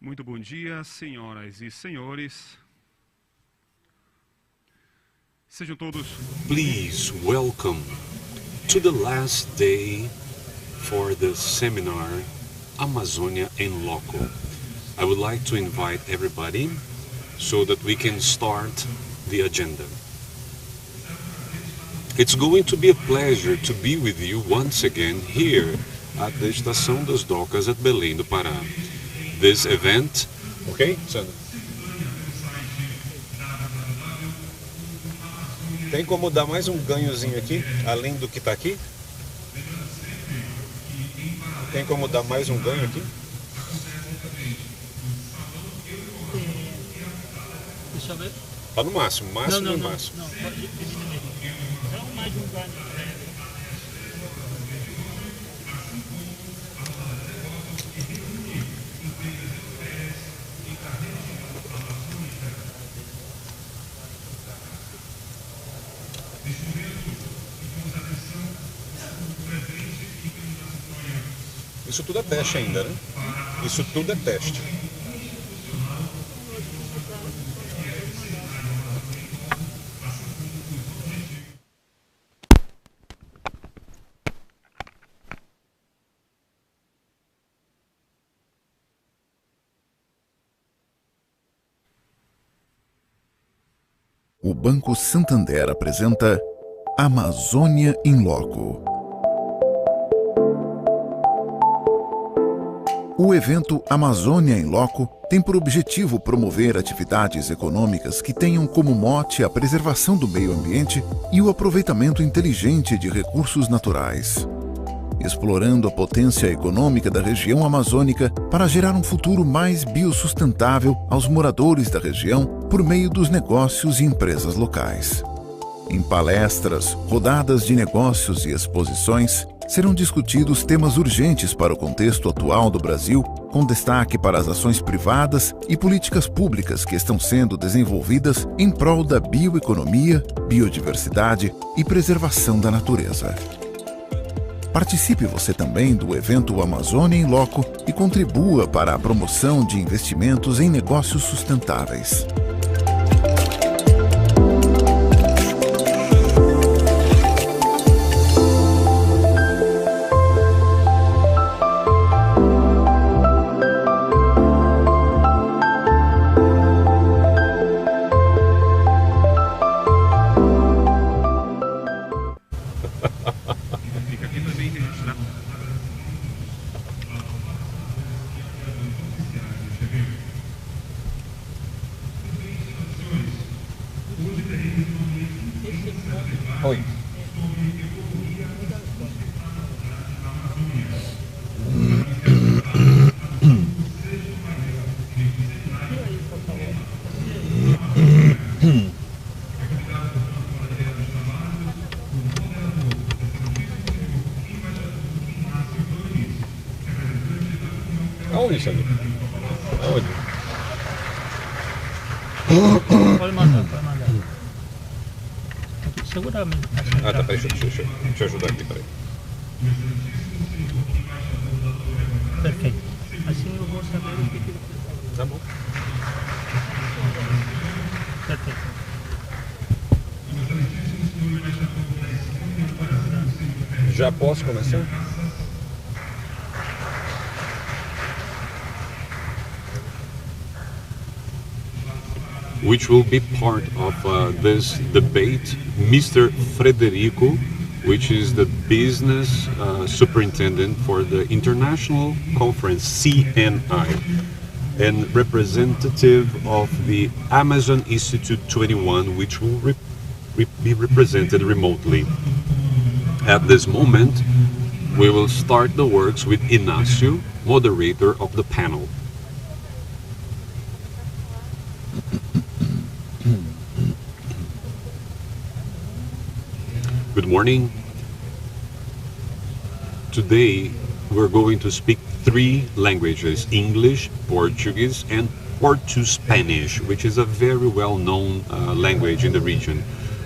Muito bom dia, senhoras e senhores. Sejam todos. Please welcome to the last day for the seminar Amazonia in Loco. I would like to invite everybody so that we can start the agenda. It's going to be a pleasure to be with you once again here at the Estação das Docas at Belém do Pará. This event, okay, Sandra? Tem como dar mais um ganhozinho aqui, além do que está aqui? Tem como dar mais um ganho aqui? Deixa eu ver. Tá no máximo, máximo Não, e máximo. não, pode diminuir. Só mais um ganho. Isso tudo é teste ainda, né? Isso tudo é teste. O Banco Santander apresenta Amazônia em Loco. O evento Amazônia em Loco tem por objetivo promover atividades econômicas que tenham como mote a preservação do meio ambiente e o aproveitamento inteligente de recursos naturais, explorando a potência econômica da região amazônica para gerar um futuro mais biossustentável aos moradores da região por meio dos negócios e empresas locais. Em palestras, rodadas de negócios e exposições, serão discutidos temas urgentes para o contexto atual do Brasil, com destaque para as ações privadas e políticas públicas que estão sendo desenvolvidas em prol da bioeconomia, biodiversidade e preservação da natureza. Participe você também do evento Amazônia em Loco e contribua para a promoção de investimentos em negócios sustentáveis. Oi. Aonde, Sandro? Aonde? Pode mandar. Seguramente. Ah, tá, peraí, deixa eu ajudar aqui, peraí. Perfeito. Assim eu vou saber o que ele precisa. Tá bom. Perfeito. Já posso começar? Which will be part of this debate, Mr. Frederico, which is the business superintendent for the International Conference, CNI, and representative of the Amazon Institute 21, which will be represented remotely. At this moment, we will start the works with Antonacio, moderator of the panel. Good morning. Today we're going to speak three languages: English, Portuguese, and Porto-Spanish, which is a very well-known language in the region.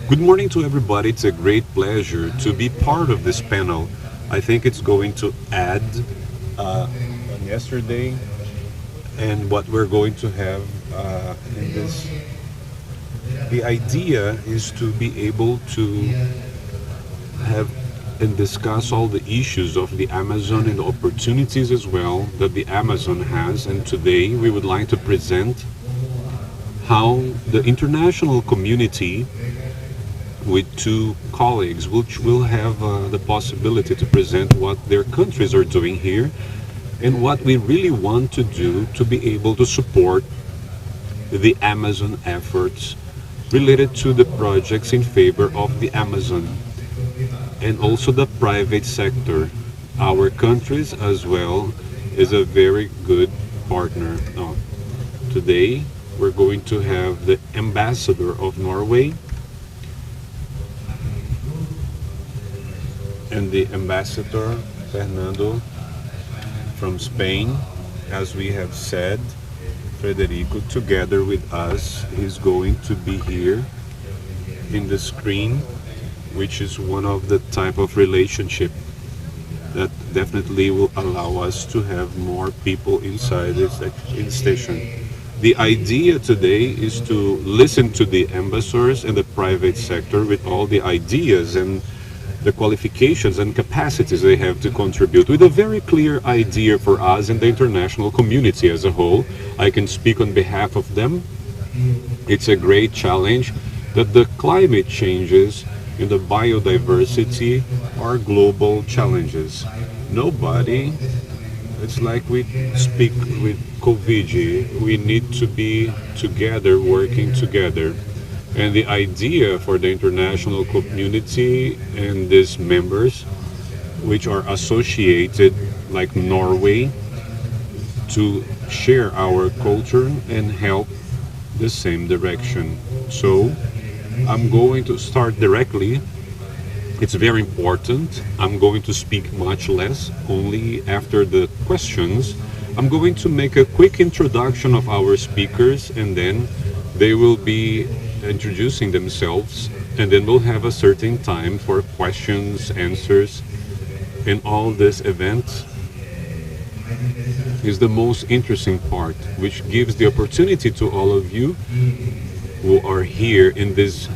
Good morning to everybody. It's a great pleasure to be part of this panel. I think it's going to add Yesterday and what we're going to have in this. The idea is to be able to have and discuss all the issues of the Amazon and the opportunities as well that the Amazon has. And today we would like to present how the international community with two colleagues which will have the possibility to present what their countries are doing here and what we really want to do to be able to support the Amazon efforts related to the projects in favor of the Amazon and also the private sector. Our countries as well is a very good partner. Today we're going to have the ambassador of Norway and the ambassador Fernando from Spain. As we have said, Frederico together with us is going to be here in the screen, which is one of the type of relationship that definitely will allow us to have more people inside this station. The idea today is to listen to the ambassadors and the private sector with all the ideas and the qualifications and capacities they have to contribute with a very clear idea for us and the international community as a whole. I can speak on behalf of them. It's a great challenge that the climate changes and the biodiversity are global challenges. Nobody, it's like we speak with COVID, we need to be together, working together. And the idea for the international community and these members, which are associated, like Norway, to share our culture and help the same direction. So I'm going to start directly. It's very important. I'm going to speak much less, only after the questions. I'm going to make a quick introduction of our speakers and then they will be introducing themselves and then we'll have a certain time for questions, answers, and all this event is the most interesting part, which gives the opportunity to all of you who are here in this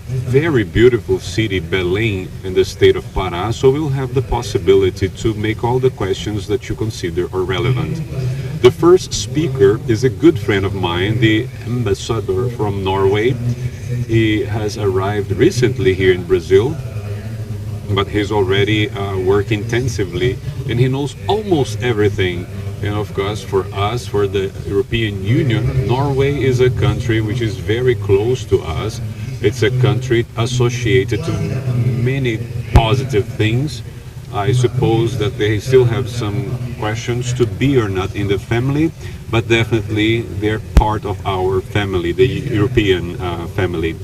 very beautiful city, Belém, in the state of Pará, so we'll have the possibility to make all the questions that you consider are relevant. The first speaker is a good friend of mine, the ambassador from Norway. He has arrived recently here in Brazil, but he's already worked intensively and he knows almost everything. And of course, for us, for the European Union, Norway is a country which is very close to us. It's a country associated to many positive things. I suppose that they still have some questions to be or not in the family, but definitely they're part of our family, the European family.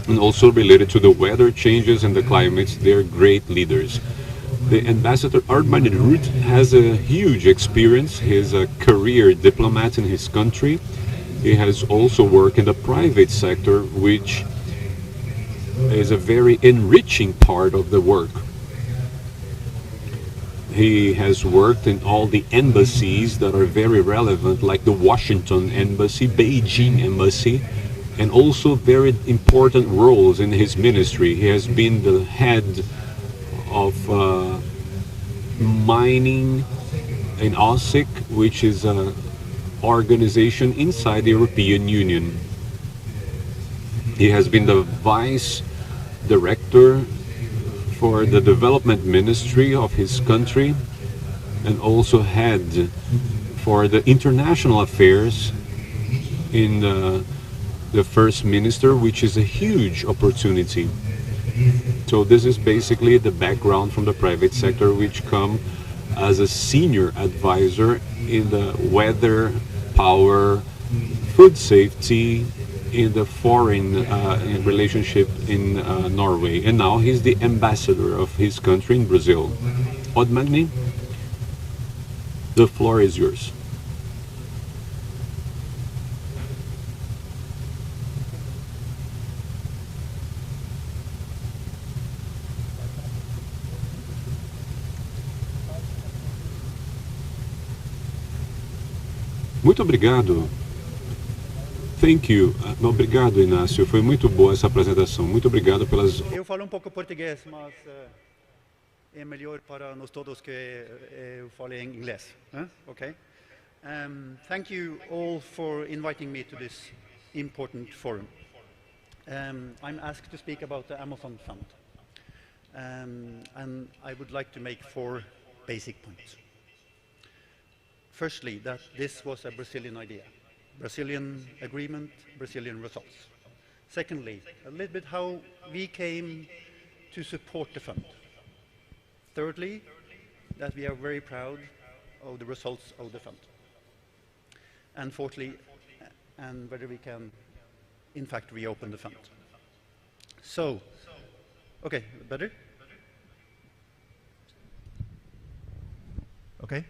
And also related to the weather changes and the climates, they're great leaders. The ambassador Armand Ruth has a huge experience. He's a career diplomat in his country. He has also worked in the private sector, which is a very enriching part of the work. He has worked in all the embassies that are very relevant, like the Washington Embassy, Beijing Embassy, and also very important roles in his ministry. He has been the head of mining in OSIC, which is an organization inside the European Union. He has been the vice director for the development ministry of his country and also head for the international affairs in the first minister, which is a huge opportunity. So this is basically the background from the private sector, which come as a senior advisor in the weather, power, food safety, in the foreign relationship in Norway. And now he's the ambassador of his country in Brazil. Odd Magni, the floor is yours. Muito obrigado. Thank you. Obrigado, Inácio. Foi muito boa essa apresentação. Muito obrigado pelas... Eu falo pouco português, mas é melhor para nós todos que eu fale em inglês. Okay? Thank you all for inviting me to this important forum. I'm asked to speak about the Amazon Fund. And I would like to make 4 basic points. Firstly, that this was a Brazilian idea. Brazilian agreement, Brazilian results. Secondly, a little bit how we came to support the fund. Thirdly, that we are very proud of the results of the fund. And fourthly, and whether we can, in fact, reopen the fund. So, okay, better? Okay.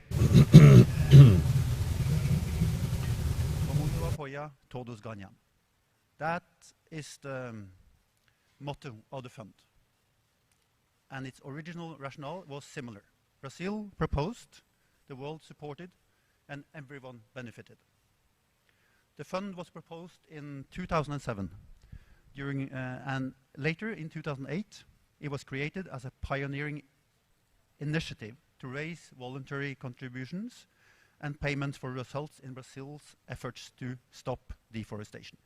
O mundo apoia, todos ganham. That is the motto of the fund. And its original rationale was similar. Brazil proposed, the world supported, and everyone benefited. The fund was proposed in 2007. And later, in 2008, it was created as a pioneering initiative to raise voluntary contributions and payments for results in Brazil's efforts to stop deforestation.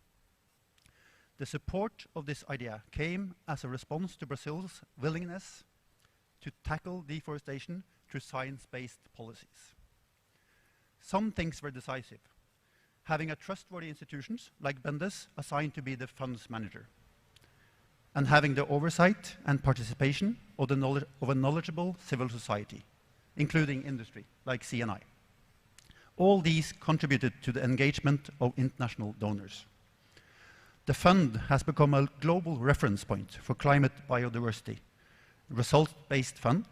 The support of this idea came as a response to Brazil's willingness to tackle deforestation through science-based policies. Some things were decisive. Having a trustworthy institutions like Bendes assigned to be the fund's manager, and having the oversight and participation of a knowledgeable civil society, including industry like CNI. All these contributed to the engagement of international donors. The fund has become a global reference point for climate biodiversity, result-based fund.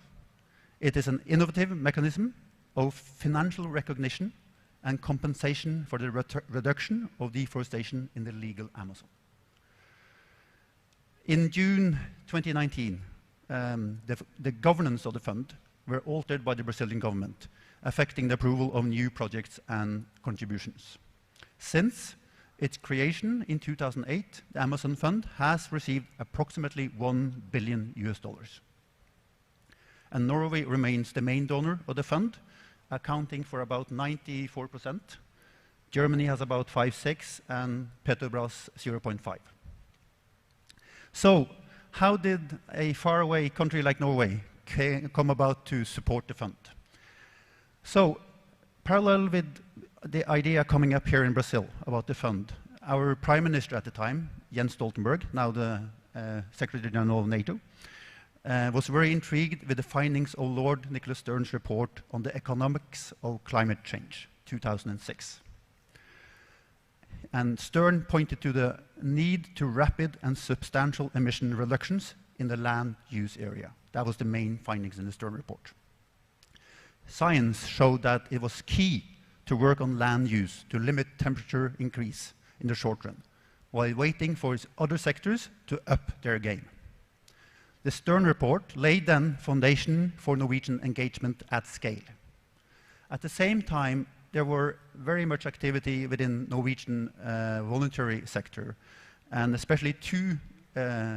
It is an innovative mechanism of financial recognition and compensation for the reduction of deforestation in the legal Amazon. In June 2019, the governance of the fund were altered by the Brazilian government, affecting the approval of new projects and contributions. Since its creation in 2008, the Amazon Fund has received approximately $1 billion. And Norway remains the main donor of the fund, accounting for about 94%. Germany has about 5.6%, and Petrobras 0.5%. So, how did a faraway country like Norway come about to support the fund? So, parallel with the idea coming up here in Brazil about the fund, our Prime Minister at the time, Jens Stoltenberg, now the Secretary General of NATO, was very intrigued with the findings of Lord Nicholas Stern's report on the economics of climate change, 2006. And Stern pointed to the need to rapid and substantial emission reductions in the land use area. That was the main findings in the Stern report. Science showed that it was key to work on land use to limit temperature increase in the short run, while waiting for other sectors to up their game. The Stern report laid then foundation for Norwegian engagement at scale. At the same time, there were very much activity within Norwegian voluntary sector, and especially 2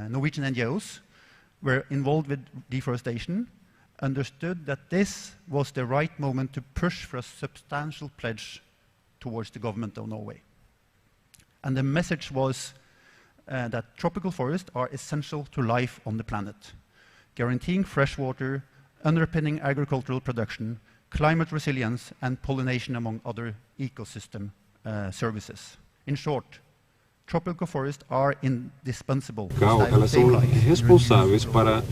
Norwegian NGOs were involved with deforestation, understood that this was the right moment to push for a substantial pledge towards the government of Norway. And the message was that tropical forests are essential to life on the planet, guaranteeing fresh water, underpinning agricultural production, climate resilience, and pollination, among other ecosystem services. In short, tropical forests are indispensable. Elas são responsáveis para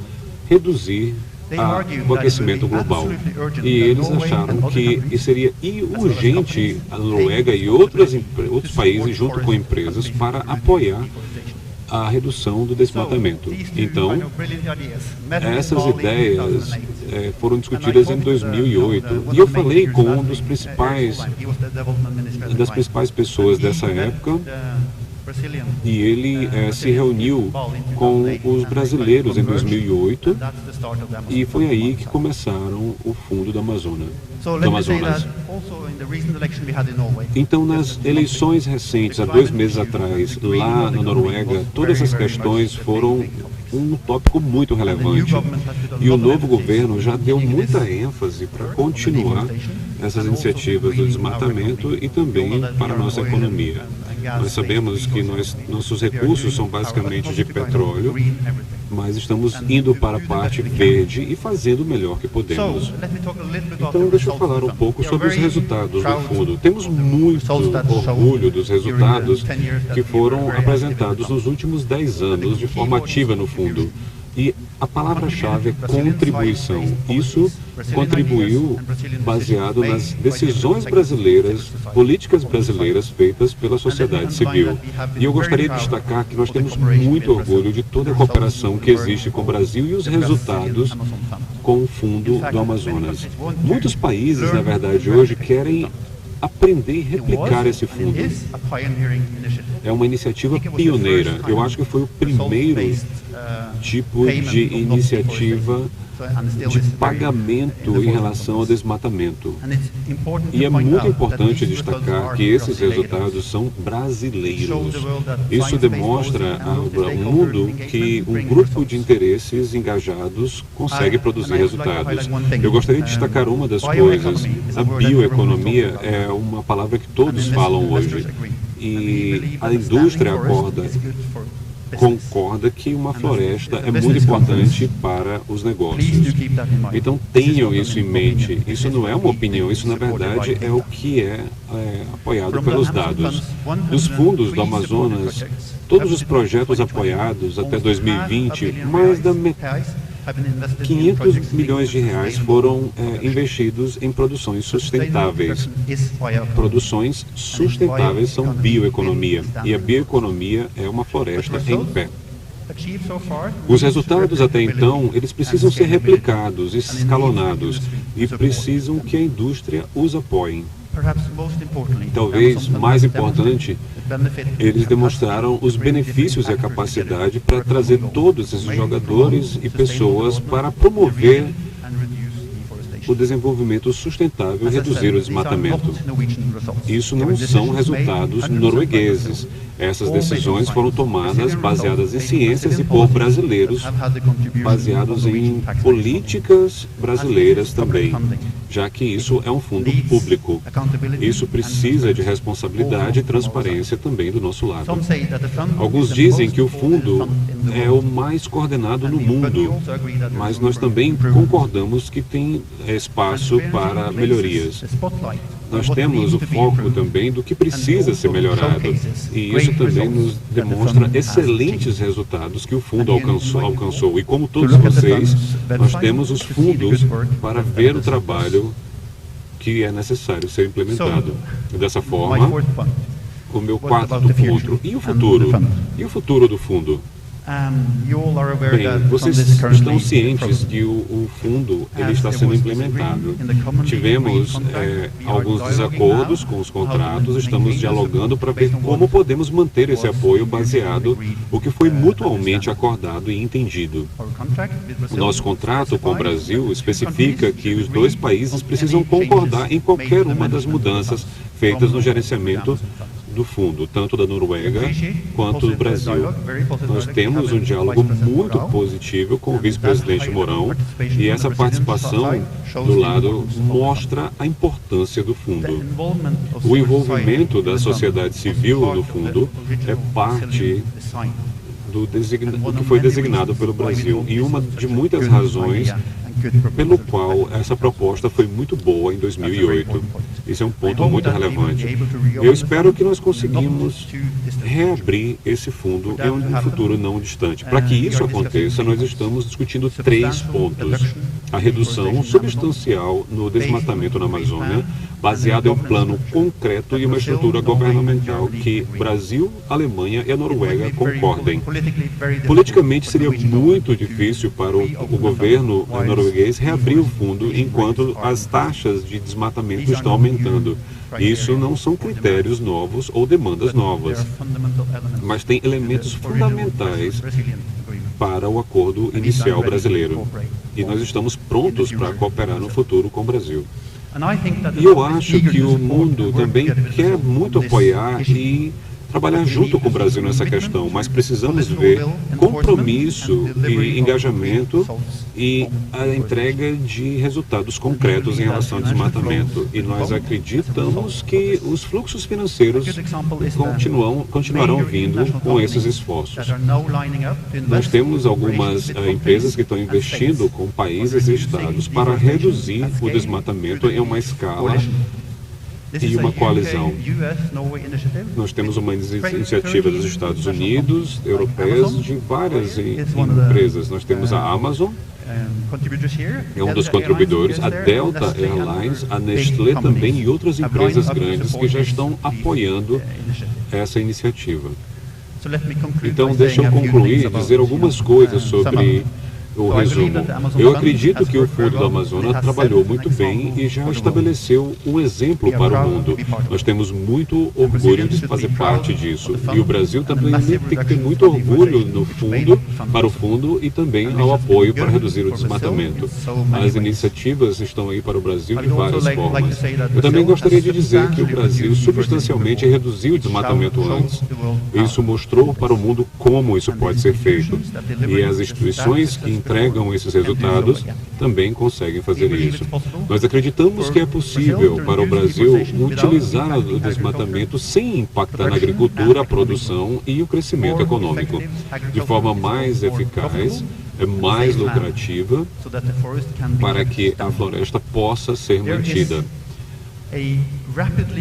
reduzir o aquecimento global. E eles acharam que seria urgente a Noruega e outros países, junto com empresas, para apoiar a redução do desmatamento. Então, essas ideias foram discutidas em 2008. E eu falei com das principais pessoas dessa época, e ele se reuniu com os brasileiros em 2008 e foi aí que começaram o Fundo do Amazonas. Então, nas eleições recentes, há 2 meses atrás, lá na Noruega, todas essas questões foram um tópico muito relevante. E o novo governo já deu muita ênfase para continuar essas iniciativas do desmatamento e também para a nossa economia. Nós sabemos que nossos recursos são basicamente de petróleo, mas estamos indo para a parte verde e fazendo o melhor que podemos. Então, deixa eu falar um pouco sobre os resultados do fundo. Temos muito orgulho dos resultados que foram apresentados nos últimos 10 anos de forma ativa no fundo. E a palavra-chave é contribuição. Isso contribuiu baseado nas decisões brasileiras, políticas brasileiras feitas pela sociedade civil. E eu gostaria de destacar que nós temos muito orgulho de toda a cooperação que existe com o Brasil e os resultados com o Fundo do Amazonas. Muitos países, na verdade, hoje querem aprender e replicar esse fundo. É uma iniciativa pioneira. Eu acho que foi o primeiro tipo de iniciativa de pagamento em relação ao desmatamento. E é muito importante destacar que esses resultados são brasileiros. Isso demonstra ao mundo que um grupo de interesses engajados consegue produzir resultados. Eu gostaria de destacar uma das coisas. A bioeconomia é uma palavra que todos falam hoje. E a indústria concorda que uma floresta é muito importante para os negócios. Então tenham isso em mente. Isso não é uma opinião, isso na verdade é o que é apoiado pelos dados. Dos fundos do Amazonas, todos os projetos apoiados até 2020, mais da metade, 500 milhões de reais foram investidos em produções sustentáveis. Produções sustentáveis são bioeconomia, e a bioeconomia é uma floresta em pé. Os resultados até então, eles precisam ser replicados, escalonados, e precisam que a indústria os apoie. Talvez mais importante, eles demonstraram os benefícios e a capacidade para trazer todos esses jogadores e pessoas para promover o desenvolvimento sustentável e reduzir o desmatamento. Isso não são resultados noruegueses. Essas decisões foram tomadas baseadas em ciências e por brasileiros, baseados em políticas brasileiras também, já que isso é um fundo público. Isso precisa de responsabilidade e transparência também do nosso lado. Alguns dizem que o fundo é o mais coordenado no mundo, mas nós também concordamos que tem espaço para melhorias. Nós temos o foco também do que precisa ser melhorado, e isso também nos demonstra excelentes resultados que o fundo alcançou. E como todos vocês, nós temos os fundos para ver o trabalho que é necessário ser implementado. Dessa forma, o meu quarto ponto. E o futuro? E o futuro do fundo? Bem, vocês estão cientes que o fundo ele está sendo implementado. Tivemos alguns desacordos com os contratos, estamos dialogando para ver como podemos manter esse apoio baseado no que foi mutuamente acordado e entendido. O nosso contrato com o Brasil especifica que os dois países precisam concordar em qualquer uma das mudanças feitas no gerenciamento do fundo, tanto da Noruega quanto do Brasil. Nós temos um diálogo muito positivo com o vice-presidente Mourão, e essa participação do lado mostra a importância do fundo. O envolvimento da sociedade civil no fundo é parte do que foi designado pelo Brasil, e uma de muitas razões pelo qual essa proposta foi muito boa em 2008. Isso é um ponto muito relevante. Eu espero que nós conseguimos reabrir esse fundo em um futuro não distante. Para que isso aconteça, nós estamos discutindo 3 pontos. A redução substancial no desmatamento na Amazônia, baseado em um plano concreto e uma estrutura governamental que Brasil, Alemanha e a Noruega concordem. Politicamente seria muito difícil para o governo norueguês reabrir o fundo enquanto as taxas de desmatamento estão aumentando. Isso não são critérios novos ou demandas novas, mas tem elementos fundamentais para o acordo inicial brasileiro. E nós estamos prontos para cooperar no futuro com o Brasil. E eu acho que o mundo também quer muito apoiar e trabalhar junto com o Brasil nessa questão, mas precisamos ver compromisso e engajamento e a entrega de resultados concretos em relação ao desmatamento. E nós acreditamos que os fluxos financeiros continuarão vindo com esses esforços. Nós temos algumas empresas que estão investindo com países e estados para reduzir o desmatamento em uma escala e uma coalizão. Nós temos uma iniciativa dos Estados Unidos, europeias, de várias empresas. Nós temos a Amazon, é um dos contribuidores, a Delta Airlines, a Nestlé também e outras empresas grandes que já estão apoiando essa iniciativa. Então, deixa eu concluir e dizer algumas coisas sobre o resumo. Eu acredito que o Fundo da Amazônia trabalhou muito bem e já estabeleceu um exemplo para o mundo. Nós temos muito orgulho de fazer parte disso. E o Brasil também tem que ter muito orgulho para o fundo e também ao apoio para reduzir o desmatamento. As iniciativas estão aí para o Brasil de várias formas. Eu também gostaria de dizer que o Brasil substancialmente reduziu o desmatamento antes. Isso mostrou para o mundo como isso pode ser feito. E as instituições que entregam esses resultados também conseguem fazer isso. Nós acreditamos que é possível para o Brasil utilizar o desmatamento sem impactar na agricultura, a produção e o crescimento econômico, de forma mais eficaz, mais lucrativa, para que a floresta possa ser mantida.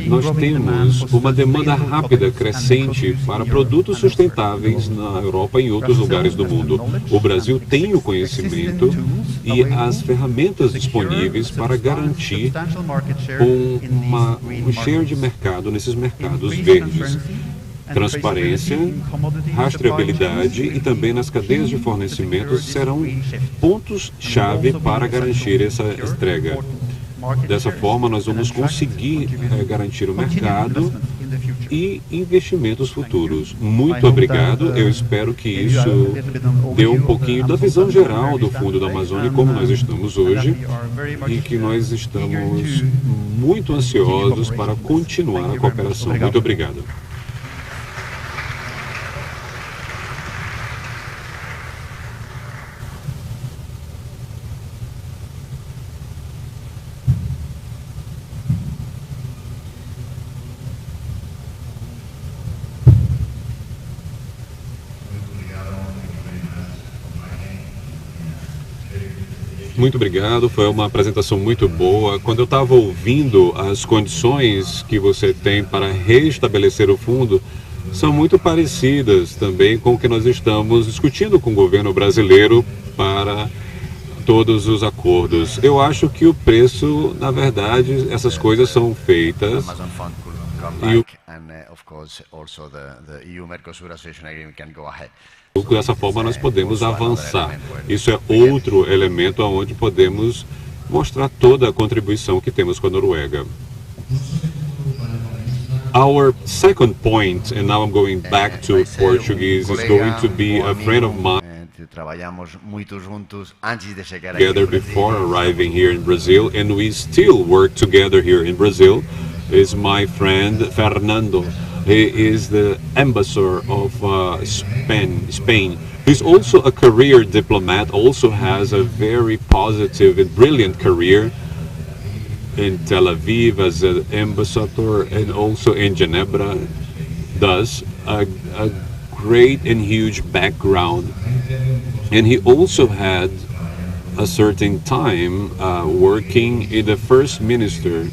Nós temos uma demanda rápida, crescente, para produtos sustentáveis na Europa e em outros lugares do mundo. O Brasil tem o conhecimento e as ferramentas disponíveis para garantir um share de mercado nesses mercados verdes. Transparência, rastreabilidade e também nas cadeias de fornecimento serão pontos-chave para garantir essa entrega. Dessa forma, nós vamos conseguir garantir o mercado e investimentos futuros. Muito obrigado. Eu espero que isso dê um pouquinho da visão geral do Fundo da Amazônia, como nós estamos hoje, e que nós estamos muito ansiosos para continuar a cooperação. Muito obrigado. Muito obrigado, foi uma apresentação muito boa. Quando eu estava ouvindo as condições que você tem para restabelecer o fundo, são muito parecidas também com o que nós estamos discutindo com o governo brasileiro para todos os acordos. Eu acho que o preço, na verdade, essas coisas são feitas. Dessa forma nós podemos avançar. Isso é outro elemento onde podemos mostrar toda a contribuição que temos com a Noruega. Our second point, and now I'm going back to Portuguese, is going to be a friend of mine. Together before arriving here in Brazil, and we still work together here in Brazil, is my friend Fernando. He is the ambassador of Spain. He's also a career diplomat, also has a very positive and brilliant career in Tel Aviv as an ambassador and also in Ginebra. Does a great and huge background. And he also had a certain time working in the First Minister,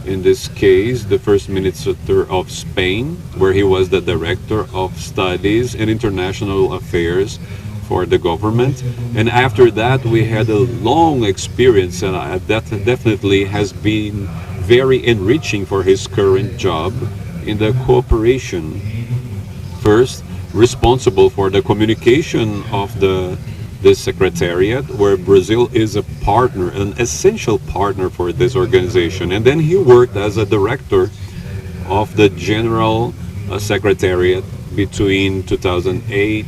in this case, the First Minister of Spain, where he was the Director of Studies and International Affairs for the government. And after that, we had a long experience, and that definitely has been very enriching for his current job in the cooperation. First, responsible for the communication of the secretariat, where Brazil is a partner, an essential partner for this organization. And then he worked as a director of the General Secretariat between 2008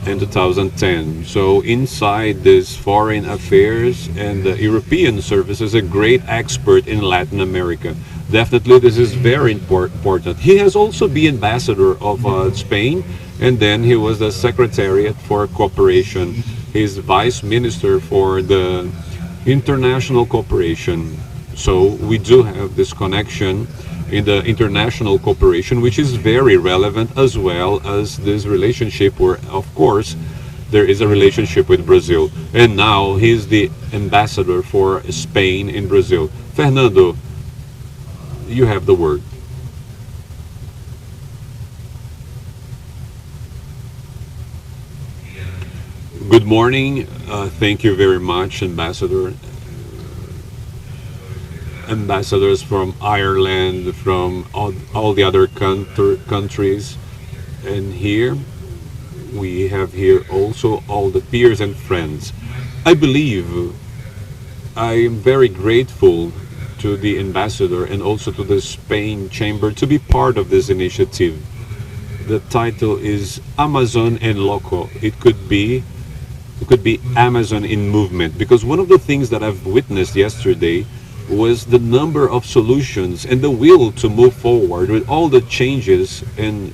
and 2010. So inside this foreign affairs and European services, a great expert in Latin America. Definitely this is very important. He has also been ambassador of Spain, and then he was the Secretariat for Cooperation. He's vice minister for the international cooperation. So we do have this connection in the international cooperation, which is very relevant, as well as this relationship where, of course, there is a relationship with Brazil. And now he's the ambassador for Spain in Brazil. Fernando, you have the word. Good morning. Thank you very much, Ambassador. Ambassadors from Ireland, from all the other countries. And here, we have here also all the peers and friends. I believe I am very grateful to the ambassador and also to the Spain Chamber to be part of this initiative. The title is Amazon and Loco. It could be Amazon in movement, because one of the things that I've witnessed yesterday was the number of solutions and the will to move forward with all the changes and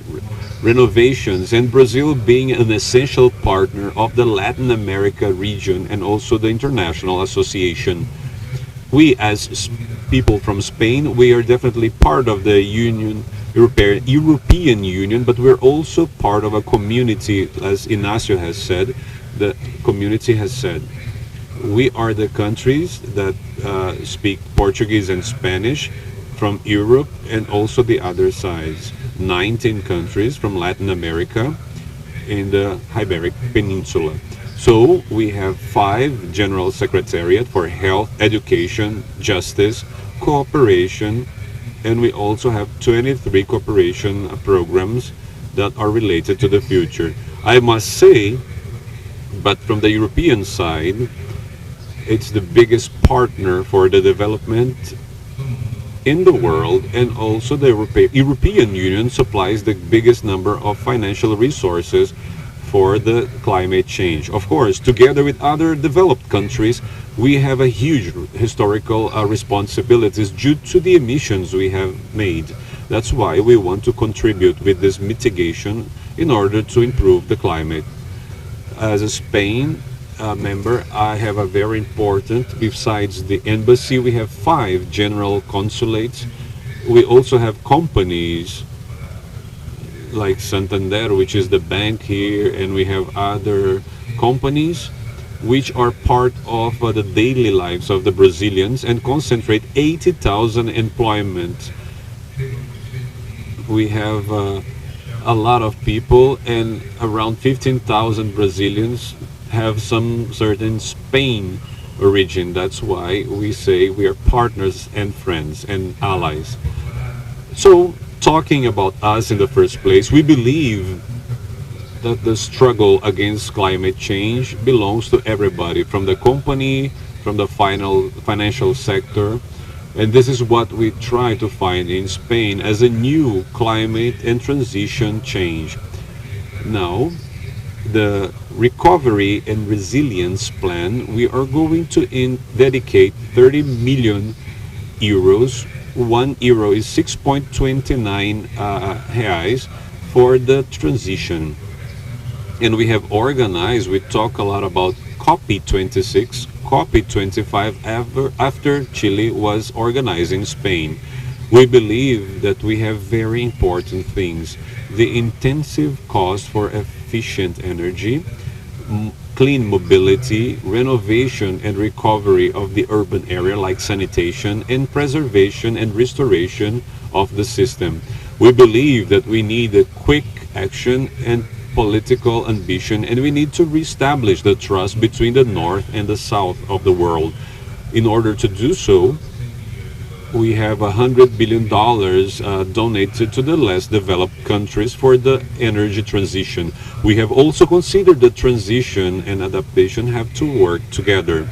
renovations, and Brazil being an essential partner of the Latin America region and also the international association. We as people from Spain, we are definitely part of the European Union, but we're also part of a community, as Ignacio has said, the community has said. We are the countries that speak Portuguese and Spanish from Europe and also the other sides. 19 countries from Latin America in the Iberic Peninsula. So we have 5 General Secretariat for Health, Education, Justice, Cooperation, and we also have 23 cooperation programs that are related to the future. I must say, but from the European side, it's the biggest partner for the development in the world, and also the European Union supplies the biggest number of financial resources for the climate change. Of course, together with other developed countries, we have a huge historical responsibilities due to the emissions we have made. That's why we want to contribute with this mitigation in order to improve the climate. As a Spain member, I have a very important, besides the embassy, we have 5 general consulates. We also have companies like Santander, which is the bank here, and we have other companies which are part of the daily lives of the Brazilians and concentrate 80,000 employment. We have a lot of people, and around 15,000 Brazilians have some certain Spain origin. That's why we say we are partners and friends and allies. So, talking about us in the first place, we believe that the struggle against climate change belongs to everybody, from the company, from the financial sector, and this is what we try to find in Spain as a new climate and transition change. Now, the recovery and resilience plan, we are going to dedicate 30 million euros. 1 euro is 6.29 reais for the transition. And we have organized, we talk a lot about COP26, COP25 after Chile was organizing Spain. We believe that we have very important things. The intensive cost for efficient energy, clean mobility, renovation and recovery of the urban area like sanitation, and preservation and restoration of the system. We believe that we need a quick action and political ambition, and we need to reestablish the trust between the north and the south of the world. In order to do so, we have $100 billion donated to the less developed countries for the energy transition. We have also considered that transition and adaptation have to work together.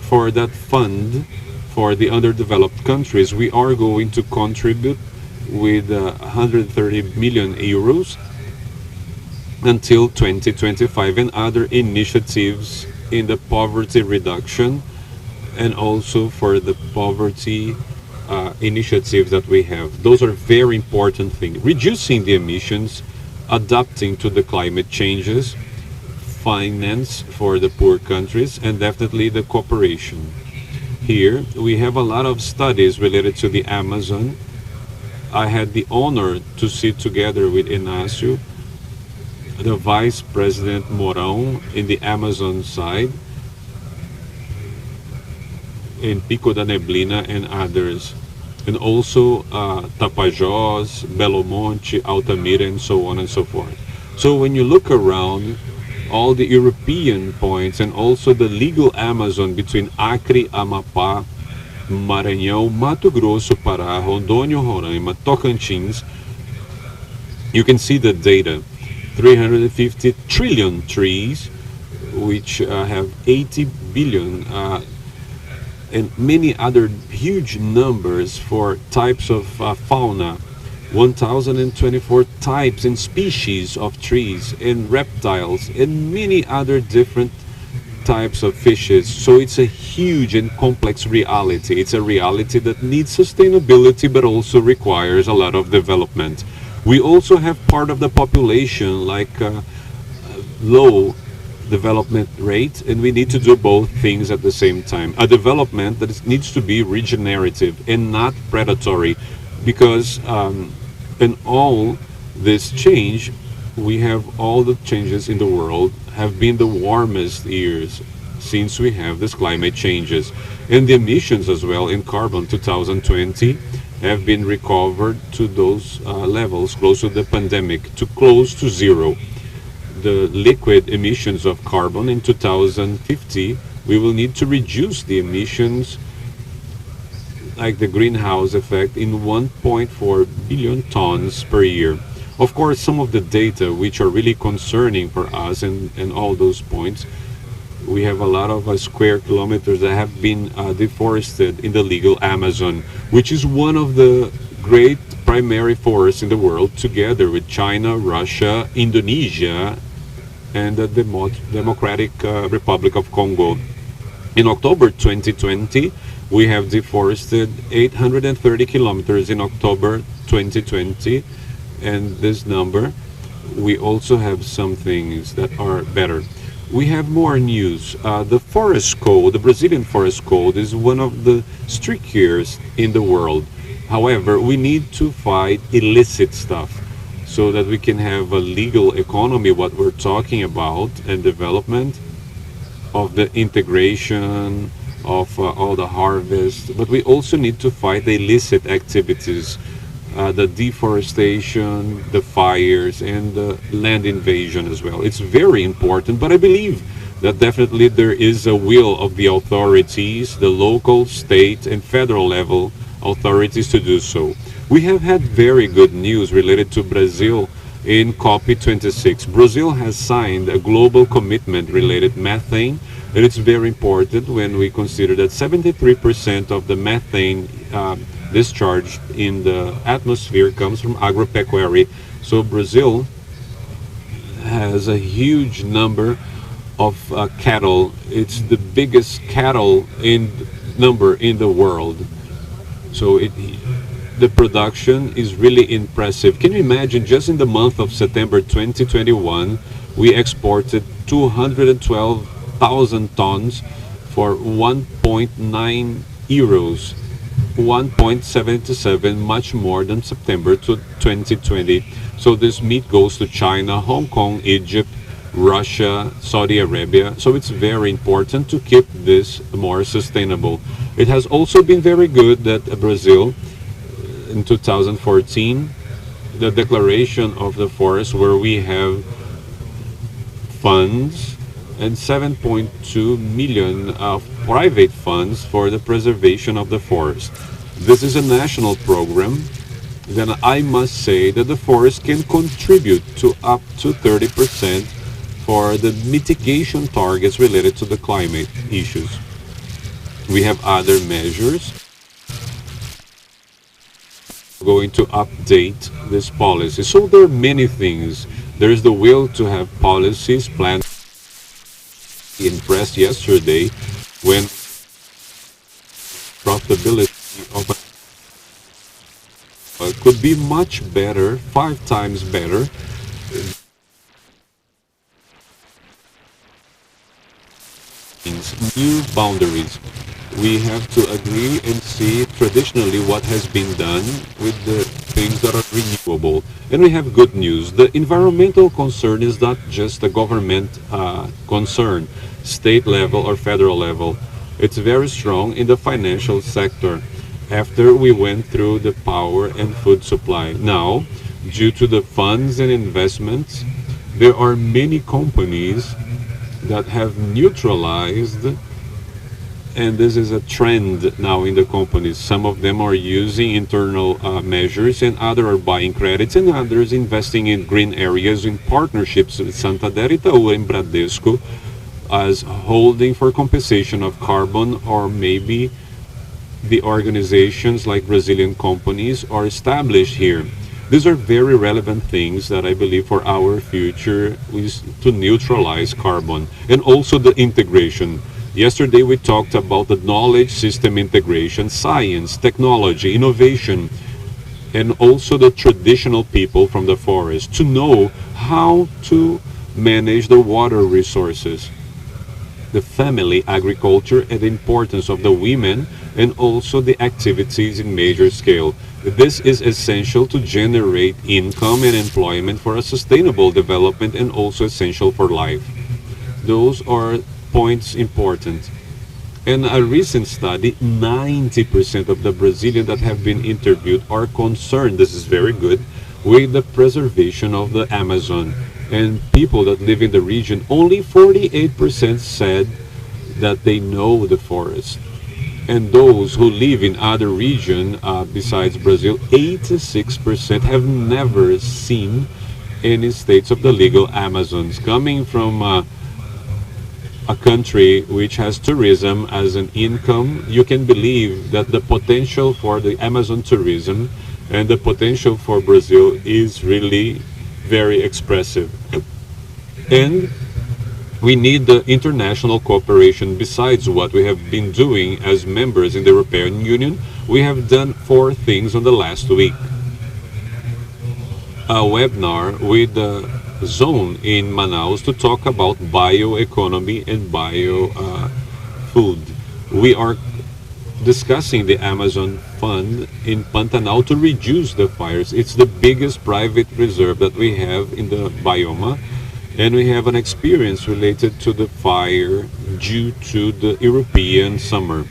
For that fund, for the underdeveloped countries, we are going to contribute with 130 million euros until 2025, and other initiatives in the poverty reduction, and also for the poverty initiatives that we have. Those are very important things. Reducing the emissions, adapting to the climate changes, finance for the poor countries, and definitely the cooperation. Here we have a lot of studies related to the Amazon. I had the honor to sit together with Antonacio, the Vice President Mourão in the Amazon side, in Pico da Neblina and others, and also Tapajós, Belo Monte, Altamira, and so on and so forth. So when you look around all the European points and also the legal Amazon between Acre, Amapá, Maranhão, Mato Grosso, Pará, Rondônia, Roraima, Tocantins, you can see the data. 350 trillion trees, which have 80 billion and many other huge numbers for types of fauna, 1,024 types and species of trees and reptiles and many other different types of fishes. So it's a huge and complex reality. It's a reality that needs sustainability but also requires a lot of development. We also have part of the population like low development rate, and we need to do both things at the same time. A development that needs to be regenerative and not predatory, because in all this change, we have all the changes in the world have been the warmest years since we have this climate changes. And the emissions as well in carbon 2020 have been recovered to those levels close to the pandemic, to close to zero. The liquid emissions of carbon in 2050, we will need to reduce the emissions like the greenhouse effect in 1.4 billion tons per year. Of course, some of the data which are really concerning for us and all those points, we have a lot of square kilometers that have been deforested in the legal Amazon, which is one of the great primary forests in the world, together with China, Russia, Indonesia, and the Democratic Republic of Congo. In October 2020, we have deforested 830 kilometers in October 2020, and this number, we also have some things that are better. We have more news. The forest code, the Brazilian forest code, is one of the strictest in the world. However, we need to fight illicit stuff so that we can have a legal economy, what we're talking about, and development of the integration of all the harvest. But we also need to fight the illicit activities, the deforestation, the fires, and the land invasion as well. It's very important, but I believe that definitely there is a will of the authorities, the local, state, and federal level authorities to do so. We have had very good news related to Brazil in COP26. Brazil has signed a global commitment related methane, and it's very important when we consider that 73% of the methane discharged in the atmosphere comes from agropecuary. So Brazil has a huge number of cattle. It's the biggest cattle number in the world. So the production is really impressive. Can you imagine, just in the month of September 2021, we exported 212,000 tons for 1.9 euros. 1.77, much more than September 2020. So this meat goes to China, Hong Kong, Egypt, Russia, Saudi Arabia. So it's very important to keep this more sustainable. It has also been very good that Brazil, in 2014, the declaration of the forest, where we have funds and 7.2 million of private funds for the preservation of the forest. This is a national program. Then I must say that the forest can contribute to up to 30% for the mitigation targets related to the climate issues. We have other measures going to update this policy. So there are many things. There is the will to have policies planned. Impressed yesterday when profitability of could be much better, 5 times better. New boundaries. We have to agree and see traditionally what has been done with the things that are renewable. And we have good news. The environmental concern is not just a government concern, state level or federal level. It's very strong in the financial sector after we went through the power and food supply. Now, due to the funds and investments, there are many companies that have neutralized, and this is a trend now in the companies. Some of them are using internal measures, and others are buying credits, and others investing in green areas in partnerships with Santander, Itaú, and Bradesco as holding for compensation of carbon, or maybe the organizations like Brazilian companies are established here. These are very relevant things that I believe for our future is to neutralize carbon, and also the integration. Yesterday we talked about the knowledge system integration, science, technology, innovation, and also the traditional people from the forest to know how to manage the water resources, the family agriculture, and the importance of the women, and also the activities in major scale. This is essential to generate income and employment for a sustainable development, and also essential for life. Those are points important. In a recent study, 90% of the Brazilians that have been interviewed are concerned, this is very good, with the preservation of the Amazon. And people that live in the region, only 48% said that they know the forest. And those who live in other regions besides Brazil, 86% have never seen any states of the legal Amazons. Coming from a country which has tourism as an income, you can believe that the potential for the Amazon tourism and the potential for Brazil is really very expressive. And we need the international cooperation. Besides what we have been doing as members in the European Union, we have done 4 things on the last week. A webinar with the zone in Manaus to talk about bioeconomy and food. We are discussing the Amazon Fund in Pantanal to reduce the fires. It's the biggest private reserve that we have in the bioma, and we have an experience related to the fire due to the European summer.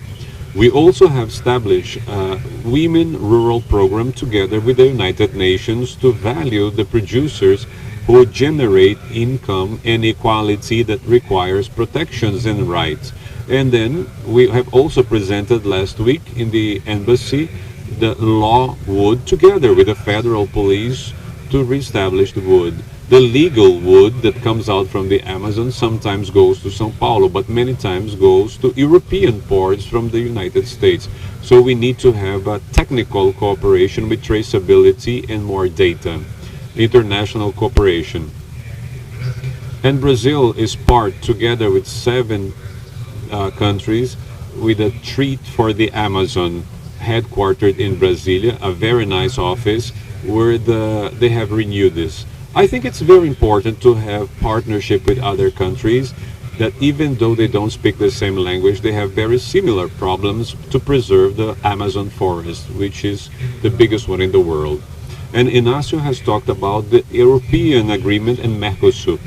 We also have established a women rural program together with the United Nations to value the producers who generate income and equality that requires protections and rights. And then we have also presented last week in the embassy the law wood together with the federal police to reestablish the wood. The legal wood that comes out from the Amazon sometimes goes to São Paulo, but many times goes to European ports from the United States. So we need to have a technical cooperation with traceability and more data. International cooperation. And Brazil is part, together with 7 countries, with a treat for the Amazon, headquartered in Brasilia, a very nice office where they have renewed this. I think it's very important to have partnership with other countries that even though they don't speak the same language, they have very similar problems to preserve the Amazon forest, which is the biggest one in the world. And Antonacio has talked about the European agreement and Mercosur.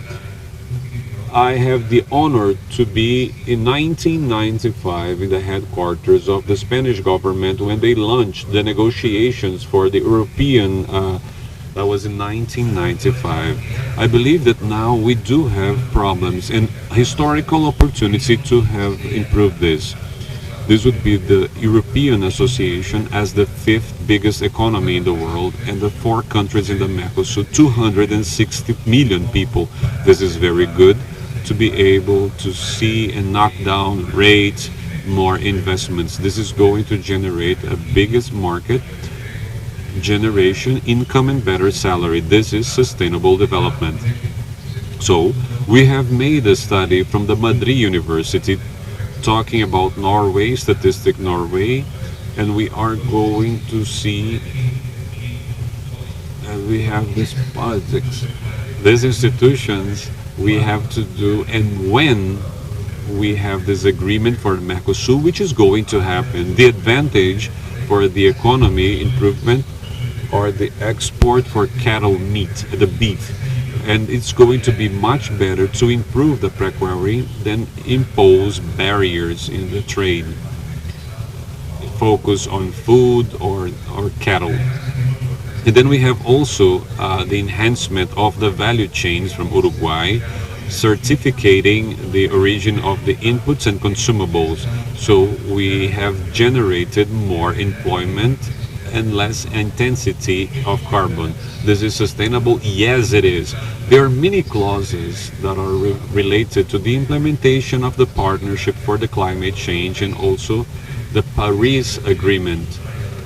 I have the honor to be in 1995 in the headquarters of the Spanish government when they launched the negotiations for the European That was in 1995. I believe that now we do have problems and historical opportunity to have improved this. This would be the European Association as the fifth biggest economy in the world, and the four countries in the Mercosur, 260 million people. This is very good to be able to see and knock down rates, more investments. This is going to generate a biggest market generation, income, and better salary. This is sustainable development. So we have made a study from the Madrid University talking about Norway, Statistic Norway, and we are going to see, and we have this politics, these institutions we have to do, and when we have this agreement for Mercosur, which is going to happen, the advantage for the economy improvement or the export for cattle meat, the beef. And it's going to be much better to improve the pecuary than impose barriers in the trade. Focus on food or cattle. And then we have also the enhancement of the value chains from Uruguay, certificating the origin of the inputs and consumables. So we have generated more employment and less intensity of carbon. This is sustainable? Yes, it is. There are many clauses that are related to the implementation of the Partnership for the Climate Change, and also the Paris Agreement,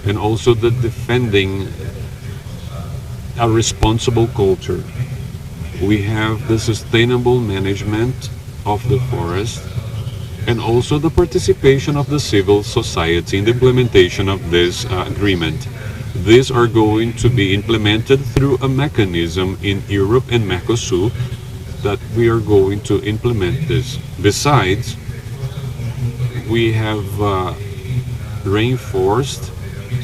and also the defending a responsible culture. We have the sustainable management of the forest, and also the participation of the civil society in the implementation of this agreement. These are going to be implemented through a mechanism in Europe and Mercosur that we are going to implement this. Besides, we have reinforced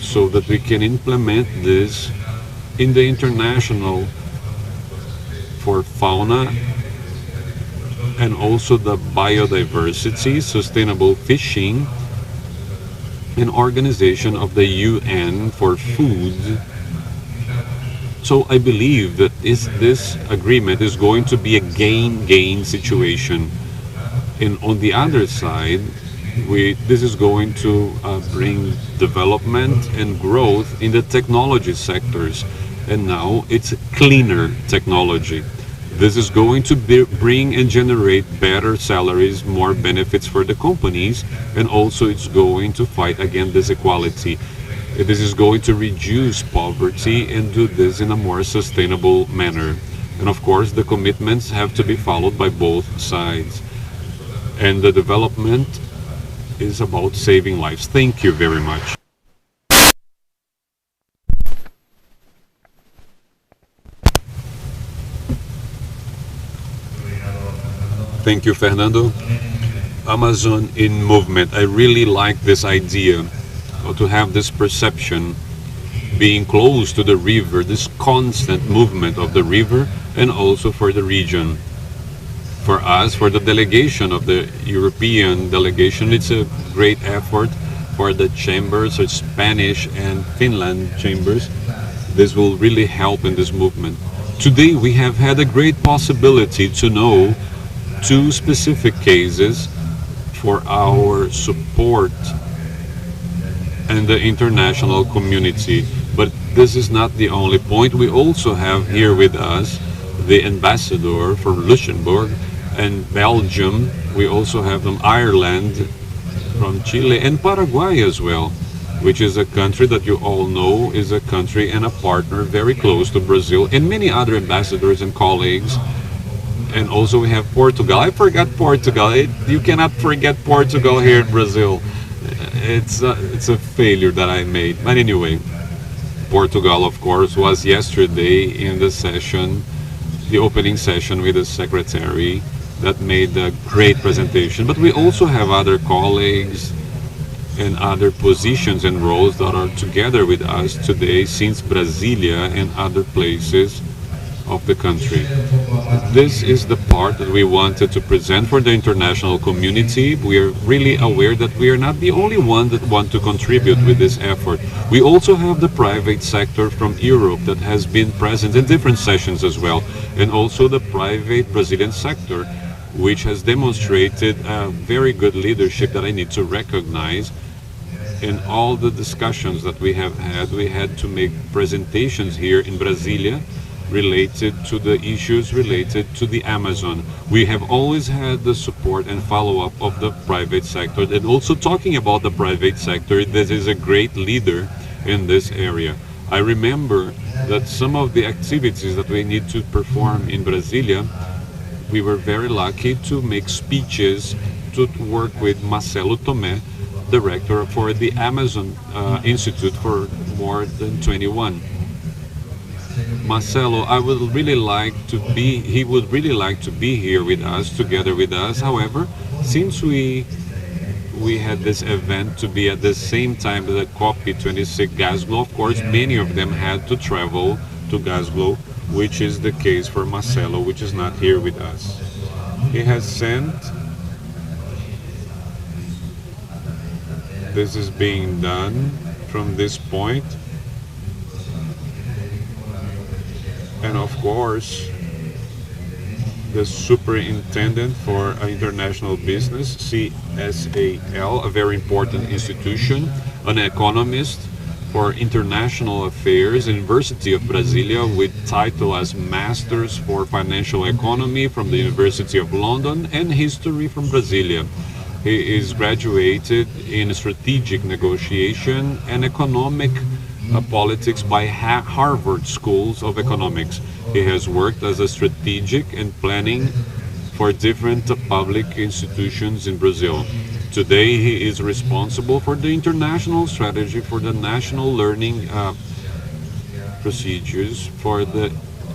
so that we can implement this in the international for fauna and also the biodiversity, sustainable fishing, and organization of the UN for food. So I believe that this agreement is going to be a gain-gain situation. And on the other side, this is going to bring development and growth in the technology sectors. And now it's cleaner technology. This is going to bring and generate better salaries, more benefits for the companies, and also it's going to fight against disequality. This is going to reduce poverty and do this in a more sustainable manner. And of course, the commitments have to be followed by both sides. And the development is about saving lives. Thank you very much. Thank you, Fernando. Amazon in movement. I really like this idea to have this perception being close to the river, this constant movement of the river, and also for the region. For us, for the delegation of the European delegation, it's a great effort for the chambers, or Spanish and Finland chambers. This will really help in this movement. Today we have had a great possibility to know two specific cases for our support and the international community. But this is not the only point. We also have here with us the ambassador for Luxembourg and Belgium. We also have from Ireland, from Chile, and Paraguay as well, which is a country that you all know is a country and a partner very close to Brazil, and many other ambassadors and colleagues. And also we have Portugal. I forgot Portugal. You cannot forget Portugal here in Brazil. It's a failure that I made. But anyway, Portugal, of course, was yesterday in the session, the opening session with the secretary that made a great presentation. But we also have other colleagues and other positions and roles that are together with us today since Brasilia and other places of the country. This is the part that we wanted to present for the international community. We are really aware that we are not the only one that want to contribute with this effort. We also have the private sector from Europe that has been present in different sessions as well, and also the private Brazilian sector, which has demonstrated a very good leadership that I need to recognize. In all the discussions that we have had, we had to make presentations here in Brasilia related to the issues related to the Amazon. We have always had the support and follow-up of the private sector, and also talking about the private sector, this is a great leader in this area. I remember that some of the activities that we need to perform in Brasilia, we were very lucky to make speeches to work with Marcelo Tomé, director for the Amazon Institute for more than 21. Marcelo, he would really like to be here with us, together with us. However, since we had this event to be at the same time as the COP26 Glasgow, of course, many of them had to travel to Glasgow, which is the case for Marcelo, which is not here with us. He has sent. This is being done from this point. And of course, the Superintendent for International Business, CSAL, a very important institution, an economist for International Affairs, University of Brasilia, with title as Masters for Financial Economy from the University of London and History from Brasilia. He is graduated in Strategic Negotiation and Economic Politics by Harvard Schools of Economics. He has worked as a strategic and planning for different public institutions in Brazil. Today, he is responsible for the international strategy for the national learning procedures for the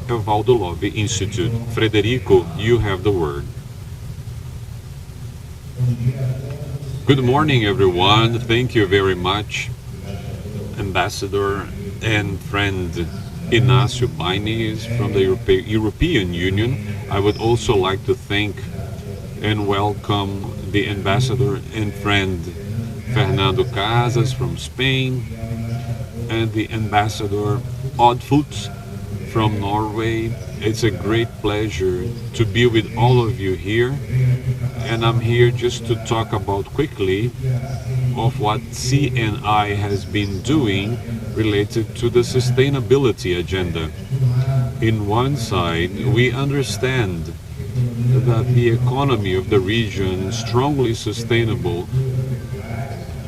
Evaldo Lovi Institute. Frederico, you have the word. Good morning, everyone. Thank you very much, Ambassador and friend Inácio Baines from the European Union. I would also like to thank and welcome the Ambassador and friend Fernando Casas from Spain, and the Ambassador Oddfoot from Norway. It's a great pleasure to be with all of you here, and I'm here just to talk about quickly of what CNI has been doing related to the sustainability agenda. In one side, we understand that the economy of the region is strongly sustainable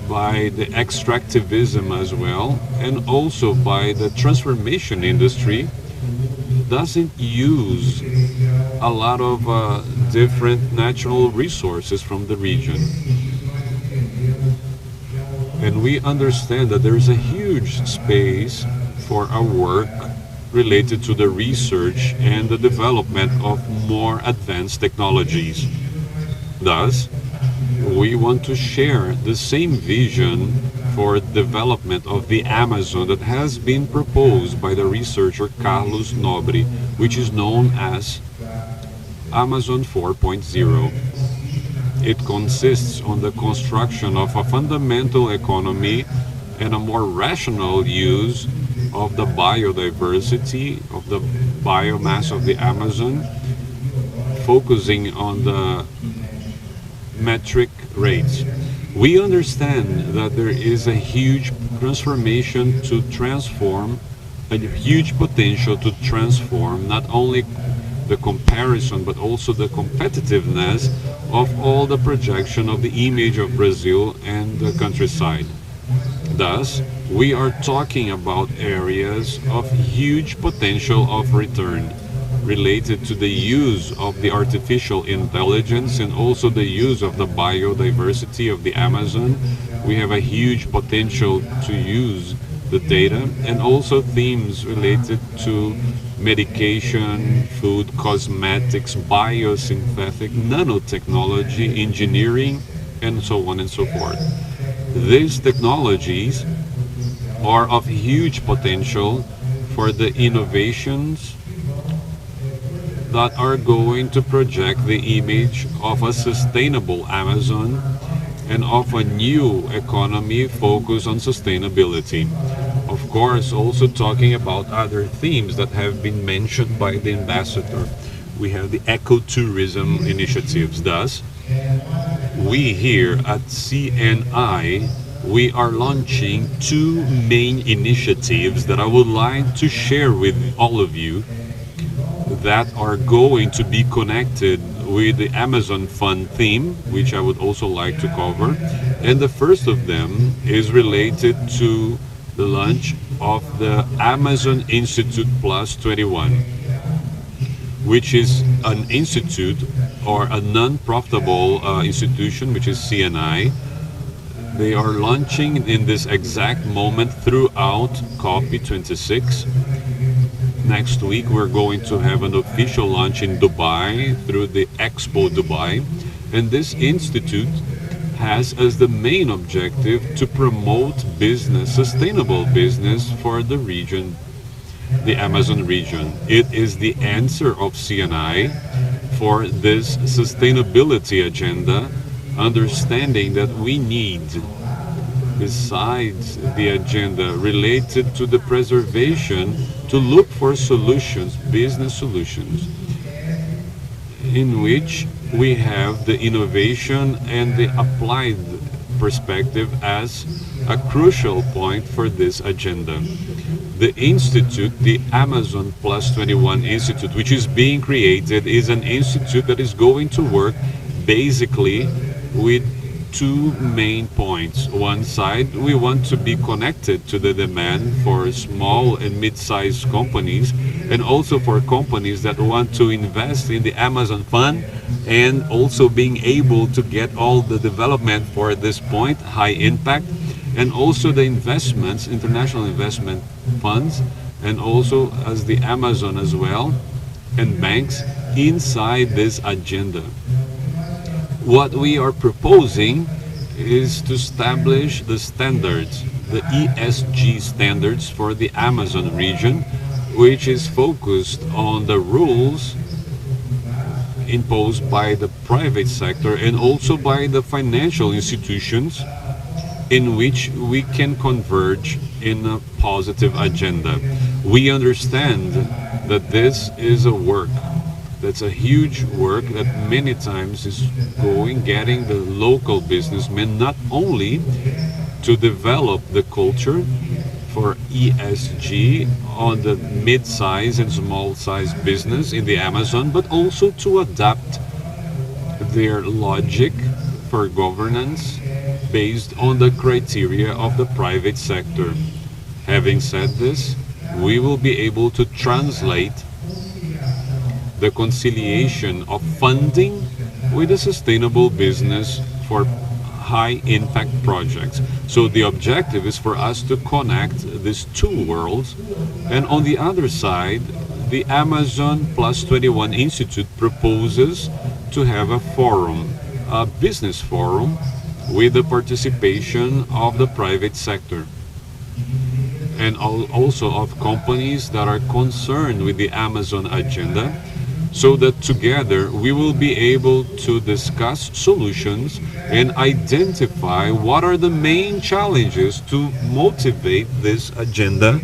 by the extractivism as well, and also by the transformation industry doesn't use a lot of different natural resources from the region. And we understand that there is a huge space for our work related to the research and the development of more advanced technologies. Thus, we want to share the same vision for development of the Amazon that has been proposed by the researcher Carlos Nobre, which is known as Amazon 4.0. It consists on the construction of a fundamental economy and a more rational use of the biodiversity, of the biomass of the Amazon, focusing on the metric rates. We understand that there is a huge transformation to transform, a huge potential to transform not only the comparison but also the competitiveness of all the projection of the image of Brazil and the countryside. Thus, we are talking about areas of huge potential of return related to the use of the artificial intelligence and also the use of the biodiversity of the Amazon. We have a huge potential to use the data, and also themes related to medication, food, cosmetics, biosynthetic, nanotechnology, engineering, and so on and so forth. These technologies are of huge potential for the innovations that are going to project the image of a sustainable Amazon and of a new economy focused on sustainability. Of course, also talking about other themes that have been mentioned by the ambassador. We have the ecotourism initiatives. Thus, we here at CNI, we are launching two main initiatives that I would like to share with all of you that are going to be connected with the Amazon Fund theme, which I would also like to cover. And the first of them is related to the launch of the Amazon Institute Plus 21, which is an institute or a non-profitable institution, which is CNI. They are launching in this exact moment throughout COP26. Next week, we're going to have an official launch in Dubai through the Expo Dubai. And this institute has as the main objective to promote business, sustainable business for the region, the Amazon region. It is the answer of CNI for this sustainability agenda, understanding that we need, besides the agenda related to the preservation, to look for solutions, business solutions, in which we have the innovation and the applied perspective as a crucial point for this agenda. The institute, the Amazon Plus 21 Institute, which is being created, is an institute that is going to work basically with two main points. One side, we want to be connected to the demand for small and mid-sized companies, and also for companies that want to invest in the Amazon Fund, and also being able to get all the development for this point, high impact, and also the investments, international investment funds, and also as the Amazon as well, and banks inside this agenda. What we are proposing is to establish the standards, the ESG standards for the Amazon region, which is focused on the rules imposed by the private sector and also by the financial institutions, in which we can converge in a positive agenda. We understand that this is a work that's a huge work that many times is getting the local businessmen not only to develop the culture for ESG on the mid-size and small-size business in the Amazon, but also to adapt their logic for governance based on the criteria of the private sector. Having said this, we will be able to translate the conciliation of funding with a sustainable business for high impact projects. So the objective is for us to connect these two worlds. And on the other side, the Amazon Plus 21 Institute proposes to have a forum, a business forum, with the participation of the private sector and also of companies that are concerned with the Amazon agenda, so that together we will be able to discuss solutions and identify what are the main challenges to motivate this agenda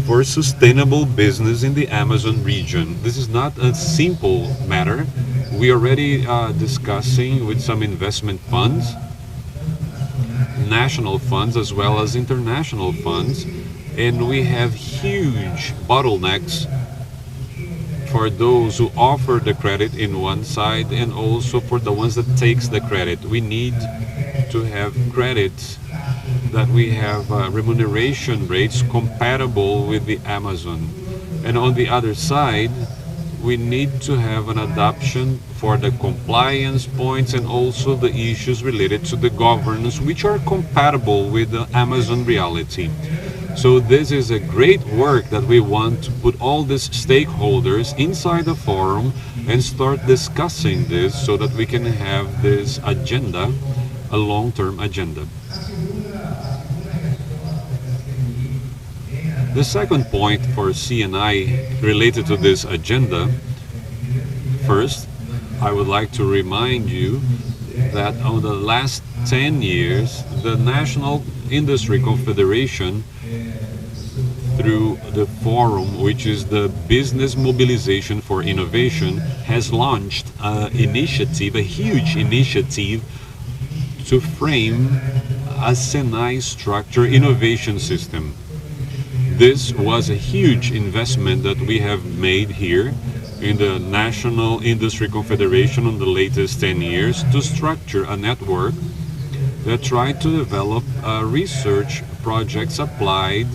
for sustainable business in the Amazon region. This is not a simple matter. We are already discussing with some investment funds, national funds as well as international funds, and we have huge bottlenecks for those who offer the credit in one side and also for the ones that takes the credit. We need to have credits that we have remuneration rates compatible with the Amazon. And on the other side, we need to have an adoption for the compliance points and also the issues related to the governance, which are compatible with the Amazon reality. So this is a great work that we want to put all these stakeholders inside the forum and start discussing this so that we can have this agenda, a long-term agenda. The second point for CNI related to this agenda First, I would like to remind you that over the last 10 years, the National Industry Confederation, through the forum, which is the Business Mobilization for Innovation, has launched an initiative, a huge initiative, to frame a Senai structure innovation system. This was a huge investment that we have made here in the National Industry Confederation in the latest 10 years to structure a network that tried to develop research projects applied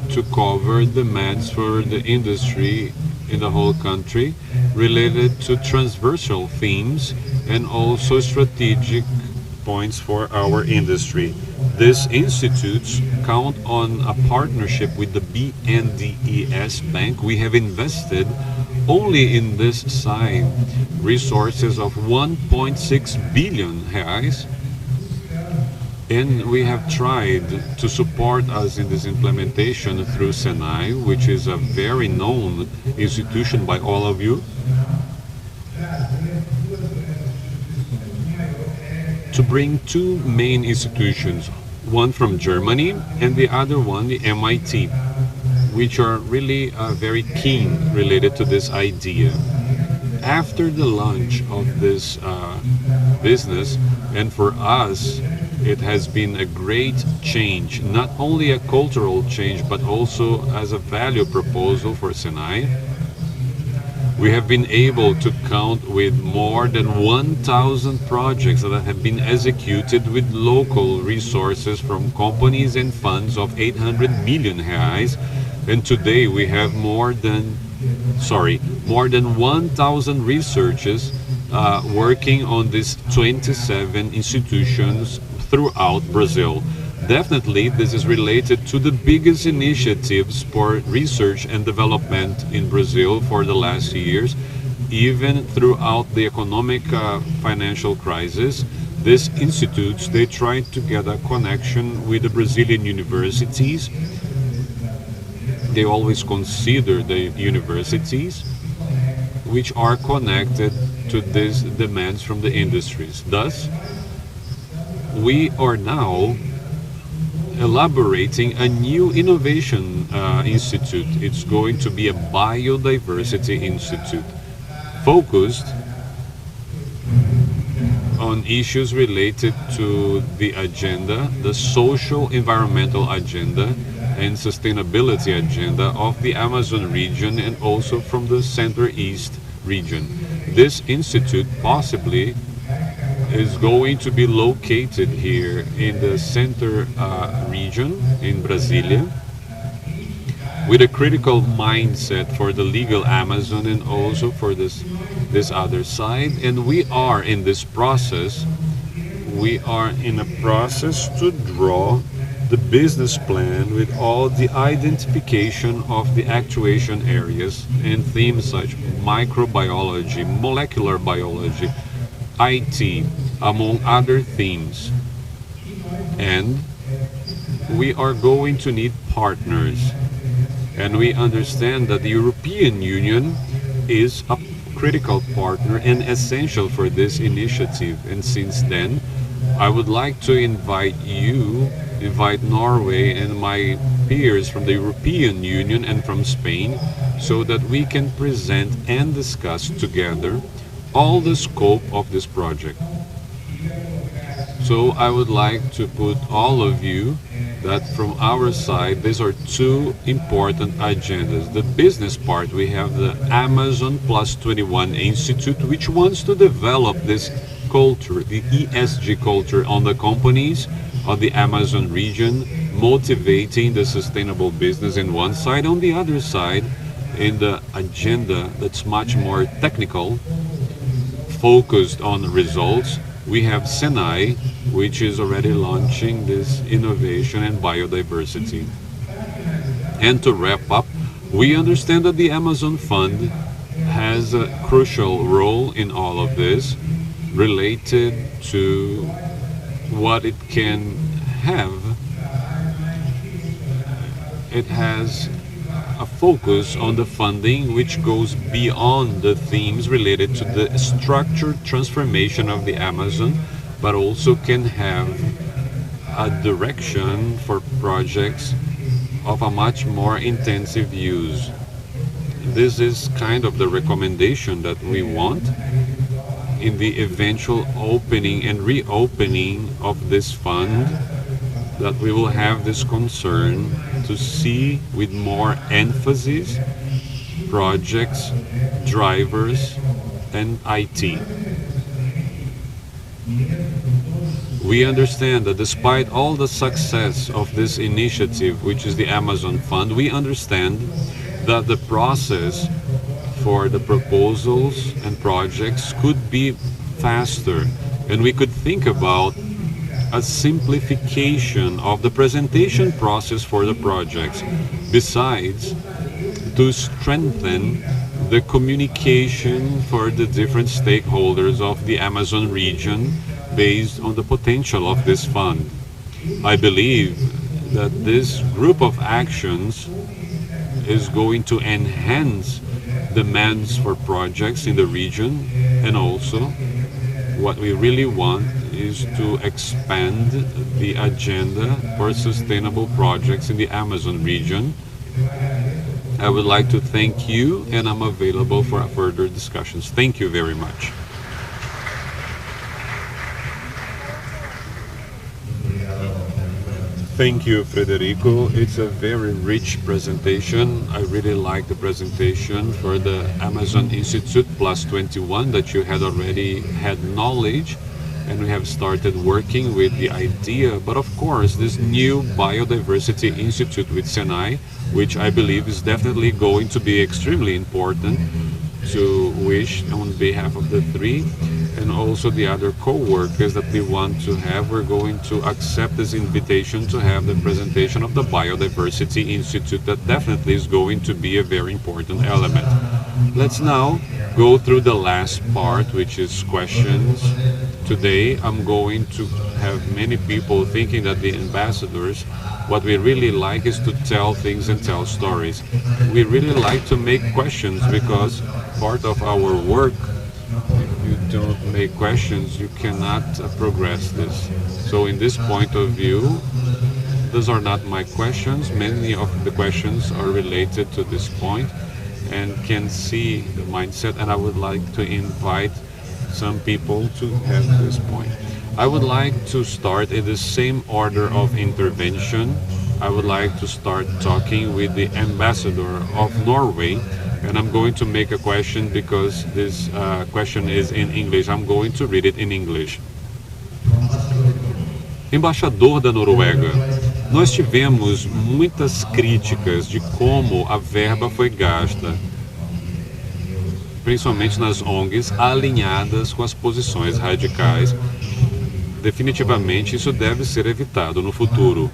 to cover demands for the industry in the whole country related to transversal themes and also strategic points for our industry. These institutes count on a partnership with the BNDES Bank. We have invested only in this side resources of 1.6 billion reais, and we have tried to support us in this implementation through Senai, which is a very known institution by all of you, to bring two main institutions, one from Germany and the other one, the MIT, which are really very keen related to this idea. After the launch of this business, and for us, it has been a great change, not only a cultural change, but also as a value proposal for Senai. We have been able to count with more than 1,000 projects that have been executed with local resources from companies and funds of 800 million reais. And today we have more than 1,000 researchers working on these 27 institutions throughout Brazil. Definitely, this is related to the biggest initiatives for research and development in Brazil for the last years, even throughout the economic financial crisis. These institutes, they tried to get a connection with the Brazilian universities. They always consider the universities which are connected to these demands from the industries. Thus, we are now elaborating a new innovation institute. It's going to be a biodiversity institute focused on issues related to the agenda, the social environmental agenda and sustainability agenda of the Amazon region and also from the Center-East region. This institute possibly is going to be located here in the center region in Brasilia, with a critical mindset for the legal Amazon and also for this other side. And we are in this process. We are in a process to draw the business plan with all the identification of the actuation areas and themes such microbiology, molecular biology, IT, among other themes. And we are going to need partners. And we understand that the European Union is a critical partner and essential for this initiative. And since then, I would like to invite Norway and my peers from the European Union and from Spain, so that we can present and discuss together all the scope of this project. So I would like to put all of you that from our side, these are two important agendas. The business part, we have the Amazon Plus 21 Institute, which wants to develop this culture, the ESG culture on the companies of the Amazon region, motivating the sustainable business in one side. On the other side, in the agenda that's much more technical, focused on results, we have Senai, which is already launching this innovation and biodiversity. And to wrap up, we understand that the Amazon Fund has a crucial role in all of this, related to what it can have. It has a focus on the funding which goes beyond the themes related to the structured transformation of the Amazon, but also can have a direction for projects of a much more intensive use. This is kind of the recommendation that we want in the eventual opening and reopening of this fund, that we will have this concern to see with more emphasis projects, drivers, and IT. We understand that despite all the success of this initiative, which is the Amazon Fund, we understand that the process for the proposals and projects could be faster, and we could think about a simplification of the presentation process for the projects, besides to strengthen the communication for the different stakeholders of the Amazon region based on the potential of this fund. I believe that this group of actions is going to enhance demands for projects in the region, and also what we really want is to expand the agenda for sustainable projects in the Amazon region. I would like to thank you, and I'm available for further discussions. Thank you very much. Thank you, Frederico. It's a very rich presentation. I really like the presentation for the Amazon Institute Plus 21, that you had already had knowledge, and we have started working with the idea. But of course, this new Biodiversity Institute with Senai, which I believe is definitely going to be extremely important, to wish on behalf of the three and also the other co-workers that we want to have. We're going to accept this invitation to have the presentation of the Biodiversity Institute. That definitely is going to be a very important element. Let's now go through the last part, which is questions. Today I'm going to have many people thinking that the ambassadors, what we really like is to tell things and tell stories. We really like to make questions, because part of our work, if you don't make questions, you cannot progress this. So in this point of view, those are not my questions. Many of the questions are related to this point and can see the mindset, and I would like to invite some people to have this point. I would like to start in the same order of intervention. I would like to start talking with the ambassador of Norway, and I'm going to make a question because this question is in English. I'm going to read it in English. Embaixador da Noruega, nós tivemos muitas críticas de como a verba foi gasta, principalmente nas ONGs alinhadas com as posições radicais. Definitivamente isso deve ser evitado no futuro.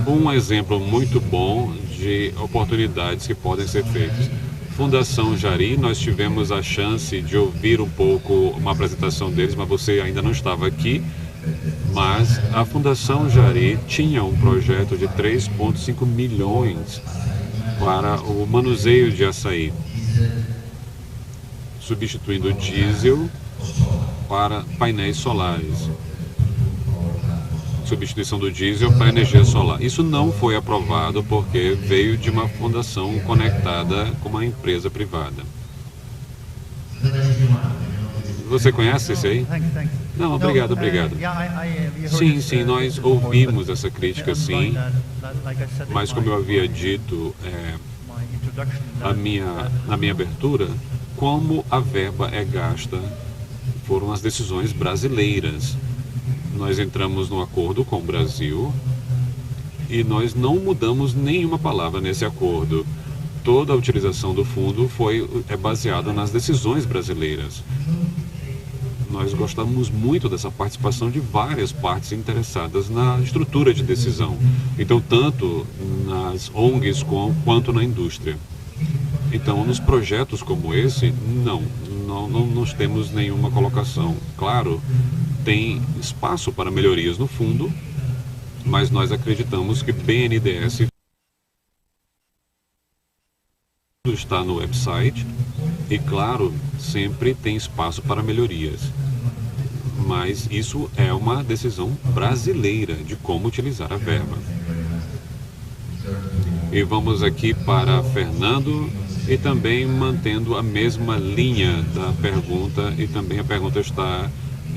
Um exemplo muito bom de oportunidades que podem ser feitas. Fundação Jari, nós tivemos a chance de ouvir um pouco uma apresentação deles, mas você ainda não estava aqui. Mas a Fundação Jari tinha um projeto de 3,5 milhões para o manuseio de açaí, substituindo diesel para painéis solares. Substituição do diesel para energia solar. Isso não foi aprovado porque veio de uma fundação conectada com uma empresa privada. Você conhece isso aí? Não, obrigado. Sim, nós ouvimos essa crítica, sim. Mas como eu havia dito na minha abertura, como a verba é gasta foram as decisões brasileiras. Nós entramos num acordo com o Brasil e nós não mudamos nenhuma palavra nesse acordo. Toda a utilização do fundo é baseada nas decisões brasileiras. Nós gostamos muito dessa participação de várias partes interessadas na estrutura de decisão. Então, tanto nas ONGs quanto na indústria. Então, nos projetos como esse, não nós temos nenhuma colocação. Claro, tem espaço para melhorias no fundo, mas nós acreditamos que BNDES está no website e, claro, sempre tem espaço para melhorias. Mas isso é uma decisão brasileira de como utilizar a verba. E vamos aqui para Fernando e também mantendo a mesma linha da pergunta, e também a pergunta está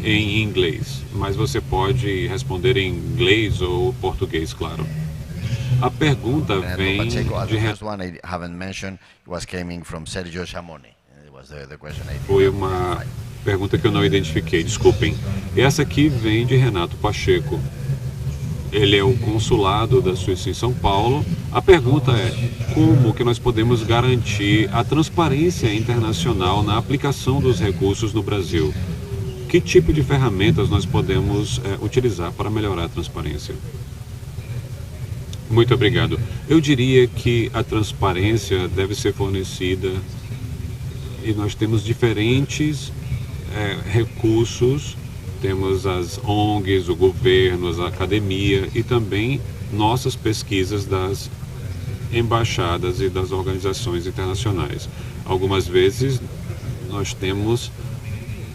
em inglês, mas você pode responder em inglês ou português, claro. A pergunta vem de Foi uma pergunta que eu não identifiquei, desculpem. Essa aqui vem de Renato Pacheco. Ele é o consulado da Suíça em São Paulo. A pergunta é: como que nós podemos garantir a transparência internacional na aplicação dos recursos no Brasil? Que tipo de ferramentas nós podemos utilizar para melhorar a transparência? Muito obrigado. Eu diria que a transparência deve ser fornecida e nós temos diferentes recursos. Temos as ONGs, o governo, a academia e também nossas pesquisas das embaixadas e das organizações internacionais. Algumas vezes nós temos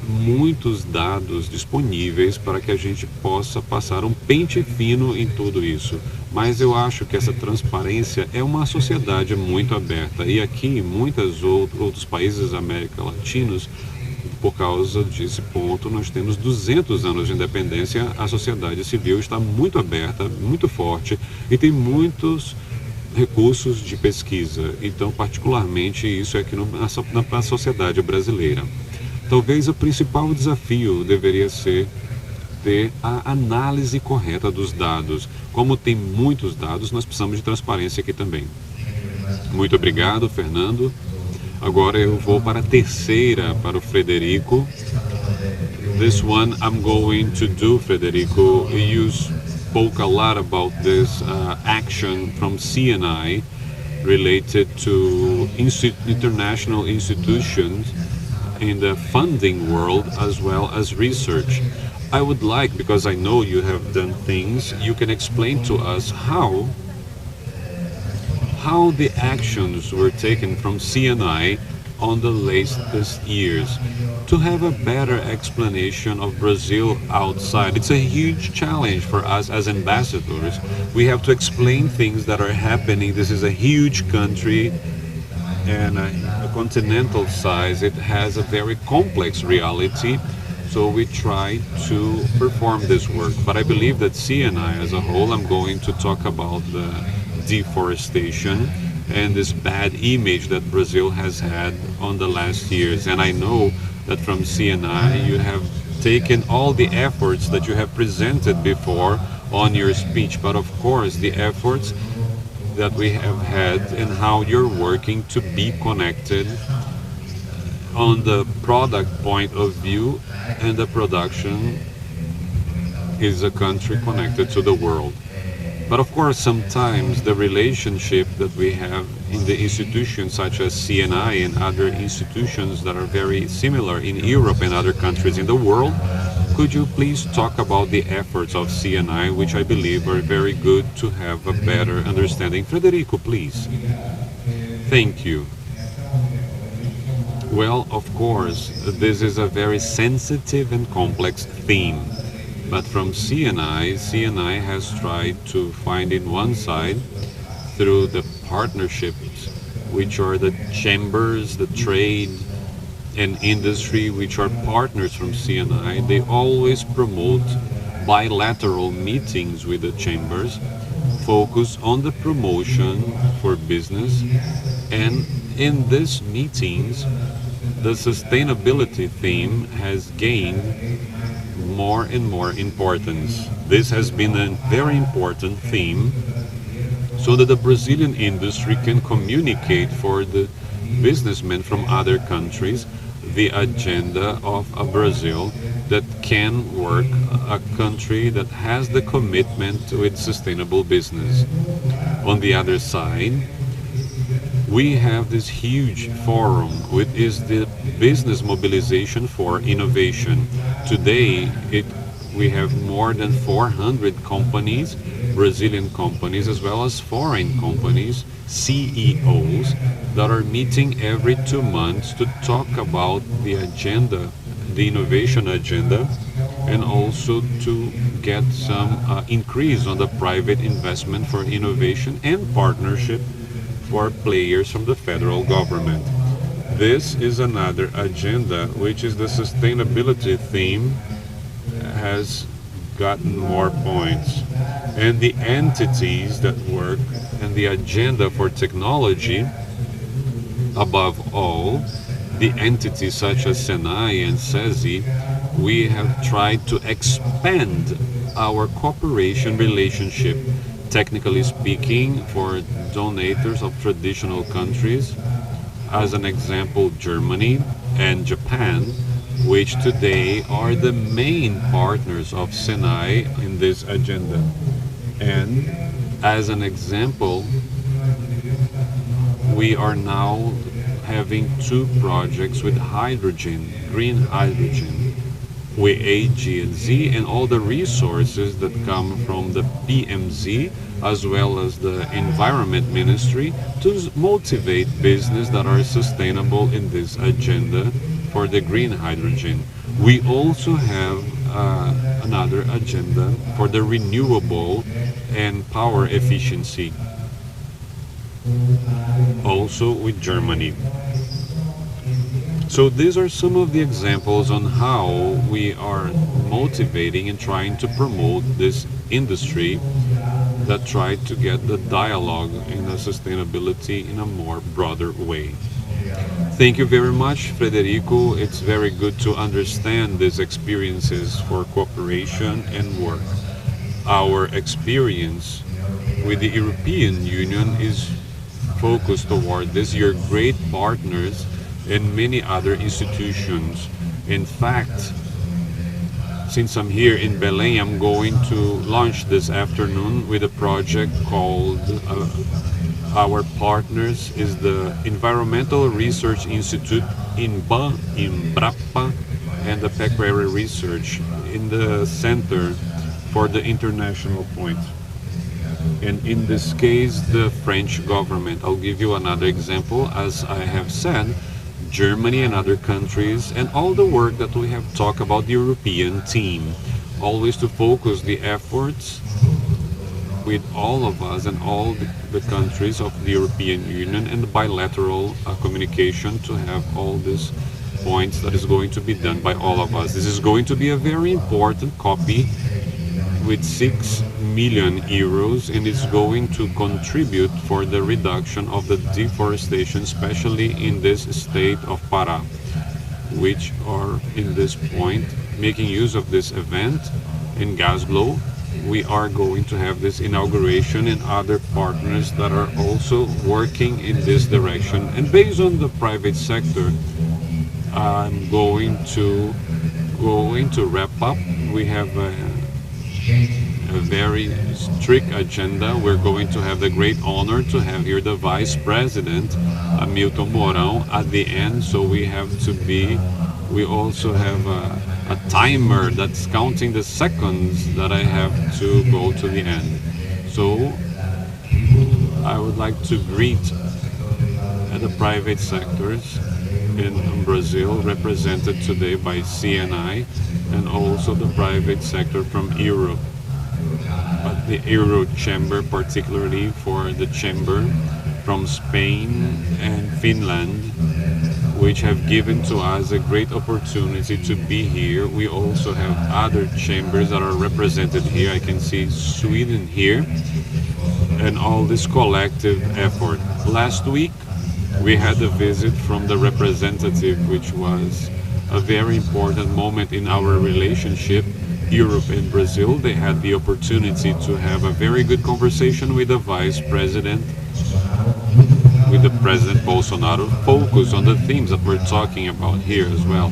muitos dados disponíveis para que a gente possa passar um pente fino em tudo isso. Mas eu acho que essa transparência é uma sociedade muito aberta. E aqui em muitos outros países da América Latina, por causa desse ponto, nós temos 200 anos de independência, a sociedade civil está muito aberta, muito forte e tem muitos recursos de pesquisa. Então, particularmente, isso é aqui na sociedade brasileira. Talvez o principal desafio deveria ser ter a análise correta dos dados. Como tem muitos dados, nós precisamos de transparência aqui também. Muito obrigado, Fernando. Agora eu vou para a terceira, para o Frederico. This one I'm going to do, Frederico. You spoke a lot about this action from CNI related to international institutions in the funding world as well as research. I would like, because I know you have done things, you can explain to us how the actions were taken from CNI on the latest years to have a better explanation of Brazil outside. It's a huge challenge for us as ambassadors. We have to explain things that are happening. This is a huge country and a continental size. It has a very complex reality. So we try to perform this work. But I believe that CNI as a whole, I'm going to talk about the deforestation and this bad image that Brazil has had on the last years. And I know that from CNI you have taken all the efforts that you have presented before on your speech, but of course the efforts that we have had and how you're working to be connected on the product point of view, and the production is a country connected to the world. But of course, sometimes the relationship that we have in the institutions such as CNI and other institutions that are very similar in Europe and other countries in the world, could you please talk about the efforts of CNI, which I believe are very good to have a better understanding? Frederico, please. Thank you. Well, of course, this is a very sensitive and complex theme. But from CNI has tried to find in one side, through the partnerships, which are the chambers, the trade and industry, which are partners from CNI, they always promote bilateral meetings with the chambers, focus on the promotion for business, and in these meetings, the sustainability theme has gained more and more importance. This has been a very important theme so that the Brazilian industry can communicate for the businessmen from other countries the agenda of a Brazil that can work, a country that has the commitment with sustainable business. On the other side, we have this huge forum, which is the business mobilization for innovation. Today, it We have more than 400 companies, Brazilian companies, as well as foreign companies, CEOs, that are meeting every 2 months to talk about the agenda, the innovation agenda, and also to get some increase on the private investment for innovation and partnership for players from the federal government. This is another agenda, which is the sustainability theme has gotten more points. And the entities that work and the agenda for technology, above all, the entities such as Senai and SESI, we have tried to expand our cooperation relationship, technically speaking, for donators of traditional countries, as an example, Germany and Japan, which today are the main partners of Senai in this agenda. And as an example, we are now having 2 projects with hydrogen, green hydrogen, with AG&Z and all the resources that come from the PMZ as well as the Environment Ministry to motivate business that are sustainable in this agenda for the green hydrogen. We also have another agenda for the renewable and power efficiency, also with Germany. So these are some of the examples on how we are motivating and trying to promote this industry that tried to get the dialogue in the sustainability in a more broader way. Thank you very much, Frederico. It's very good to understand these experiences for cooperation and work. Our experience with the European Union is focused toward this. You're great partners and many other institutions. In fact, since I'm here in Belém, I'm going to launch this afternoon with a project called our partners is the Environmental Research Institute in Brapa, and the Pecuary Research in the Center for the International Point. And in this case, the French government. I'll give you another example. As I have said, Germany and other countries, and all the work that we have talked about the European team, always to focus the efforts with all of us and all the countries of the European Union and the bilateral communication to have all these points that is going to be done by all of us. This is going to be a very important copy with 6 million euros, and it's going to contribute for the reduction of the deforestation, especially in this state of Pará, which are in this point making use of this event in Gasglow. We are going to have this inauguration and other partners that are also working in this direction. And based on the private sector, I'm going to wrap up. We have a very strict agenda. We're going to have the great honor to have here the Vice President, Hamilton Mourão, at the end. So we also have a timer that's counting the seconds that I have to go to the end. So I would like to greet the private sectors in Brazil, represented today by CNI, and also the private sector from Europe. The Euro Chamber, particularly for the Chamber from Spain and Finland, which have given to us a great opportunity to be here. We also have other chambers that are represented here. I can see Sweden here, and all this collective effort. Last week, we had a visit from the representative, which was a very important moment in our relationship, Europe and Brazil. They had the opportunity to have a very good conversation with the Vice President, with the President Bolsonaro, focus on the themes that we're talking about here as well,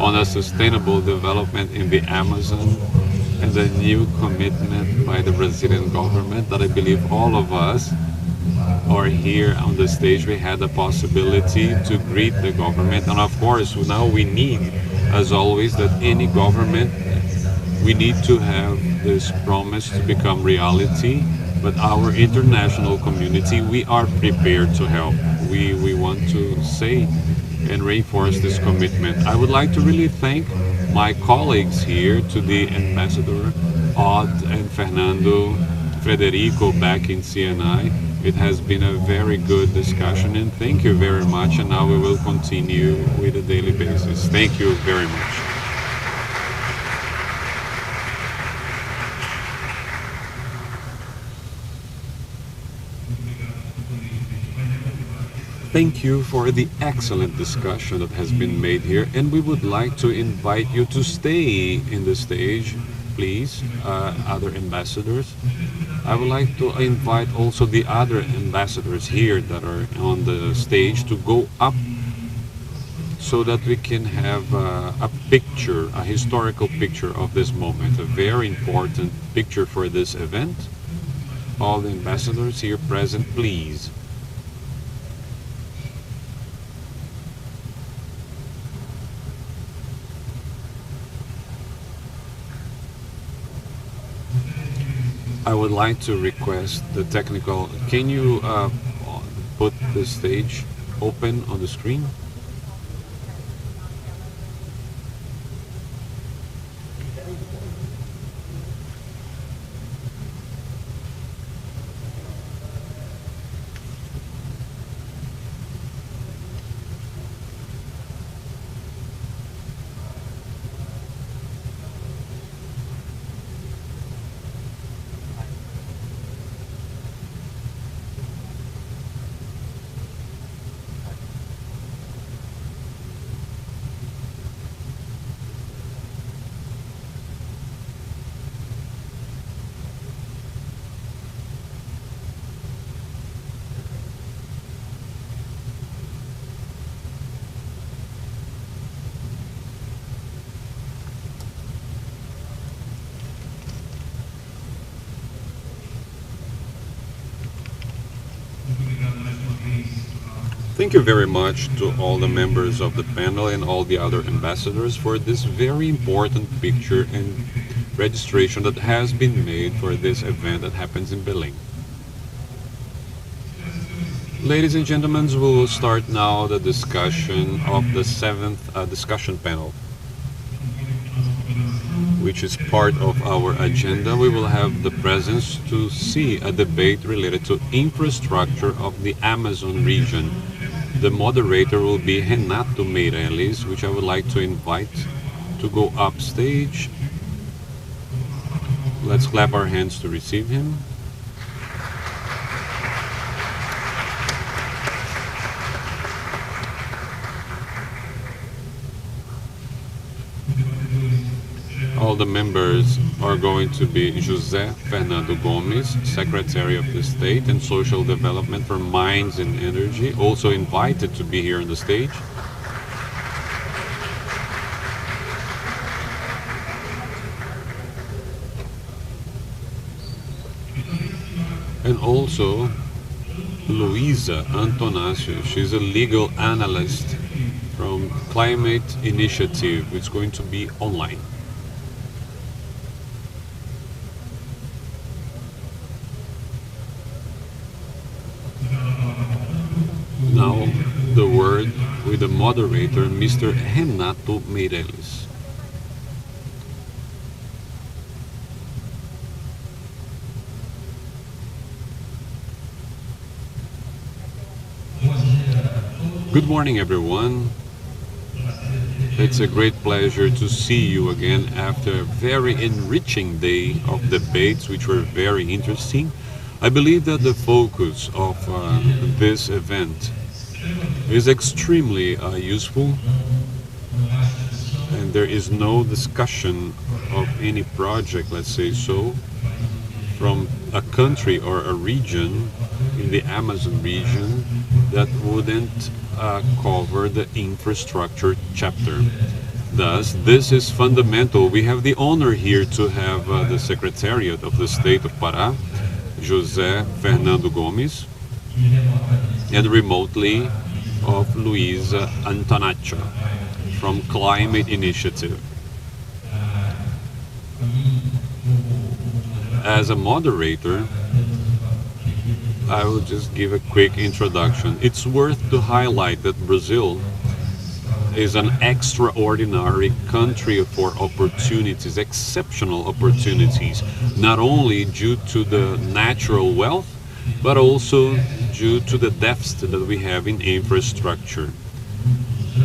on a sustainable development in the Amazon, and the new commitment by the Brazilian government that I believe all of us are here on the stage. We had the possibility to greet the government, and of course now we need, as always, that any government We need to have this promise to become reality, but our international community, we are prepared to help. We want to say and reinforce this commitment. I would like to really thank my colleagues here, to the Ambassador Odd and Fernando, Frederico back in CNI. It has been a very good discussion, and thank you very much. And now we will continue with a daily basis. Thank you very much. Thank you for the excellent discussion that has been made here, and we would like to invite you to stay in the stage, please, other ambassadors. I would like to invite also the other ambassadors here that are on the stage to go up so that we can have a picture, a historical picture of this moment, a very important picture for this event. All the ambassadors here present, please. I would like to request the technical, can you put the stage open on the screen? Thank you very much to all the members of the panel and all the other ambassadors for this very important picture and registration that has been made for this event that happens in Belém. Ladies and gentlemen, we will start now the discussion of the 7th discussion panel, which is part of our agenda. We will have the presence to see a debate related to infrastructure of the Amazon region. The moderator will be Renato Meirelles, which I would like to invite to go upstage. Let's clap our hands to receive him. All the members are going to be José Fernando Gomes, Secretary of the State and Social Development for Mines and Energy, also invited to be here on the stage. And also Luiza Antonacio, she's a legal analyst from Climate Initiative, which is going to be online. Now, the word with the moderator, Mr. Renato Meirelles. Good morning, everyone. It's a great pleasure to see you again after a very enriching day of debates, which were very interesting. I believe that the focus of this event is extremely useful, and there is no discussion of any project, let's say so, from a country or a region in the Amazon region that wouldn't cover the infrastructure chapter. Thus, this is fundamental. We have the honor here to have the Secretariat of the State of Pará, José Fernando Gomes, and remotely of Luiza Antonacio from Climate Initiative. As a moderator, I will just give a quick introduction. It's worth to highlight that Brazil is an extraordinary country for opportunities, exceptional opportunities, not only due to the natural wealth, but also due to the deficit that we have in infrastructure.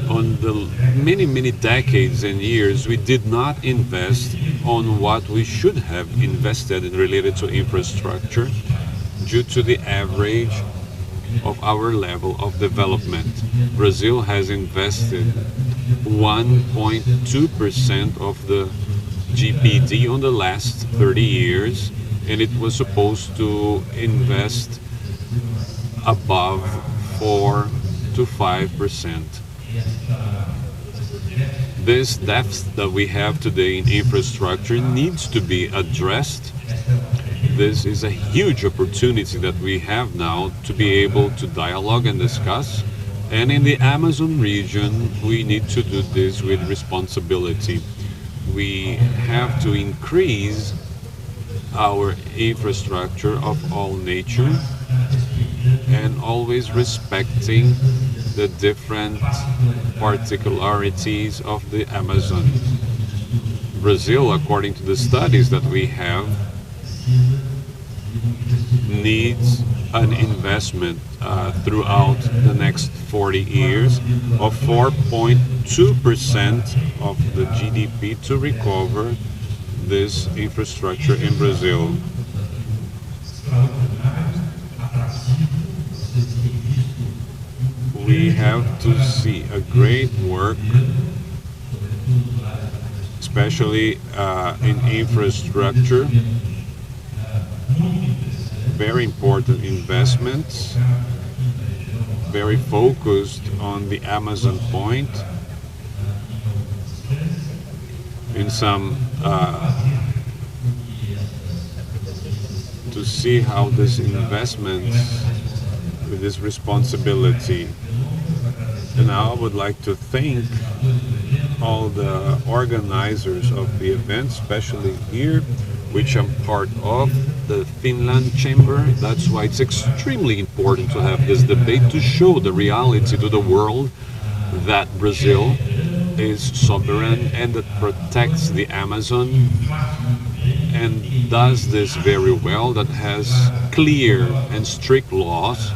On the many decades and years, we did not invest on what we should have invested in related to infrastructure due to the average of our level of development. Brazil has invested 1.2% of the GPD on the last 30 years, and it was supposed to invest above 4 to 5%. This deficit that we have today in infrastructure needs to be addressed. This is a huge opportunity that we have now to be able to dialogue and discuss. And in the Amazon region, we need to do this with responsibility. We have to increase our infrastructure of all nature and always respecting the different particularities of the Amazon. Brazil, according to the studies that we have, needs an investment throughout the next 40 years of 4.2% of the GDP to recover this infrastructure in Brazil. We have to see a great work, especially in infrastructure. Very important investments, very focused on the Amazon point, in some to see how this investment with this responsibility. And now I would like to thank all the organizers of the event, especially here, which I'm part of, the Finland Chamber. That's why it's extremely important to have this debate to show the reality to the world that Brazil is sovereign and that protects the Amazon and does this very well, that has clear and strict laws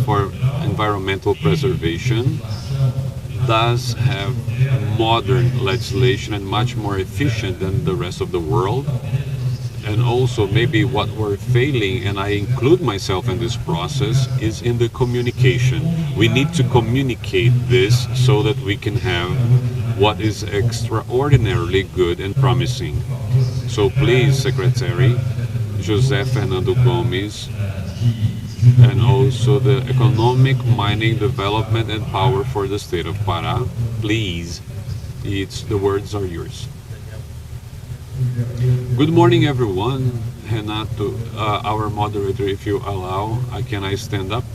for environmental preservation, does have modern legislation and much more efficient than the rest of the world. And also maybe what we're failing, and I include myself in this process, is in the communication. We need to communicate this so that we can have what is extraordinarily good and promising. So please, Secretary José Fernando Gomes, and also the Economic, Mining, Development and Power for the State of Pará, please, the words are yours. Good morning, everyone. Renato, our moderator, if you allow, can I stand up?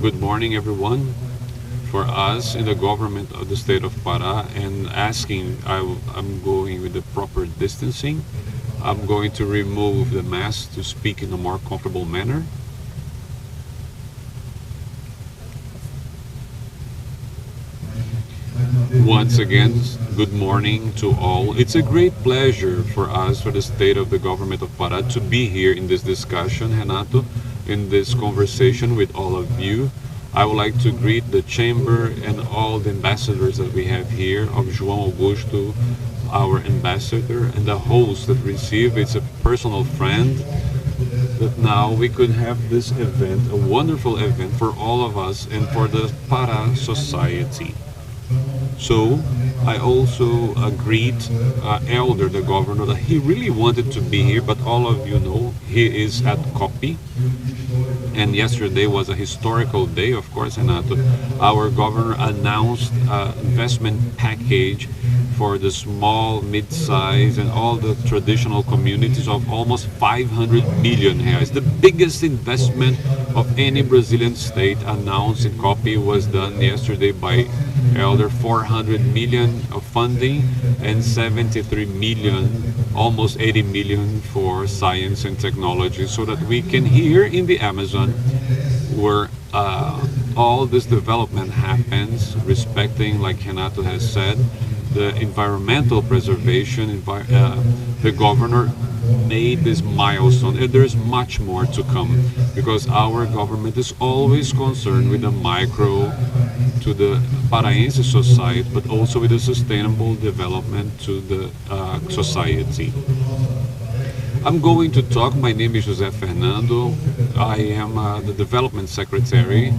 Good morning, everyone. For us in the government of the state of Pará, and asking, I'm going with the proper distancing. I'm going to remove the mask to speak in a more comfortable manner. Once again, good morning to all. It's a great pleasure for us, for the state of the government of Pará, to be here in this discussion, Renato, in this conversation with all of you. I would like to greet the chamber and all the ambassadors that we have here, of João Augusto, our ambassador, and the host that received. It's a personal friend that now we could have this event, a wonderful event for all of us and for the Pará society. So I also greet Elder, the governor, that he really wanted to be here, but all of you know he is at COP. And yesterday was a historical day, of course, and our governor announced an investment package for the small, mid-size, and all the traditional communities of almost 500 million reais. The biggest investment of any Brazilian state announced in COP was done yesterday by Elder 400 million of funding and 73 million, almost 80 million for science and technology, so that we can here in the Amazon, where all this development happens, respecting, like Renato has said, the environmental preservation. The governor made this milestone, and there's much more to come, because our government is always concerned with the micro to the Paraense society, but also with the sustainable development to the society. I'm going to talk. My name is José Fernando. I am the Development Secretary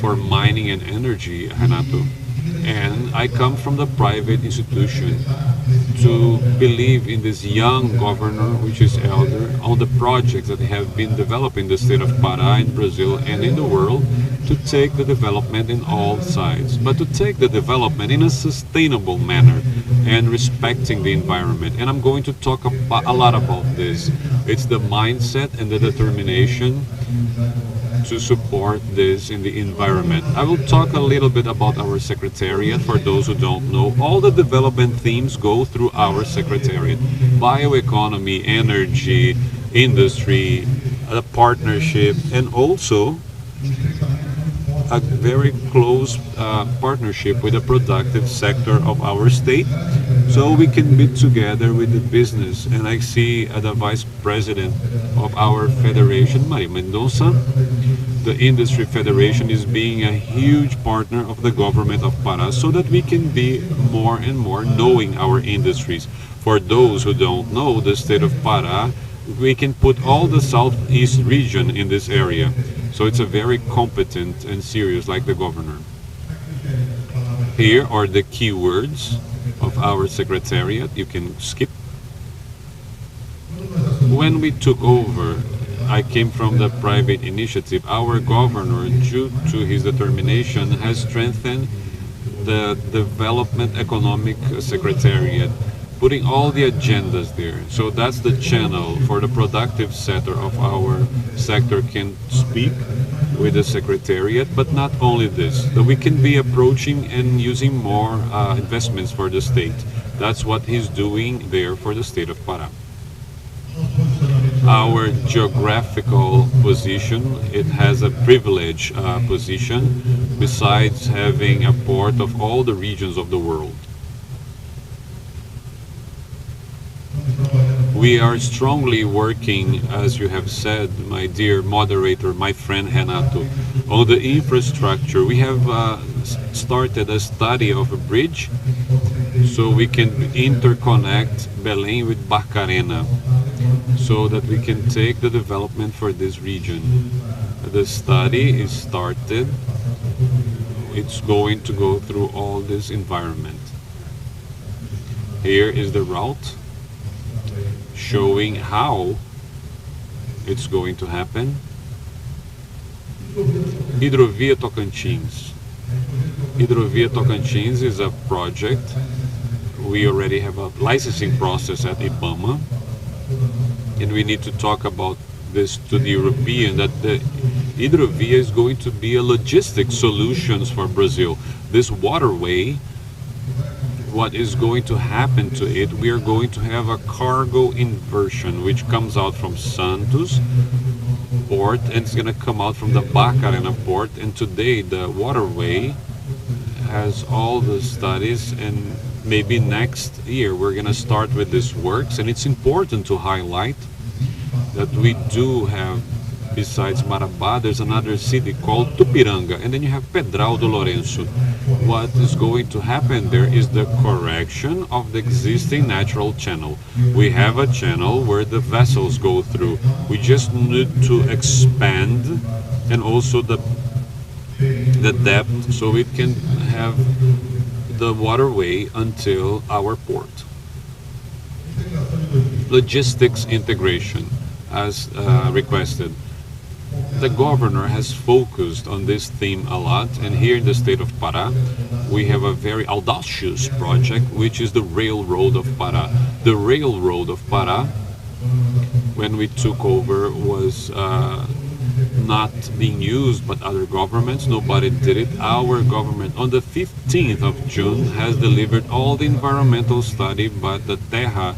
for Mining and Energy, Renato. And I come from the private institution to believe in this young governor, which is elder, on the projects that have been developed in the state of Pará, in Brazil, and in the world, to take the development in all sides, but to take the development in a sustainable manner and respecting the environment. And I'm going to talk a lot about this. It's the mindset and the determination to support this in the environment. I will talk a little bit about our secretariat for those who don't know. All the development themes go through our secretariat: bioeconomy, energy, industry, a partnership, and also a very close partnership with the productive sector of our state, so we can meet together with the business. And I see the vice president of our federation, Maria Mendonça. The industry federation is being a huge partner of the government of Pará, so that we can be more and more knowing our industries. For those who don't know the state of Pará, we can put all the southeast region in this area. So it's a very competent and serious, like the governor. Here are the keywords of our secretariat. You can skip. When we took over, I came from the private initiative. Our governor, due to his determination, has strengthened the development economic secretariat, putting all the agendas there. So that's the channel for the productive sector of our sector can speak with the secretariat. But not only this, that we can be approaching and using more investments for the state. That's what he's doing there for the state of Pará. Our geographical position, it has a privileged position, besides having a port of all the regions of the world. We are strongly working, as you have said, my dear moderator, my friend Renato, on the infrastructure. We have started a study of a bridge, so we can interconnect Belém with Barcarena, so that we can take the development for this region. The study is started. It's going to go through all this environment. Here is the route, showing how it's going to happen. Hidrovia Tocantins. Hidrovia Tocantins is a project. We already have a licensing process at IBAMA, and we need to talk about this to the European, that the hidrovia is going to be a logistic solutions for Brazil. This waterway, what is going to happen to it, we are going to have a cargo inversion, which comes out from Santos port, and it's going to come out from the Barcarena port. And today the waterway has all the studies, and maybe next year we're going to start with this works. And it's important to highlight that we do have, besides Marabá, there's another city called Tupiranga, and then you have Pedral do Lourenço. What is going to happen there is the correction of the existing natural channel. We have a channel where the vessels go through. We just need to expand, and also the depth, so it can have the waterway until our port. Logistics integration, as requested. The governor has focused on this theme a lot, and here in the state of Pará, we have a very audacious project, which is the Railroad of Pará. The Railroad of Pará, when we took over, was not being used by other governments. Nobody did it. Our government on the 15th of June has delivered all the environmental study, but the Terra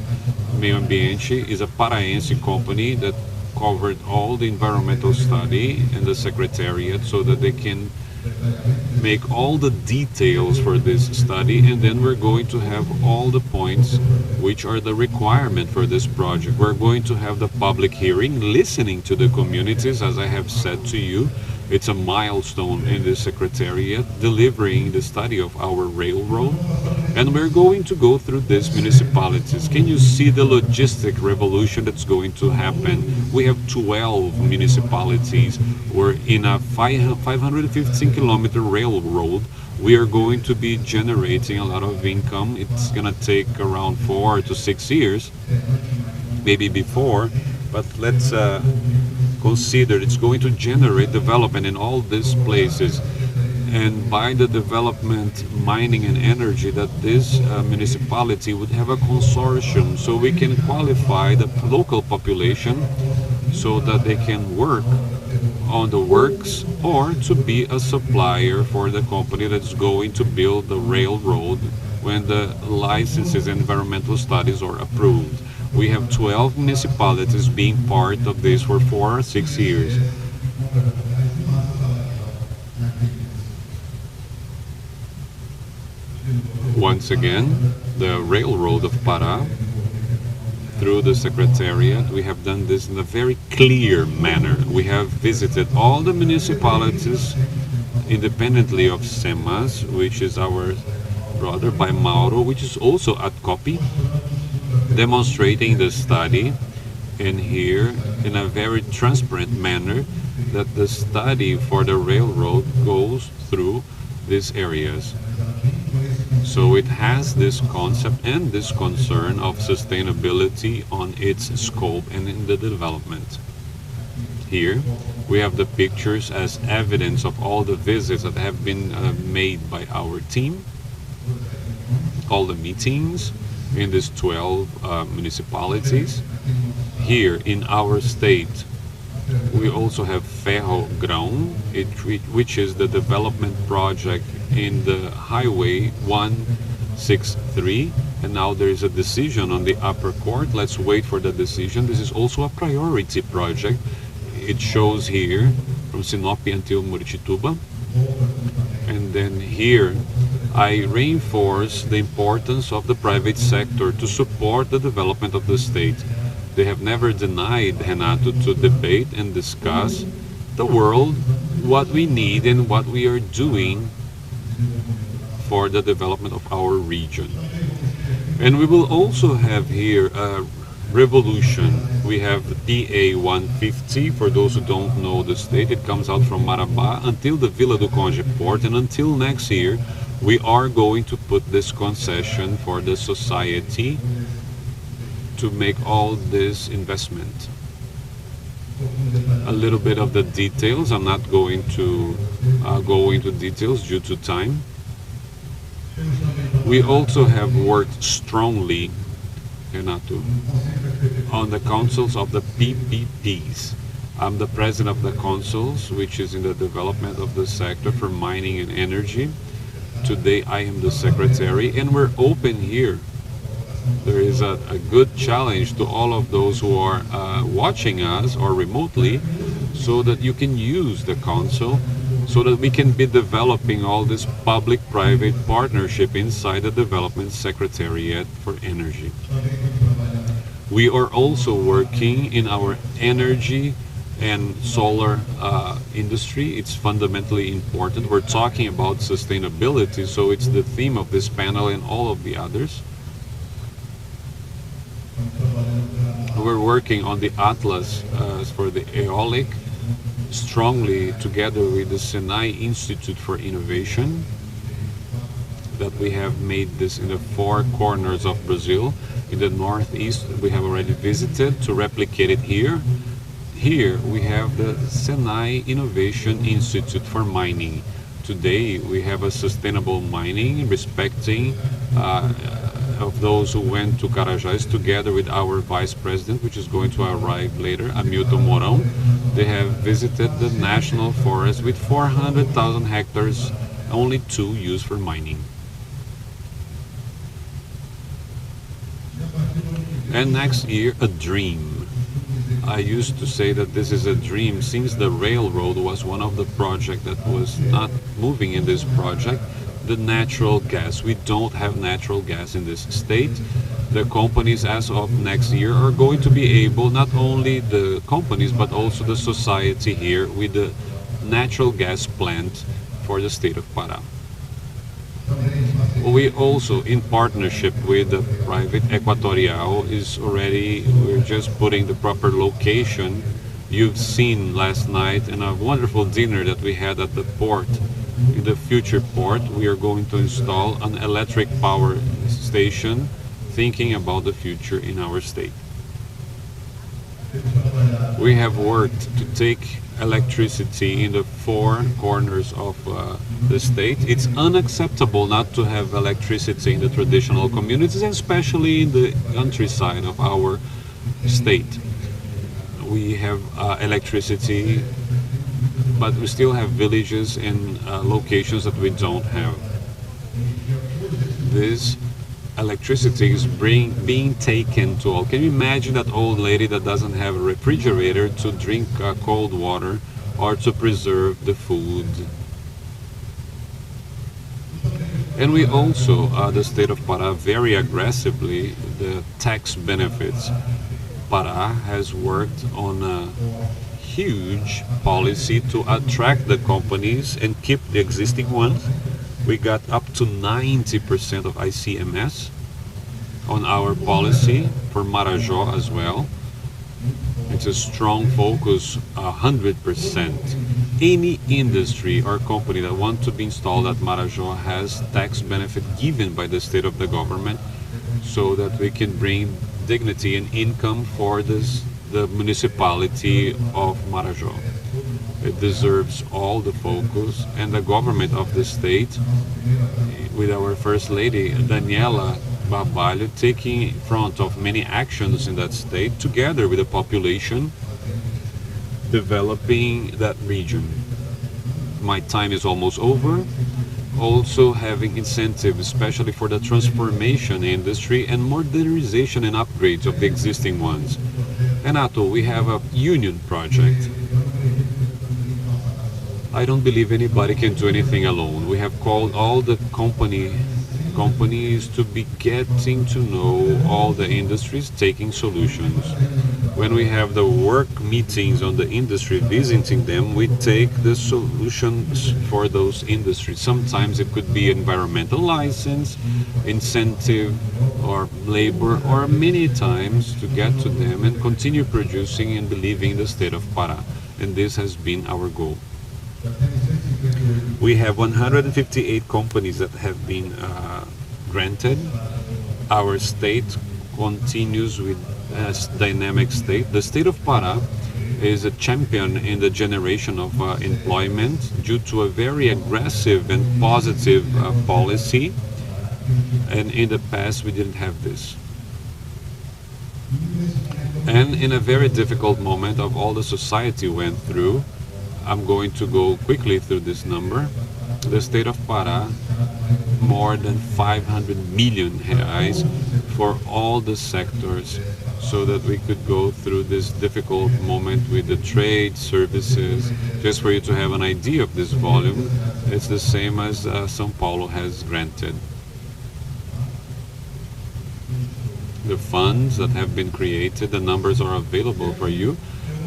Meio Ambiente is a paraense company that covered all the environmental study and the secretariat so that they can make all the details for this study, and then we're going to have all the points which are the requirement for this project. We're going to have the public hearing, listening to the communities, as I have said to you. It's a milestone in the secretariat, delivering the study of our railroad, and we're going to go through these municipalities. Can you see the logistic revolution that's going to happen? We have 12 municipalities. We're in a 515-kilometer railroad. We are going to be generating a lot of income. It's going to take around 4 to 6 years, maybe before, but let's consider it's going to generate development in all these places. And by the development, mining and energy, that this municipality would have a consortium, so we can qualify the local population so that they can work on the works or to be a supplier for the company that's going to build the railroad when the licenses and environmental studies are approved. We have 12 municipalities being part of this for 4 or 6 years. Once again, the Railroad of Pará, through the Secretariat, we have done this in a very clear manner. We have visited all the municipalities independently of SEMAS, which is our brother by Mauro, which is also at COPI, demonstrating the study, and here in a very transparent manner that the study for the railroad goes through these areas. So it has this concept and this concern of sustainability on its scope and in the development. Here we have the pictures as evidence of all the visits that have been made by our team, all the meetings in these 12 municipalities. Here in our state, we also have Ferro Grão, which is the development project in the Highway 163, and now there is a decision on the upper court. Let's wait for the decision. This is also a priority project. It shows here from Sinop until Muritiba. And then here I reinforce the importance of the private sector to support the development of the state. They have never denied, Renato, to debate and discuss the world, what we need and what we are doing for the development of our region. And we will also have here a revolution. We have the PA 150, for those who don't know the state, it comes out from Marabá until the Vila do Conde port, and until next year we are going to put this concession for the society to make all this investment. A little bit of the details. I'm not going to go into details due to time. We also have worked strongly, Renato, on the councils of the PPPs. I'm the president of the councils, which is in the development of the sector for mining and energy. Today I am the secretary, and we're open here. There is a good challenge to all of those who are watching us or remotely, so that you can use the council, so that we can be developing all this public-private partnership inside the Development Secretariat for Energy. We are also working in our energy and solar industry. It's fundamentally important. We're talking about sustainability, so it's the theme of this panel and all of the others. We're working on the Atlas for the aeolic, strongly together with the Senai Institute for Innovation, that we have made this in the 4 corners of Brazil. In the northeast we have already visited to replicate it here. Here we have the Senai Innovation Institute for Mining. Today we have a sustainable mining respecting of those who went to Carajás together with our vice president, which is going to arrive later, Hamilton Mourão. They have visited the national forest with 400,000 hectares, only 2 used for mining. And next year, a dream. I used to say that this is a dream since the railroad was one of the projects that was not moving in this project. The natural gas. We don't have natural gas in this state. The companies as of next year are going to be able, not only the companies, but also the society here with the natural gas plant for the state of Pará. We also, in partnership with the private Equatorial, we're just putting the proper location. You've seen last night in a wonderful dinner that we had at the port. In the future port, we are going to install an electric power station, thinking about the future in our state. We have worked to take electricity in the 4 corners of the state. It's unacceptable not to have electricity in the traditional communities, especially in the countryside of our state. We have electricity, but we still have villages and locations that we don't have. This electricity is being taken to all. Can you imagine that old lady that doesn't have a refrigerator to drink cold water or to preserve the food? And we also, the state of Pará, very aggressively, the tax benefits. Pará has worked on a huge policy to attract the companies and keep the existing ones. We got up to 90% of ICMS on our policy for Marajó as well. It's a strong focus, 100%. Any industry or company that wants to be installed at Marajó has tax benefit given by the state of the government so that we can bring dignity and income for the municipality of Marajó. It deserves all the focus, and the government of the state, with our First Lady, Daniela Barbalho, taking front of many actions in that state, together with the population, developing that region. My time is almost over. Also having incentives, especially for the transformation industry and modernization and upgrades of the existing ones. Renato, we have a union project. I don't believe anybody can do anything alone. We have called all the companies to be getting to know all the industries, taking solutions. When we have the work meetings on the industry, visiting them, we take the solutions for those industries. Sometimes it could be environmental license, incentive, or labor, or many times to get to them and continue producing and believing in the state of Pará. And this has been our goal. We have 158 companies that have been granted. Our state continues with a dynamic state. The state of Pará is a champion in the generation of employment due to a very aggressive and positive policy. And in the past, we didn't have this. And in a very difficult moment of all the society went through, I'm going to go quickly through this number. The state of Pará, more than 500 million reais for all the sectors so that we could go through this difficult moment with the trade, services. Just for you to have an idea of this volume, it's the same as São Paulo has granted. The funds that have been created, the numbers are available for you.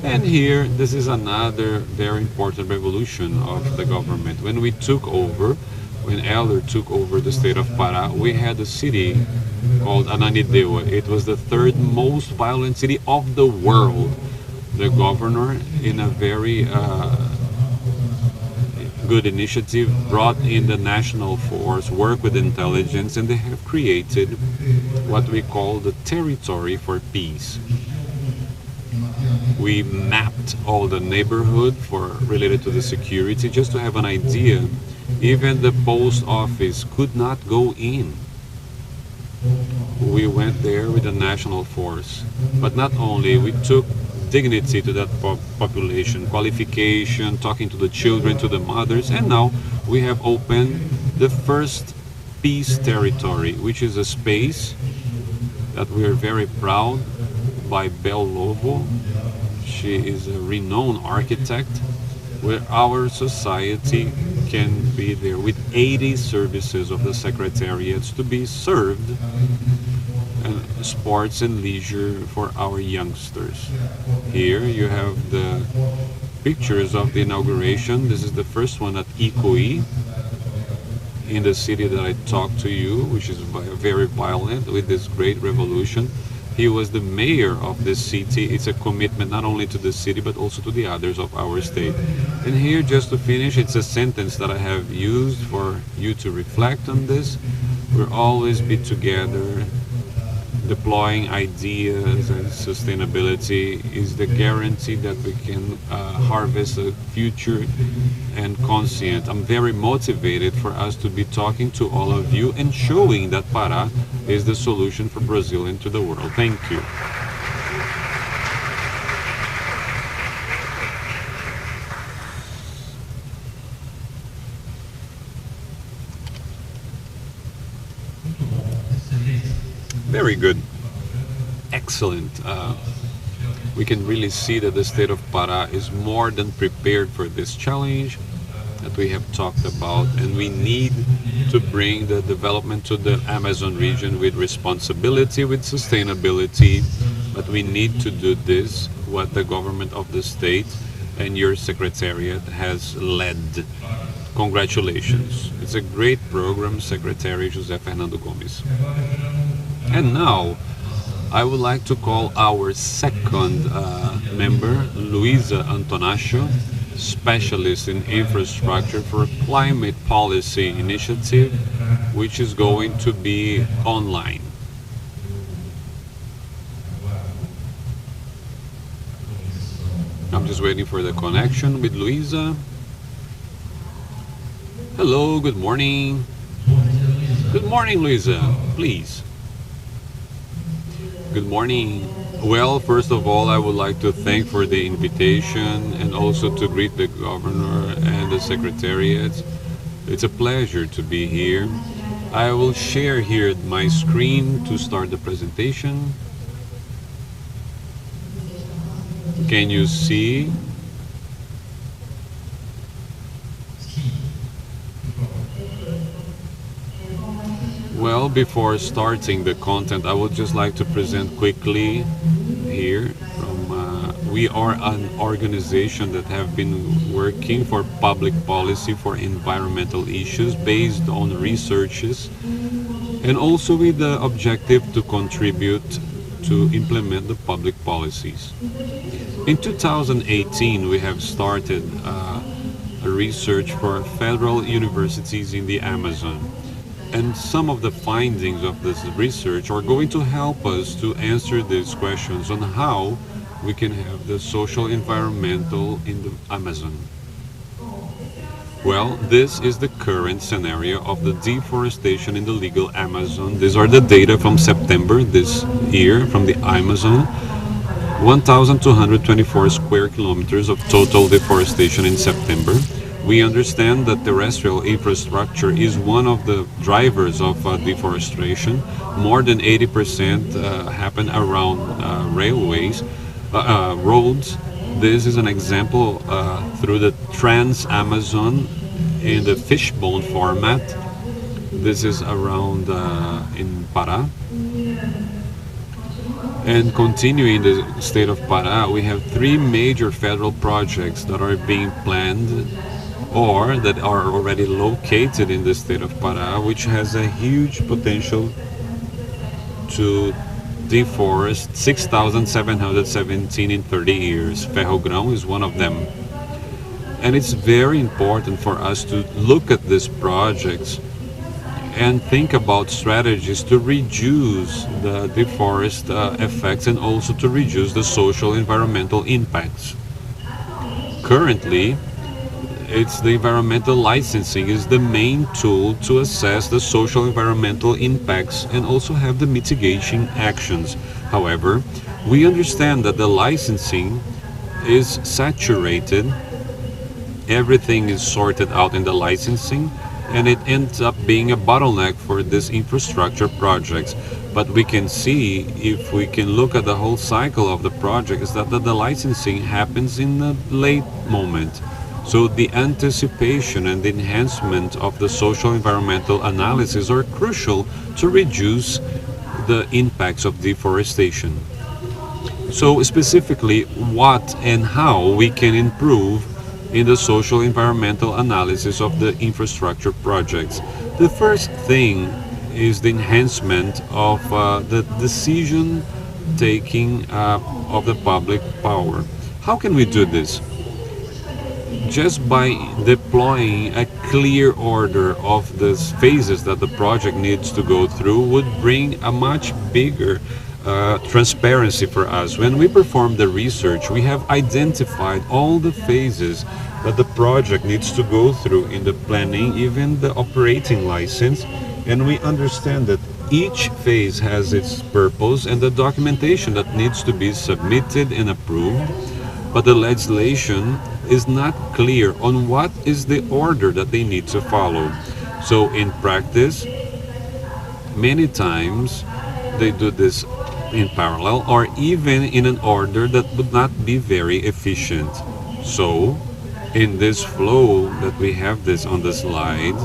And here, this is another very important revolution of the government. When we took over, when Eller took over the state of Pará, we had a city called Ananindeua. It was the 3rd most violent city of the world. The governor, in a very good initiative, brought in the national force, worked with intelligence, and they have created what we call the territory for peace. We mapped all the neighborhood related to the security. Just to have an idea, even the post office could not go in. We went there with a national force. But not only, we took dignity to that population, qualification, talking to the children, to the mothers, and now we have opened the first peace territory, which is a space that we are very proud by Bel Lobo. She is a renowned architect, where our society can be there with 80 services of the secretariats to be served, and sports and leisure for our youngsters. Here you have the pictures of the inauguration. This is the first one at Icoi, in the city that I talked to you, which is very violent with this great revolution. He was the mayor of this city. It's a commitment not only to the city but also to the others of our state. And here, just to finish, it's a sentence that I have used for you to reflect on this. We'll always be together. Deploying ideas and sustainability is the guarantee that we can harvest a future and conscient. I'm very motivated for us to be talking to all of you and showing that Pará is the solution for Brazil and to the world. Thank you. Very good. Excellent. We can really see that the state of Pará is more than prepared for this challenge that we have talked about, and we need to bring the development to the Amazon region with responsibility, with sustainability, but we need to do this, what the government of the state and your secretariat has led. Congratulations. It's a great program, Secretary José Fernando Gomes. And now, I would like to call our second member, Luiza Antonacio, specialist in infrastructure for climate policy initiative, which is going to be online. I'm just waiting for the connection with Luiza. Hello, good morning. Good morning, Luiza, please. Good morning. Well, first of all, I would like to thank for the invitation and also to greet the governor and the secretariat. It's a pleasure to be here. I will share here my screen to start the presentation. Can you see? Well, before starting the content, I would just like to present quickly here we are an organization that have been working for public policy for environmental issues based on researches and also with the objective to contribute to implement the public policies. In 2018, we have started a research for federal universities in the Amazon. And some of the findings of this research are going to help us to answer these questions on how we can have the social environmental in the Amazon. Well, this is the current scenario of the deforestation in the legal Amazon. These are the data from September this year from the Amazon. 1,224 square kilometers of total deforestation in September. We understand that terrestrial infrastructure is one of the drivers of deforestation. More than 80% happen around railways, roads. This is an example through the Trans-Amazon in the fishbone format. This is around in Pará. And continuing the state of Pará, we have 3 major federal projects that are being planned or that are already located in the state of Pará, which has a huge potential to deforest 6,717 in 30 years. Ferrogrão is one of them. And it's very important for us to look at these projects and think about strategies to reduce the deforest effects and also to reduce the social environmental impacts. Currently, it's the environmental licensing is the main tool to assess the social environmental impacts and also have the mitigation actions. However, we understand that the licensing is saturated, everything is sorted out in the licensing, and it ends up being a bottleneck for these infrastructure projects. But we can see, if we can look at the whole cycle of the project, is that the licensing happens in the late moment. So the anticipation and the enhancement of the social environmental analysis are crucial to reduce the impacts of deforestation. So specifically, what and how we can improve in the social environmental analysis of the infrastructure projects. The first thing is the enhancement of the decision taking of the public power. How can we do this? Just by deploying a clear order of the phases that the project needs to go through would bring a much bigger transparency for us. When we perform the research, we have identified all the phases that the project needs to go through in the planning, even the operating license, and we understand that each phase has its purpose and the documentation that needs to be submitted and approved, but the legislation is not clear on what is the order that they need to follow. So in practice, many times they do this in parallel or even in an order that would not be very efficient. So in this flow that we have this on the slide,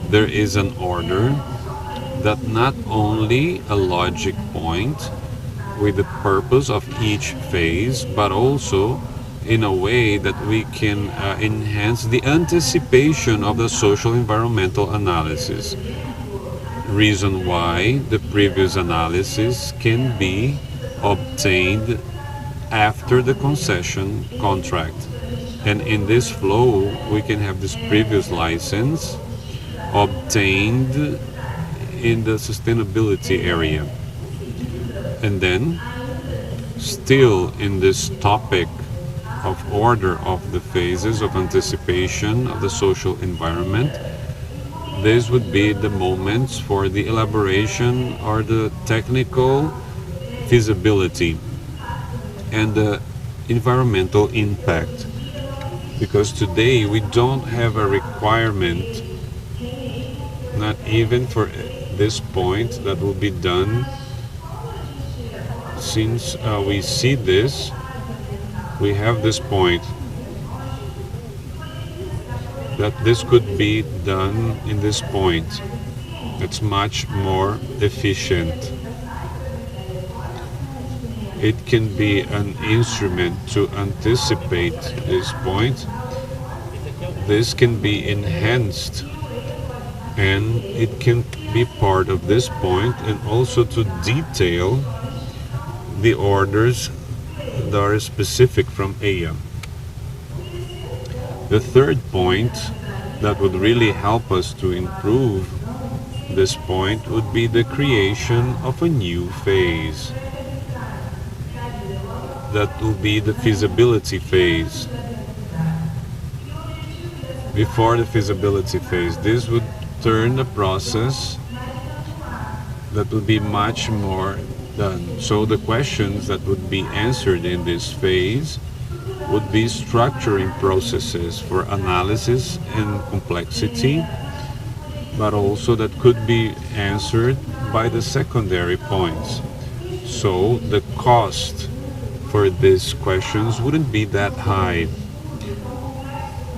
there is an order that not only a logic point with the purpose of each phase, but also in a way that we can enhance the anticipation of the social environmental analysis. Reason why the previous analysis can be obtained after the concession contract. And in this flow, we can have this previous license obtained in the sustainability area. And then, still in this topic of order of the phases of anticipation of the social environment, this would be the moments for the elaboration or the technical feasibility and the environmental impact. Because today we don't have a requirement, not even for this point, that will be done. Since we see this, we have this point that this could be done in this point. It's much more efficient. It can be an instrument to anticipate this point. This can be enhanced and it can be part of this point, and also to detail the orders that are specific from EIA. The third point that would really help us to improve this point would be the creation of a new phase. That will be the feasibility phase. Before the feasibility phase, this would turn the process that would be much more done. So the questions that would be answered in this phase would be structuring processes for analysis and complexity, but also that could be answered by the secondary points. So the cost for these questions wouldn't be that high.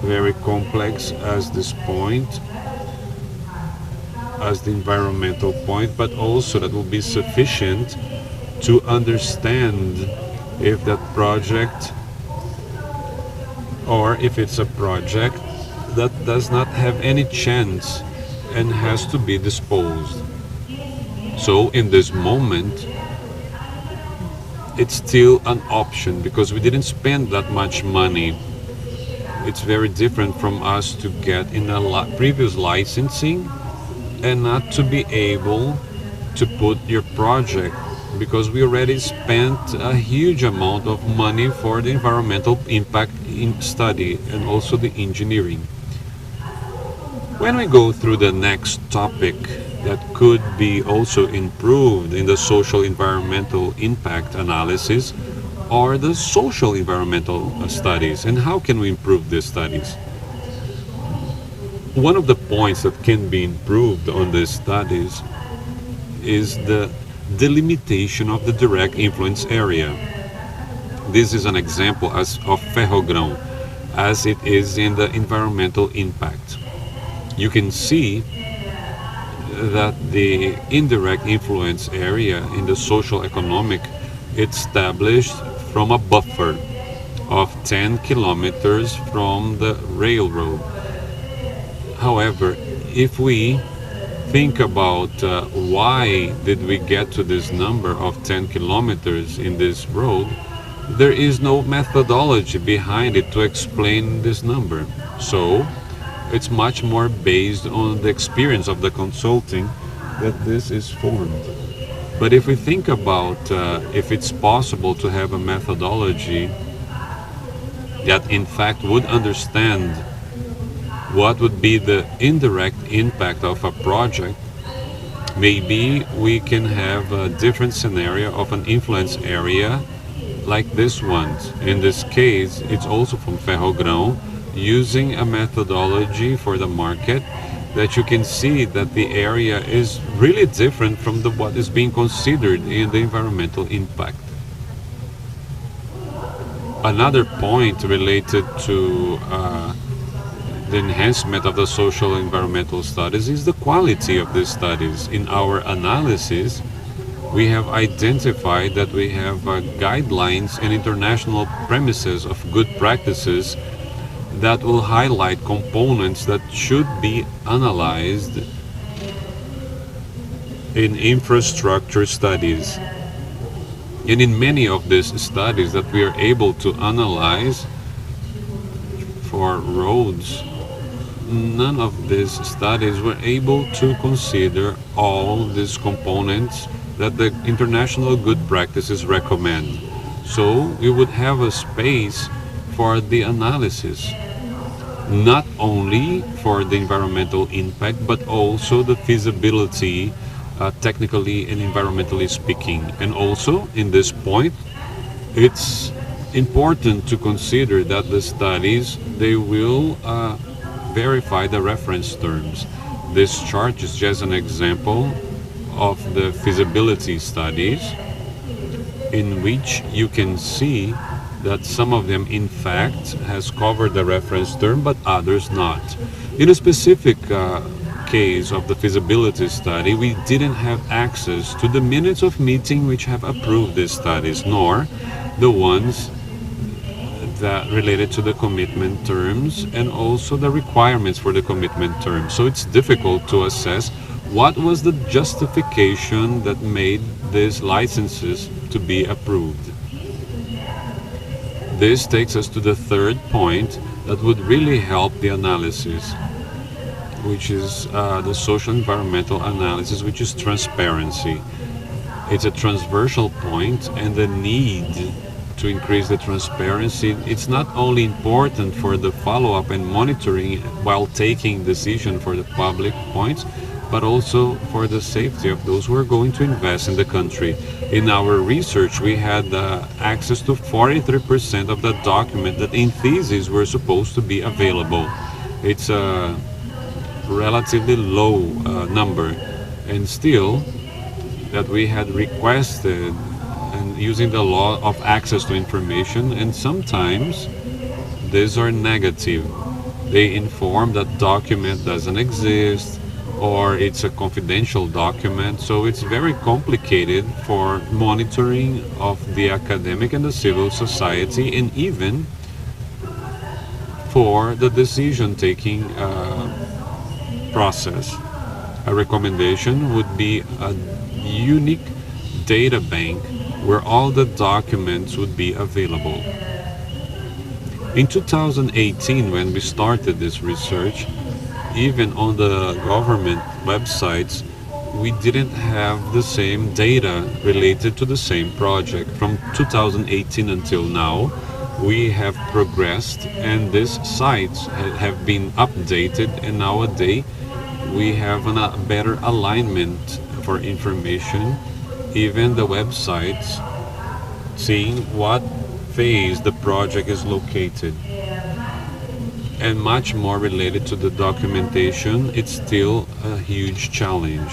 Very complex as this point, as the environmental point, but also that will be sufficient to understand if that project, or if it's a project that does not have any chance and has to be disposed. So in this moment, it's still an option because we didn't spend that much money. It's very different from us to get in a previous licensing and not to be able to put your project because we already spent a huge amount of money for the environmental impact in study and also the engineering. When we go through the next topic that could be also improved in the social environmental impact analysis are the social environmental studies, and how can we improve these studies? One of the points that can be improved on these studies is the delimitation of the direct influence area. This is an example of ferrogrão, as it is in the environmental impact. You can see that the indirect influence area in the social economic established from a buffer of 10 kilometers from the railroad. However, if we think about why did we get to this number of 10 kilometers in this road, there is no methodology behind it to explain this number. So it's much more based on the experience of the consulting that this is formed. But if we think about if it's possible to have a methodology that in fact would understand what would be the indirect impact of a project, maybe we can have a different scenario of an influence area like this one. In this case, it's also from ferrogrão, using a methodology for the market that you can see that the area is really different from what is being considered in the environmental impact. Another point related to the enhancement of the social environmental studies is the quality of these studies. In our analysis, we have identified that we have guidelines and international premises of good practices that will highlight components that should be analyzed in infrastructure studies. And in many of these studies that we are able to analyze for roads, none of these studies were able to consider all these components that the international good practices recommend. So we would have a space for the analysis, not only for the environmental impact, but also the feasibility, technically and environmentally speaking. And also, in this point, it's important to consider that the studies, they will verify the reference terms. This chart is just an example of the feasibility studies, in which you can see that some of them in fact has covered the reference term, but others not. In a specific case of the feasibility study, we didn't have access to the minutes of meeting which have approved these studies, nor the ones that related to the commitment terms and also the requirements for the commitment terms. So it's difficult to assess what was the justification that made these licenses to be approved. This takes us to the third point that would really help the analysis, which is the social environmental analysis, which is transparency. It's a transversal point, and the need to increase the transparency, it's not only important for the follow-up and monitoring while taking decision for the public points, but also for the safety of those who are going to invest in the country. In our research, we had access to 43% of the document that in thesis were supposed to be available. It's a relatively low number, and still that we had requested and using the law of access to information, and sometimes these are negative. They inform that document doesn't exist, or it's a confidential document, so it's very complicated for monitoring of the academic and the civil society, and even for the decision-taking process. A recommendation would be a unique data bank where all the documents would be available. In 2018, when we started this research, even on the government websites, we didn't have the same data related to the same project. From 2018 until now, we have progressed and these sites have been updated, and nowadays we have a better alignment for information. Even the websites seeing what phase the project is located, and much more related to the documentation. It's still a huge challenge.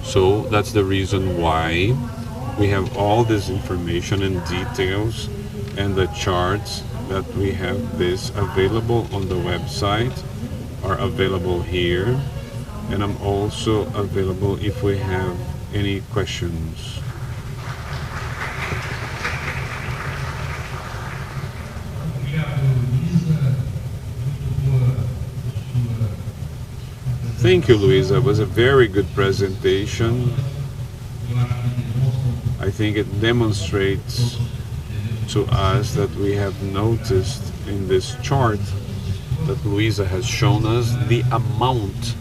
So that's the reason why we have all this information and details and the charts that we have this available on the website are available here, and I'm also available if we have any questions. Thank you, Luiza. It was a very good presentation. I think it demonstrates to us that we have noticed in this chart that Luiza has shown us the amount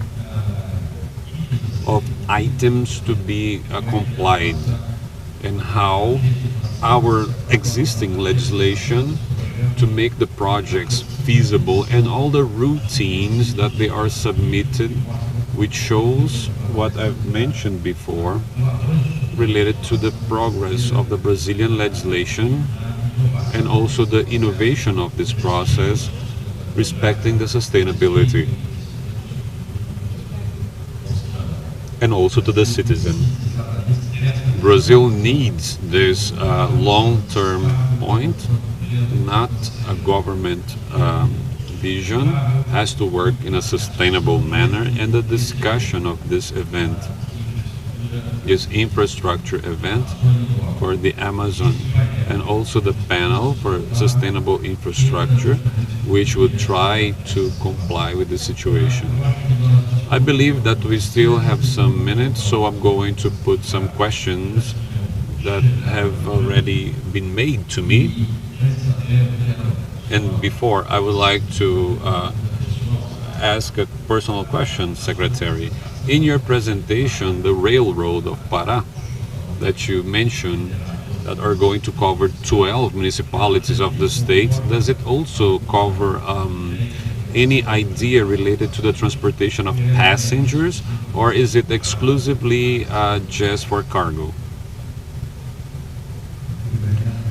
of items to be complied, and how our existing legislation to make the projects feasible and all the routines that they are submitted, which shows what I've mentioned before related to the progress of the Brazilian legislation and also the innovation of this process respecting the sustainability and also to the citizen. Brazil needs this long-term point, not a government vision, has to work in a sustainable manner, and the discussion of this event, this infrastructure event for the Amazon, and also the panel for sustainable infrastructure, which would try to comply with the situation. I believe that we still have some minutes, so I'm going to put some questions that have already been made to me. And before, I would like to ask a personal question, Secretary. In your presentation, the railroad of Pará that you mentioned that are going to cover 12 municipalities of the state, does it also cover any idea related to the transportation of passengers, or is it exclusively just for cargo?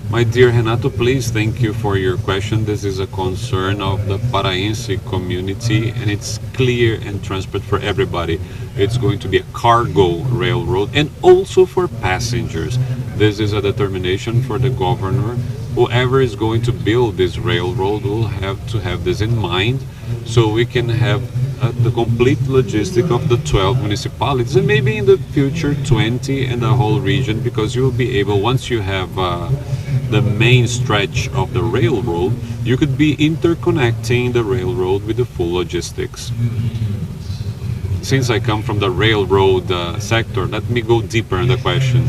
My dear Renato, please, thank you for your question. This is a concern of the Paraense community, and it's clear and transparent for everybody. It's going to be a cargo railroad and also for passengers. This is a determination for the governor. Whoever is going to build this railroad will have to have this in mind, so we can have the complete logistic of the 12 municipalities, and maybe in the future 20 and the whole region, because you will be able, once you have the main stretch of the railroad, you could be interconnecting the railroad with the full logistics. Since I come from the railroad sector, let me go deeper in the question.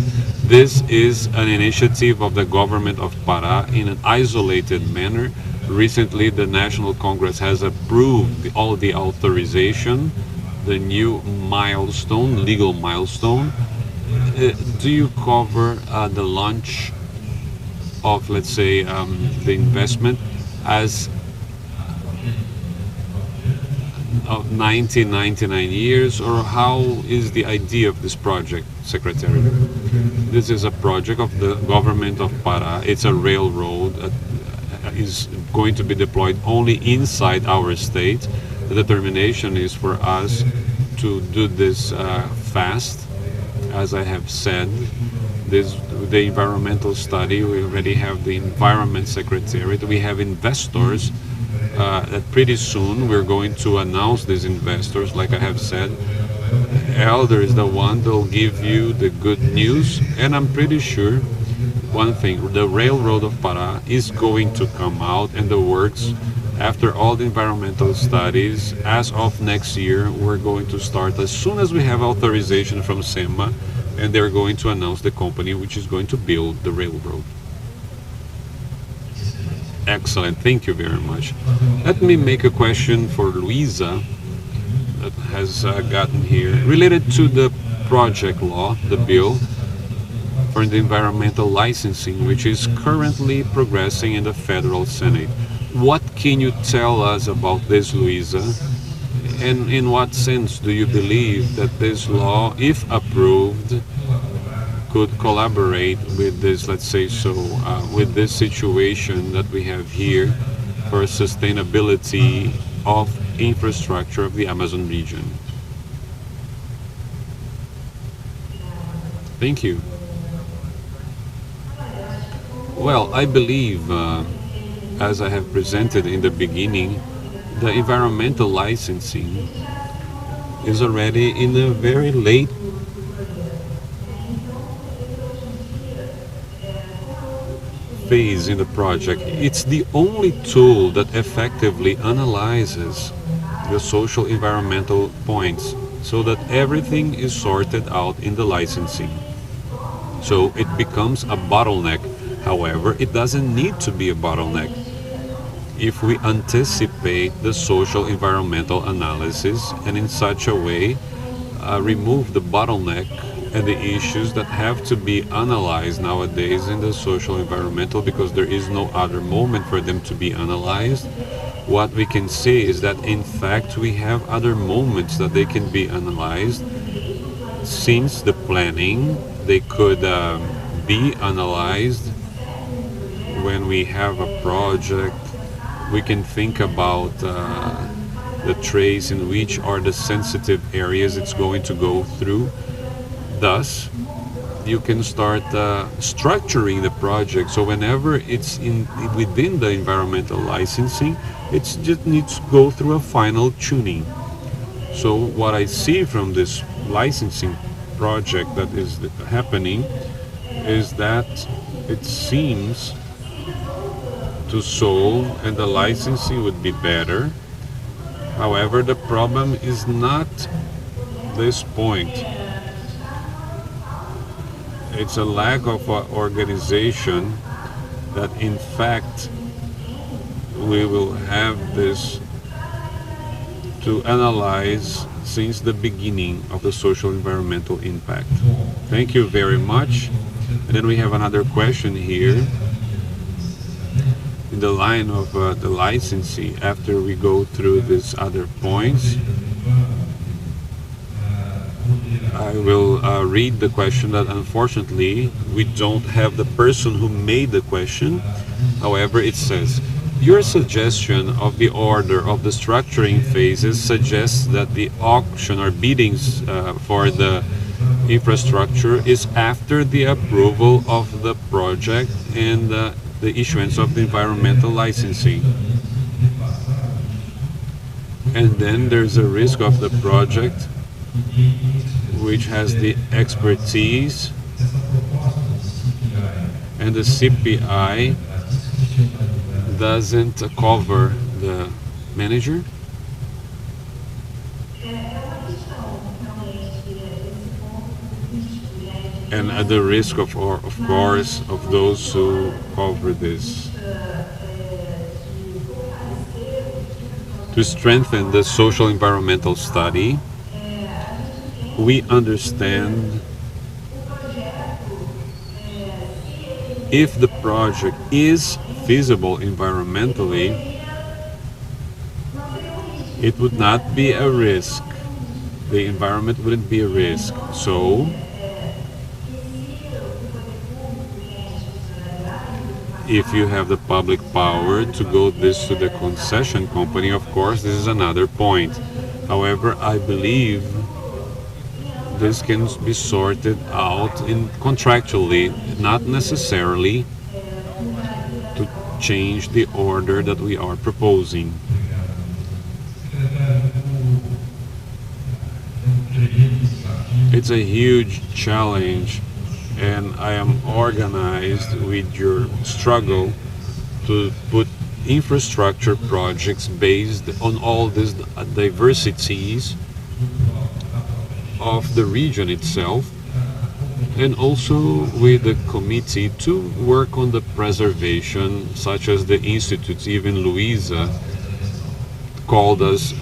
This is an initiative of the government of Pará in an isolated manner. Recently, the National Congress has approved all the authorization, the new milestone, legal milestone. Do you cover the launch of, let's say, the investment as of 99 years, or how is the idea of this project, Secretary? This is a project of the government of Pará. It's a railroad that is going to be deployed only inside our state. The determination is for us to do this fast, as I have said. The environmental study, we already have the environment secretariat, we have investors that pretty soon we're going to announce these investors. Like I have said, Elder is the one that will give you the good news, and I'm pretty sure one thing, the railroad of Pará is going to come out, and the works, after all the environmental studies, as of next year, we're going to start as soon as we have authorization from SEMA, and they're going to announce the company which is going to build the railroad. Excellent, thank you very much. Let me make a question for Luiza. that has gotten here related to the project law, the bill for the environmental licensing, which is currently progressing in the Federal Senate. What can you tell us about this, Luiza? And in what sense do you believe that this law, if approved, could collaborate with this, let's say so, with this situation that we have here for sustainability of infrastructure of the Amazon region? Thank you. Well, I believe, as I have presented in the beginning, the environmental licensing is already in a very late phase in the project. It's the only tool that effectively analyzes the social environmental points so that everything is sorted out in the licensing. So it becomes a bottleneck. However, it doesn't need to be a bottleneck if we anticipate the social environmental analysis and in such a way remove the bottleneck and the issues that have to be analyzed nowadays in the social environmental, because there is no other moment for them to be analyzed. What we can say is that in fact we have other moments that they can be analyzed. Since the planning, they could be analyzed when we have a project. We can think about the trace in which are the sensitive areas it's going to go through. Thus, you can start structuring the project. So whenever it's within the environmental licensing, it just needs to go through a final tuning. So what I see from this licensing project that is happening is that it seems to solve, and the licensing would be better. However, the problem is not this point. It's a lack of organization that in fact we will have this to analyze since the beginning of the social environmental impact. Thank you very much. And then we have another question here in the line of the licensing. After we go through these other points, I will read the question that unfortunately we don't have the person who made the question. However, it says, your suggestion of the order of the structuring phases suggests that the auction or biddings for the infrastructure is after the approval of the project and the issuance of the environmental licensing. And then there's a risk of the project which has the expertise, and the CPI doesn't cover the manager. And at the risk of course, of those who cover this. To strengthen the social environmental study, we understand if the project is feasible environmentally, it would not be a risk. The environment wouldn't be a risk. So, if you have the public power to go this to the concession company, of course, this is another point. However, I believe this can be sorted out contractually, not necessarily to change the order that we are proposing. It's a huge challenge, and I am organized with your struggle to put infrastructure projects based on all these diversities of the region itself, and also with the committee to work on the preservation, such as the institutes. Even Luiza called us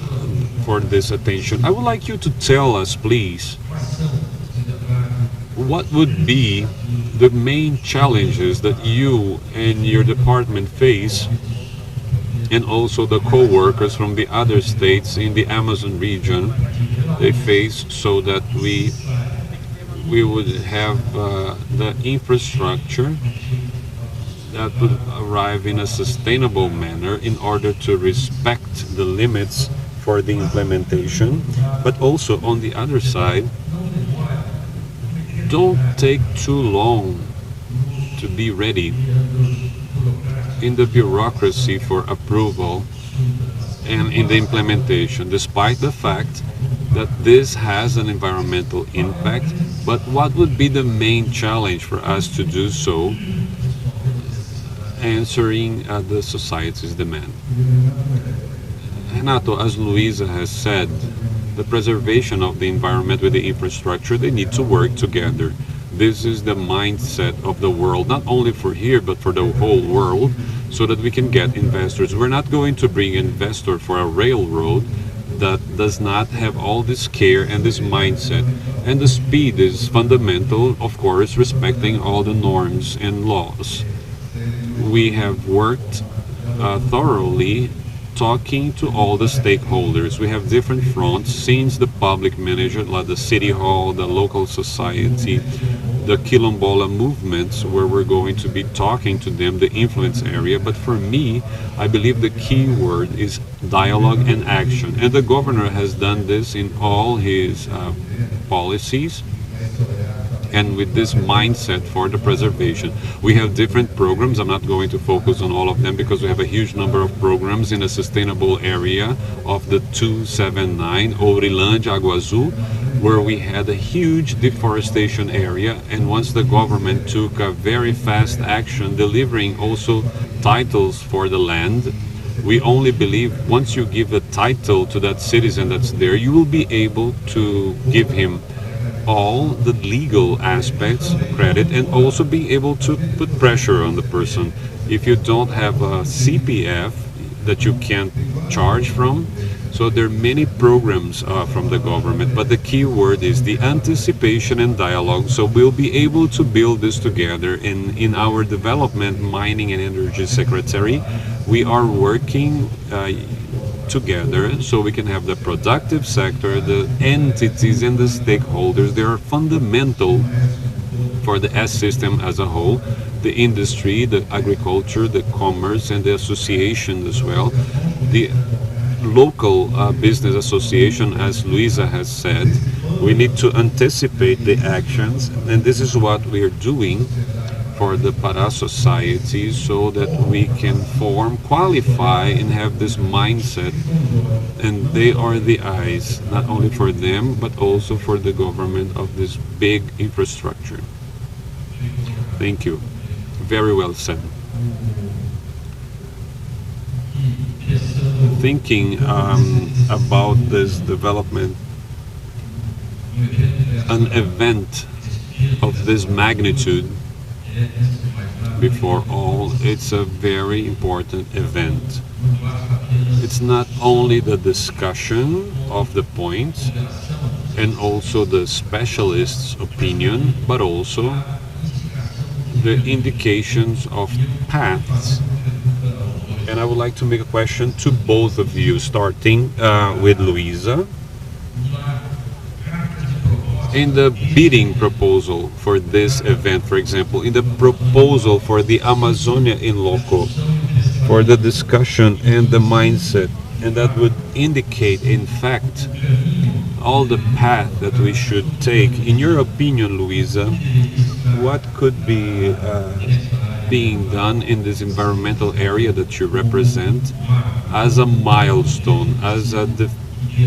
for this attention. I would like you to tell us, please, what would be the main challenges that you and your department face, and also the co-workers from the other states in the Amazon region they face, so that we would have the infrastructure that would arrive in a sustainable manner in order to respect the limits for the implementation. But also on the other side, don't take too long to be ready in the bureaucracy for approval and in the implementation, despite the fact that this has an environmental impact. But what would be the main challenge for us to do so, answering the society's demand? Renato, as Luiza has said, the preservation of the environment with the infrastructure, they need to work together. This is the mindset of the world, not only for here, but for the whole world, so that we can get investors. We're not going to bring an investor for a railroad that does not have all this care and this mindset. And the speed is fundamental, of course, respecting all the norms and laws. We have worked thoroughly talking to all the stakeholders. We have different fronts, since the public manager, like the city hall, the local society, the Quilombola movements, where we're going to be talking to them, the influence area. But for me, I believe the key word is dialogue and action. And the governor has done this in all his policies, and with this mindset for the preservation. We have different programs. I'm not going to focus on all of them because we have a huge number of programs in a sustainable area of the 279, Ourilândia, Água Azul, where we had a huge deforestation area. And once the government took a very fast action, delivering also titles for the land, we only believe once you give a title to that citizen that's there, you will be able to give him all the legal aspects, credit, and also be able to put pressure on the person. If you don't have a CPF that you can charge from, so there are many programs from the government, but the key word is the anticipation and dialogue. So we'll be able to build this together. In our development, mining and energy secretary, we are working together so we can have the productive sector, the entities and the stakeholders. They are fundamental for the S system as a whole, the industry, the agriculture, the commerce, and the association as well. The local business association, as Luiza has said, we need to anticipate the actions, and this is what we are doing for the Pará society, so that we can form, qualify, and have this mindset. And they are the eyes, not only for them, but also for the government of this big infrastructure. Thank you. Very well said. Thinking about this development, an event of this magnitude, before all, it's a very important event. It's not only the discussion of the points and also the specialists' opinion, but also the indications of paths. And I would like to make a question to both of you, starting with Luiza. In the bidding proposal for this event, for example, in the proposal for the Amazonia in Loco, for the discussion and the mindset, and that would indicate, in fact, all the path that we should take. In your opinion, Luiza, what could be being done in this environmental area that you represent as a milestone, as the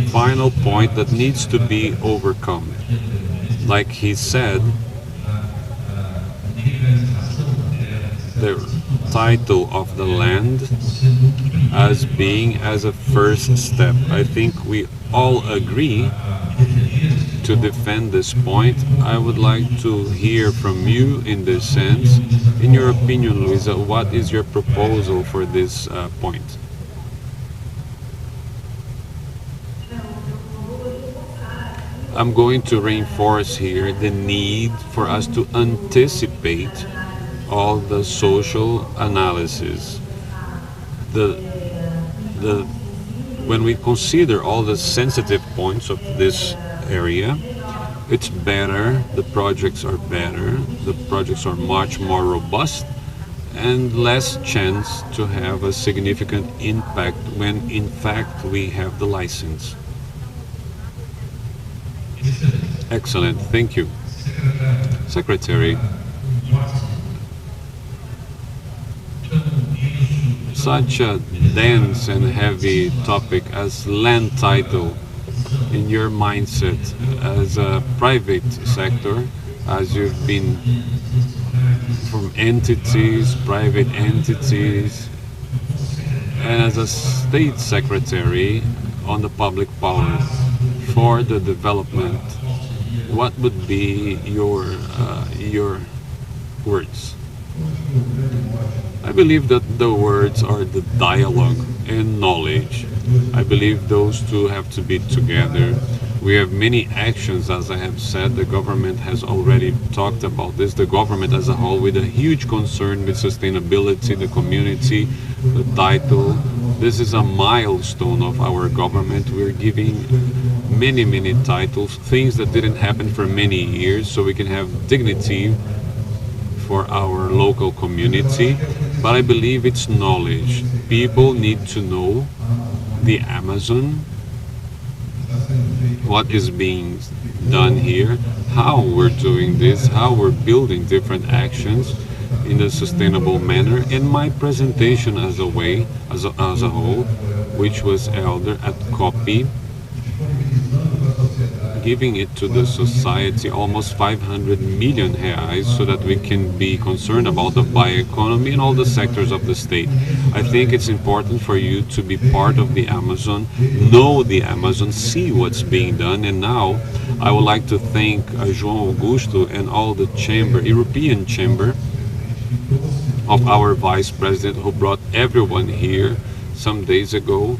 final point that needs to be overcome? Like he said, the title of the land as being as a first step. I think we all agree to defend this point. I would like to hear from you in this sense. In your opinion, Luiza, what is your proposal for this point? I'm going to reinforce here the need for us to anticipate all the social analysis. When we consider all the sensitive points of this area, it's better, the projects are better, the projects are much more robust, and less chance to have a significant impact when in fact we have the license. Excellent, thank you. Secretary, such a dense and heavy topic as land title in your mindset as a private sector, as you've been from entities, private entities, and as a state secretary on the public power for the development, what would be your words? I believe that the words are the dialogue and knowledge. I believe those two have to be together. We have many actions, as I have said. The government has already talked about this. The government as a whole, with a huge concern with sustainability, the community, the title. This is a milestone of our government. We're giving many titles, things that didn't happen for many years, so we can have dignity for our local community. But I believe it's knowledge. People need to know the Amazon, what is being done here, how we're doing this, how we're building different actions in a sustainable manner. And my presentation as a whole, which was held at COPI, giving it to the society almost 500 million reais so that we can be concerned about the bioeconomy and all the sectors of the state. I think it's important for you to be part of the Amazon, know the Amazon, see what's being done. And now I would like to thank João Augusto and all the European Chamber of our Vice President, who brought everyone here some days ago,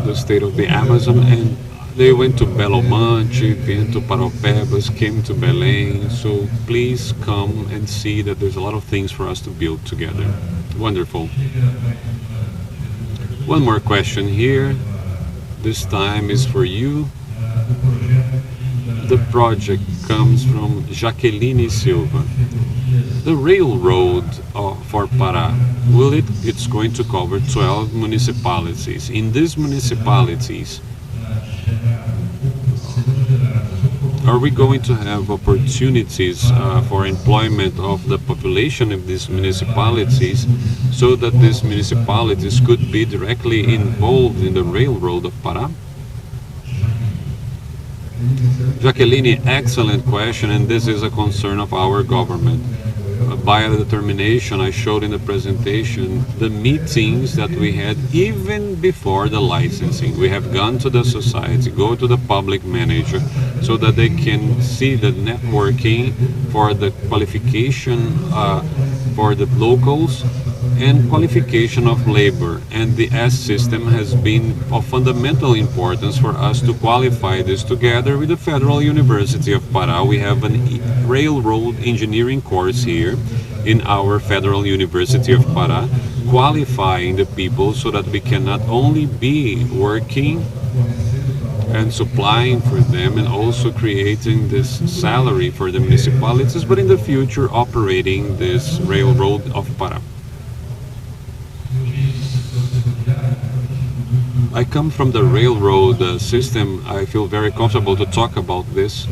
the state of the Amazon, and they went to Belo Monte, went to Paraupebas, came to Belém. So please come and see that there's a lot of things for us to build together. Wonderful. One more question here. This time is for you. The project comes from Jaqueline Silva. The railroad for Pará, it's going to cover 12 municipalities. In these municipalities, are we going to have opportunities for employment of the population of these municipalities, so that these municipalities could be directly involved in the railroad of Pará? Jacqueline, excellent question, and this is a concern of our government. By a determination, I showed in the presentation the meetings that we had even before the licensing. We have gone to the society, go to the public manager, so that they can see the networking for the qualification for the locals and qualification of labor. And the S system has been of fundamental importance for us to qualify this together with the Federal University of Pará. We have a railroad engineering course here in our Federal University of Pará, qualifying the people so that we can not only be working and supplying for them and also creating this salary for the municipalities, but in the future operating this railroad of Pará. I come from the railroad system. I feel very comfortable to talk about this.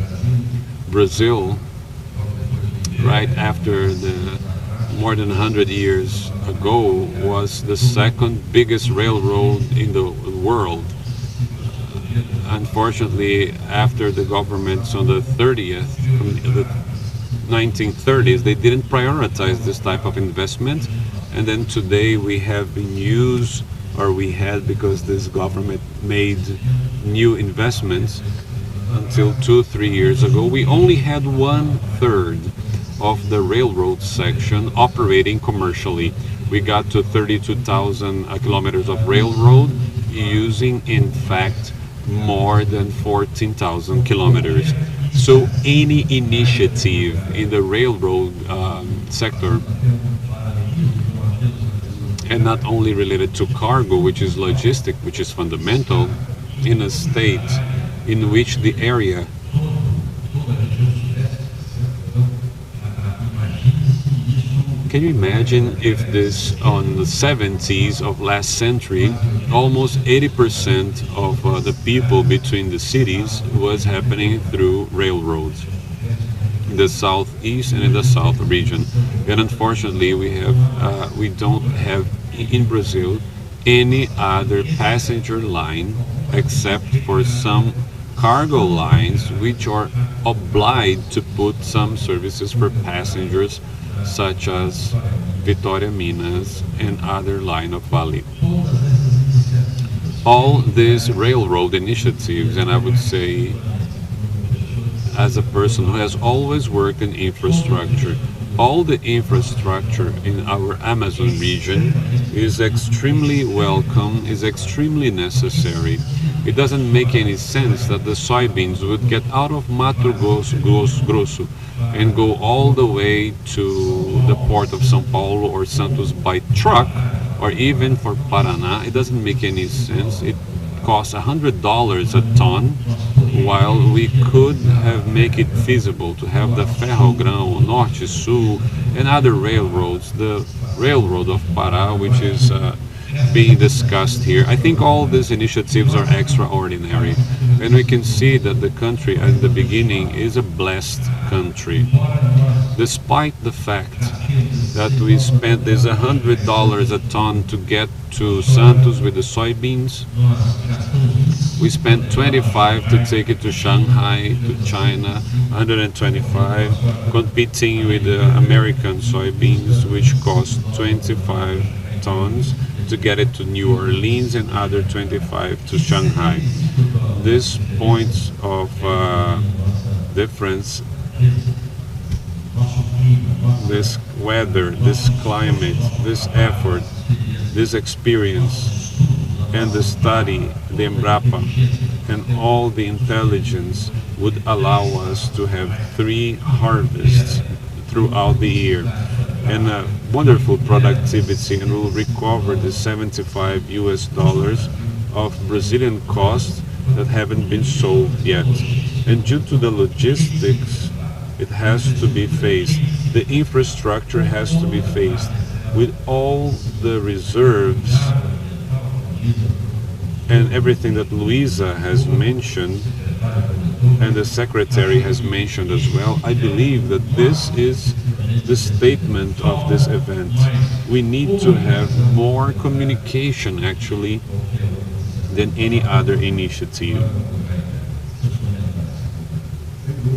Brazil, right after the more than 100 years ago, was the second biggest railroad in the world. Unfortunately, after the governments on the 30th, from the 1930s, they didn't prioritize this type of investment. And then today we have been used, or we had, because this government made new investments. Until 2-3 years ago, we only had 1/3 of the railroad section operating commercially. We got to 32,000 kilometers of railroad. using, in fact, more than 14,000 kilometers. So any initiative in the railroad sector, and not only related to cargo, which is logistic, which is fundamental, in a state in which the area can you imagine if this, on the 70s of last century, almost 80% of the people between the cities was happening through railroads in the southeast and in the south region. And unfortunately, we don't have in Brazil any other passenger line except for some cargo lines which are obliged to put some services for passengers, such as Vitória, Minas, and other line of Vale. All these railroad initiatives, and I would say, as a person who has always worked in infrastructure, all the infrastructure in our Amazon region is extremely welcome, is extremely necessary. It doesn't make any sense that the soybeans would get out of Mato Grosso and go all the way to the port of São Paulo or Santos by truck, or even for Paraná. It doesn't make any sense. It costs $100 a ton, while we could have make it feasible to have the Ferrogrão, Norte, Sul, and other railroads. The railroad of Pará, which is being discussed here. I think all these initiatives are extraordinary, and we can see that the country at the beginning is a blessed country. Despite the fact that we spent this $100 a ton to get to Santos with the soybeans, we spent 25 to take it to Shanghai, to China, 125, competing with the American soybeans, which cost 25 tons to get it to New Orleans, and other 25 to Shanghai. This points of difference, this weather, this climate, this effort, this experience, and the study, the Embrapa, and all the intelligence would allow us to have 3 harvests throughout the year, and a wonderful productivity, and we'll recover the $75 of Brazilian costs that haven't been solved yet. And due to the logistics, it has to be faced. The infrastructure has to be faced with all the reserves and everything that Luiza has mentioned, and the secretary has mentioned as well. I believe that this is the statement of this event. We need to have more communication, actually, than any other initiative.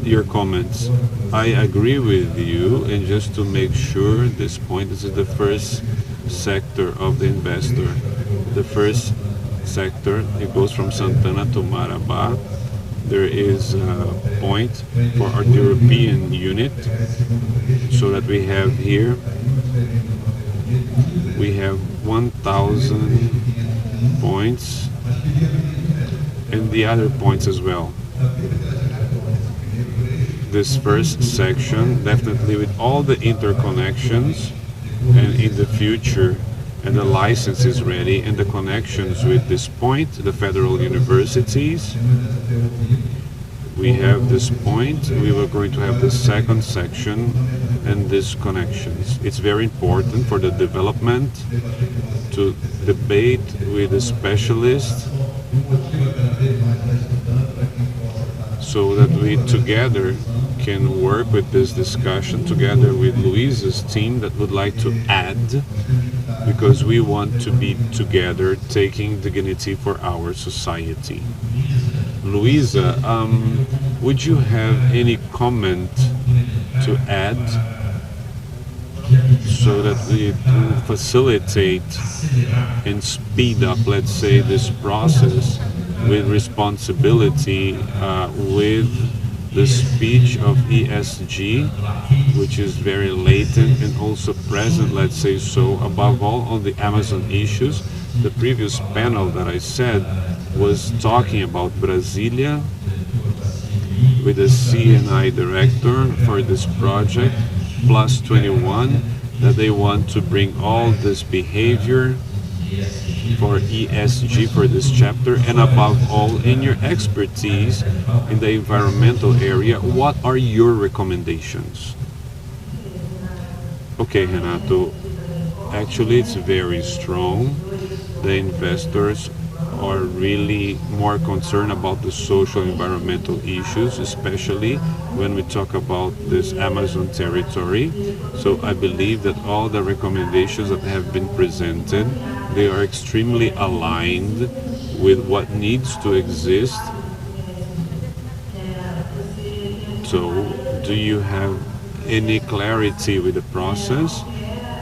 Your comments. I agree with you, and just to make sure this point, this is the first sector of the investor. The first sector, it goes from Santana to Marabá. There is a point for our European unit, so that we have here, we have 1,000 points, and the other points as well. This first section, definitely with all the interconnections, and in the future, and the license is ready, and the connections with this point, the federal universities. We have this point, we were going to have the second section, and these connections. It's very important for the development to debate with the specialists, so that we together can work with this discussion together with Luiza's team that would like to add, because we want to be together taking dignity for our society. Luiza, would you have any comment to add, so that we can facilitate and speed up, let's say, this process with responsibility, with the speech of ESG, which is very latent and also present, let's say so, above all on the Amazon issues. The previous panel that I said was talking about Brasilia with the CNI director for this project, plus 21, that they want to bring all this behavior for ESG for this chapter, and above all, in your expertise in the environmental area, what are your recommendations? Okay, Renato, actually it's very strong. The investors are really more concerned about the social environmental issues, especially when we talk about this Amazon territory. So I believe that all the recommendations that have been presented, they are extremely aligned with what needs to exist. So do you have any clarity with the process?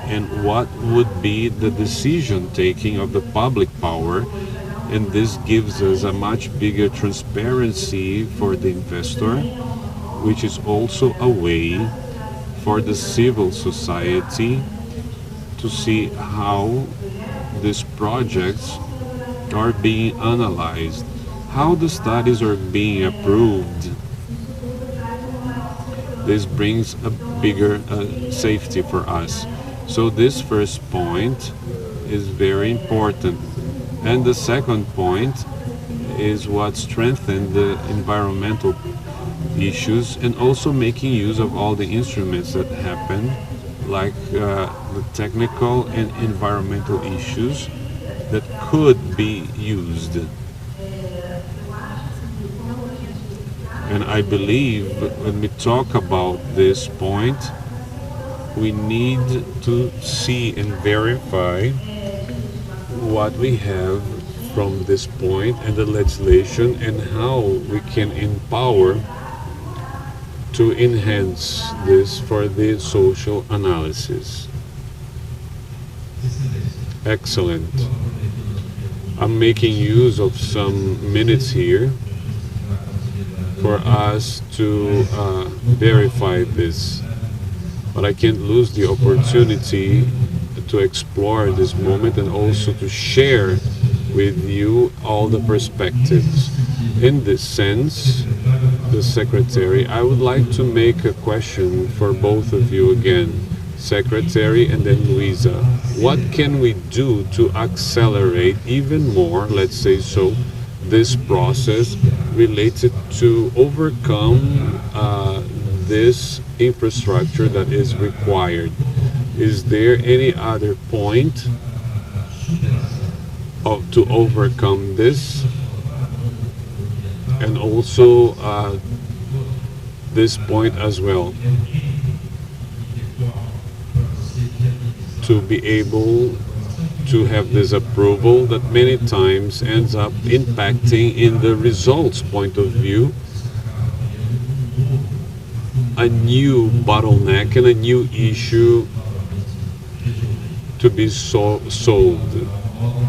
And what would be the decision taking of the public power? And this gives us a much bigger transparency for the investor, which is also a way for the civil society to see how these projects are being analyzed, how the studies are being approved. This brings a bigger safety for us. So this first point is very important. And the second point is what strengthened the environmental issues and also making use of all the instruments that happen, like the technical and environmental issues that could be used. And I believe when we talk about this point, we need to see and verify what we have from this point and the legislation and how we can empower to enhance this for the social analysis. Excellent. I'm making use of some minutes here for us to verify this, but I can't lose the opportunity to explore this moment and also to share with you all the perspectives. In this sense, the Secretary, I would like to make a question for both of you again, Secretary and then Luiza. What can we do to accelerate even more, let's say so, this process related to overcome this infrastructure that is required? Is there any other point to overcome this? And also this point as well, to be able to have this approval that many times ends up impacting in the results point of view, a new bottleneck and a new issue to be solved,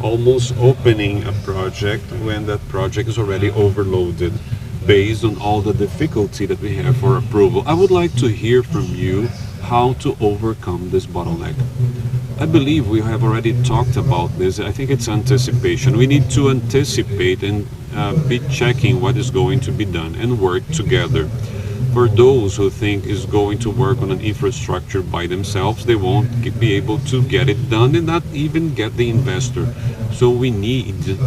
almost opening a project when that project is already overloaded based on all the difficulty that we have for approval. I would like to hear from you how to overcome this bottleneck. I believe we have already talked about this. I think it's anticipation. We need to anticipate and be checking what is going to be done and work together. For those who think is going to work on an infrastructure by themselves, they won't be able to get it done and not even get the investor. So we need,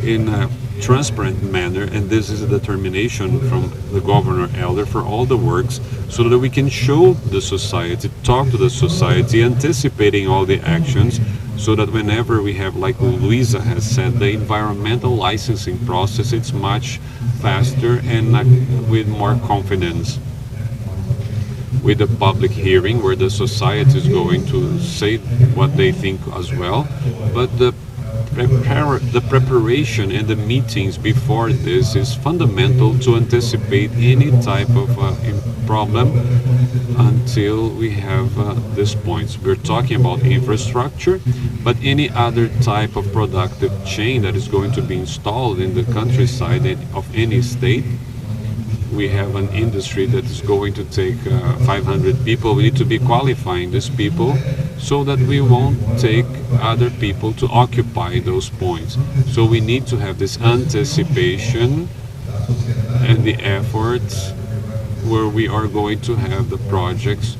in a transparent manner, and this is a determination from the Governor Elder for all the works, so that we can show the society, talk to the society, anticipating all the actions, so that whenever we have, like Luiza has said, the environmental licensing process, it's much faster and with more confidence. With the public hearing where the society is going to say what they think as well, but the preparation and the meetings before this is fundamental to anticipate any type of problem until we have these points. We're talking about infrastructure, but any other type of productive chain that is going to be installed in the countryside of any state, we have an industry that is going to take 500 people. We need to be qualifying these people so that we won't take other people to occupy those points. So we need to have this anticipation and the efforts where we are going to have the projects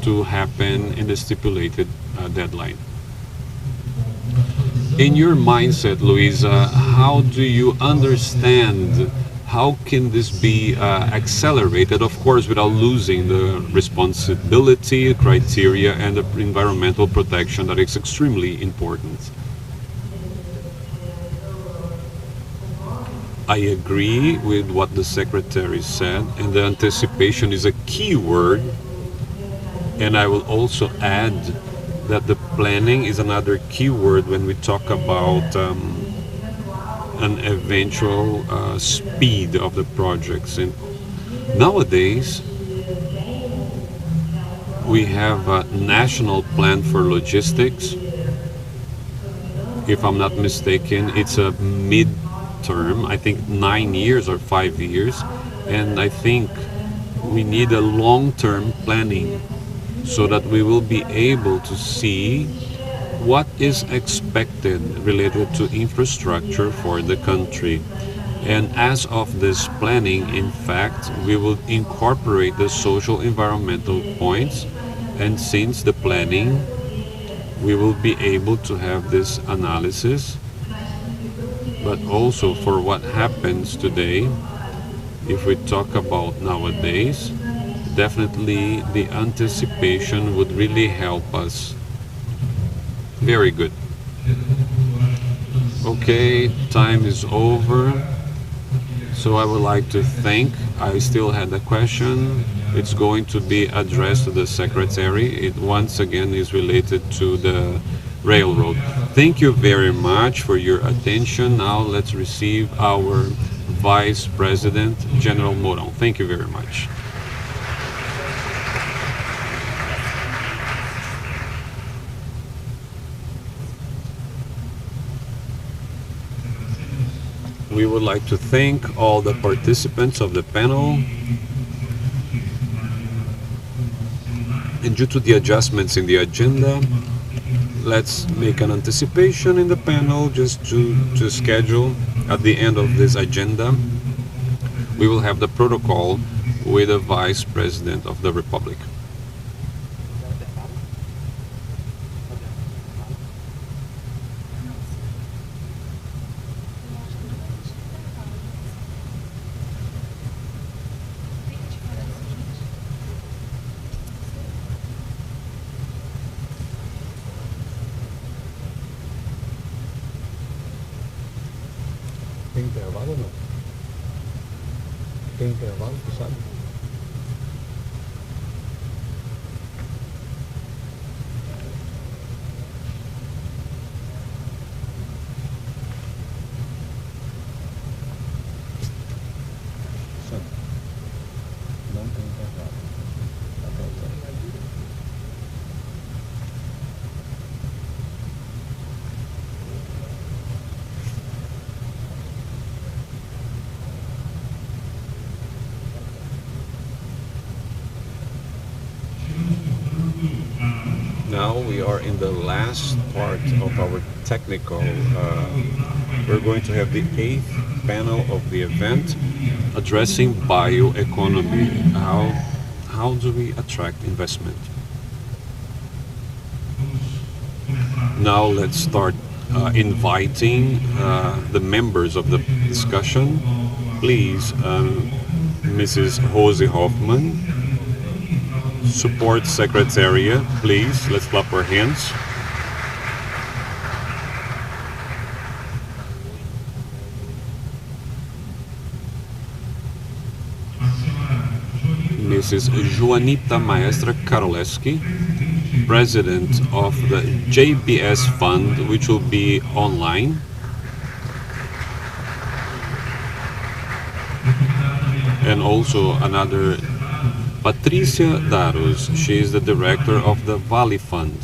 to happen in the stipulated deadline. In your mindset, Luiza, how do you understand, how can this be accelerated, of course, without losing the responsibility, criteria, and the environmental protection that is extremely important? I agree with what the Secretary said, and the anticipation is a key word. And I will also add that the planning is another key word when we talk about an eventual speed of the projects. And nowadays, we have a national plan for logistics. If I'm not mistaken, it's a mid-term, I think 9 years or 5 years. And I think we need a long-term planning so that we will be able to see what is expected related to infrastructure for the country. And as of this planning, in fact, we will incorporate the social environmental points, and since the planning, we will be able to have this analysis. But also for what happens today, if we talk about nowadays, definitely the anticipation would really help us. Very good. Okay, time is over. So I would like to thank, I still had a question. It's going to be addressed to the Secretary. It once again is related to the railroad. Thank you very much for your attention. Now let's receive our Vice President, General Mourão. Thank you very much. We would like to thank all the participants of the panel. And due to the adjustments in the agenda, let's make an anticipation in the panel just to schedule at the end of this agenda. We will have the protocol with the Vice President of the Republic. Tem intervalo ou não? Tem intervalo, tu sabe? Sabe? Não tem intervalo. Até agora. Now we are in the last part of our technical, we're going to have the 8th panel of the event addressing bioeconomy. How do we attract investment? Now let's start inviting the members of the discussion. Please, Mrs. Rosie Hoffman, Support Secretariat, please, let's clap our hands. Mrs. Joanita Maestra Karoleski, President of the JBS Fund, which will be online. And also another Patricia Darus, she is the director of the Valley Fund.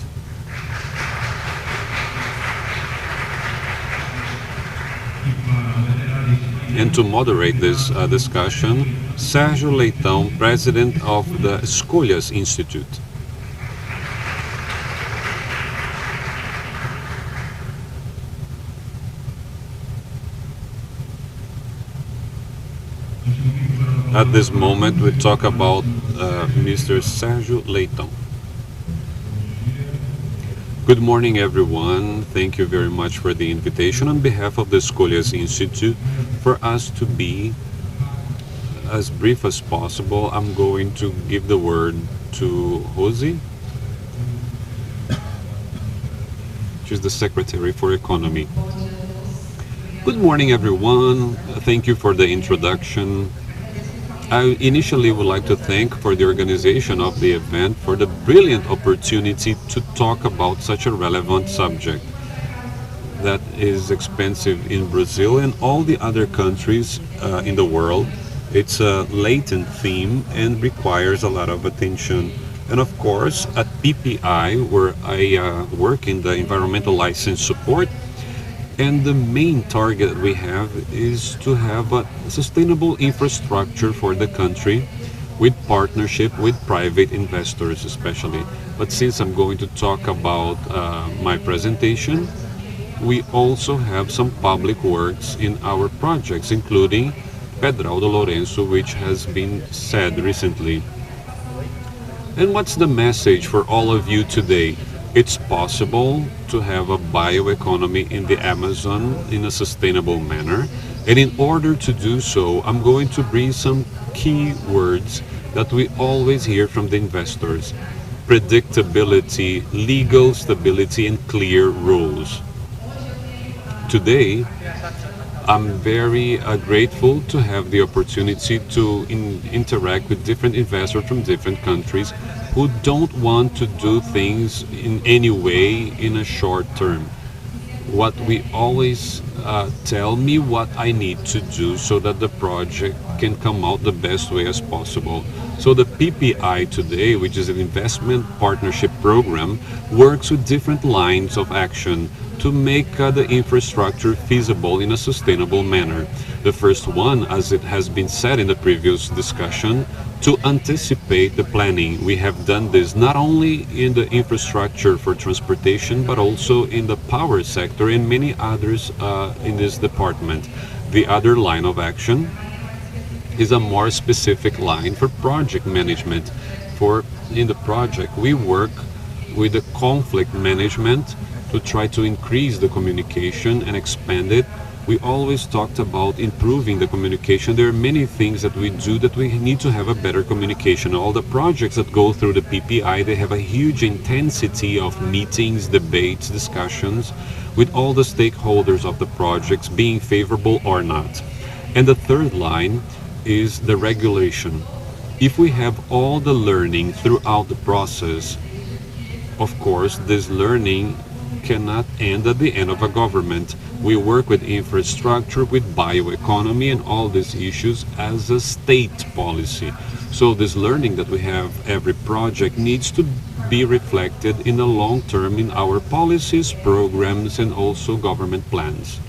And to moderate this discussion, Sérgio Leitão, President of the Escolhas Institute. At this moment, we talk about Mr. Sérgio Leitão. Good morning, everyone. Thank you very much for the invitation on behalf of the Escolhas Institute for us to be as brief as possible. I'm going to give the word to Rosie. She's the Secretary for Economy. Good morning, everyone. Thank you for the introduction. I initially would like to thank for the organization of the event for the brilliant opportunity to talk about such a relevant subject that is expensive in Brazil and all the other countries in the world. It's a latent theme and requires a lot of attention. And of course, at PPI, where I work in the environmental license support, and the main target we have is to have a sustainable infrastructure for the country with partnership with private investors especially. But since I'm going to talk about my presentation, we also have some public works in our projects, including Pedral do Lourenço, which has been said recently. And what's the message for all of you today? It's possible to have a bioeconomy in the Amazon in a sustainable manner. And in order to do so, I'm going to bring some key words that we always hear from the investors: predictability, legal stability, and clear rules. Today, I'm very grateful to have the opportunity to interact with different investors from different countries who don't want to do things in any way in a short term. What we always tell me what I need to do so that the project can come out the best way as possible. So the PPI today, which is an investment partnership program, works with different lines of action to make the infrastructure feasible in a sustainable manner. The first one, as it has been said in the previous discussion, to anticipate the planning. We have done this not only in the infrastructure for transportation, but also in the power sector and many others in this department. The other line of action is a more specific line for project management. In the project, we work with the conflict management to try to increase the communication and expand it. We always talked about improving the communication. There are many things that we do that we need to have a better communication. All the projects that go through the PPI, they have a huge intensity of meetings, debates, discussions with all the stakeholders of the projects, being favorable or not. And the third line is the regulation. If we have all the learning throughout the process, of course, this learning cannot end at the end of a government. We work with infrastructure, with bioeconomy, and all these issues as a state policy. So this learning that we have every project needs to be reflected in the long term in our policies, programs, and also government plans.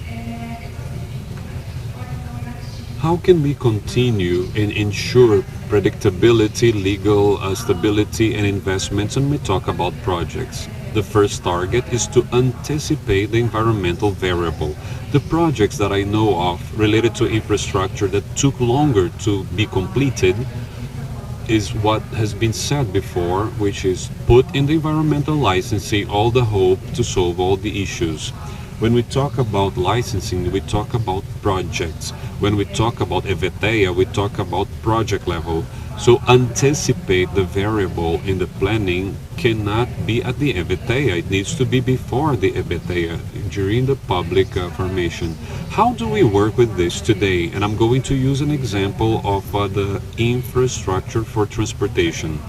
How can we continue and ensure predictability, legal stability, and investments when we talk about projects? The first target is to anticipate the environmental variable. The projects that I know of related to infrastructure that took longer to be completed is what has been said before, which is put in the environmental licensing all the hope to solve all the issues. When we talk about licensing, we talk about projects. When we talk about EVTEA, we talk about project level. So anticipate the variable in the planning cannot be at the EVTEA. It needs to be before the EVTEA, during the public formation. How do we work with this today? And I'm going to use an example of the infrastructure for transportation.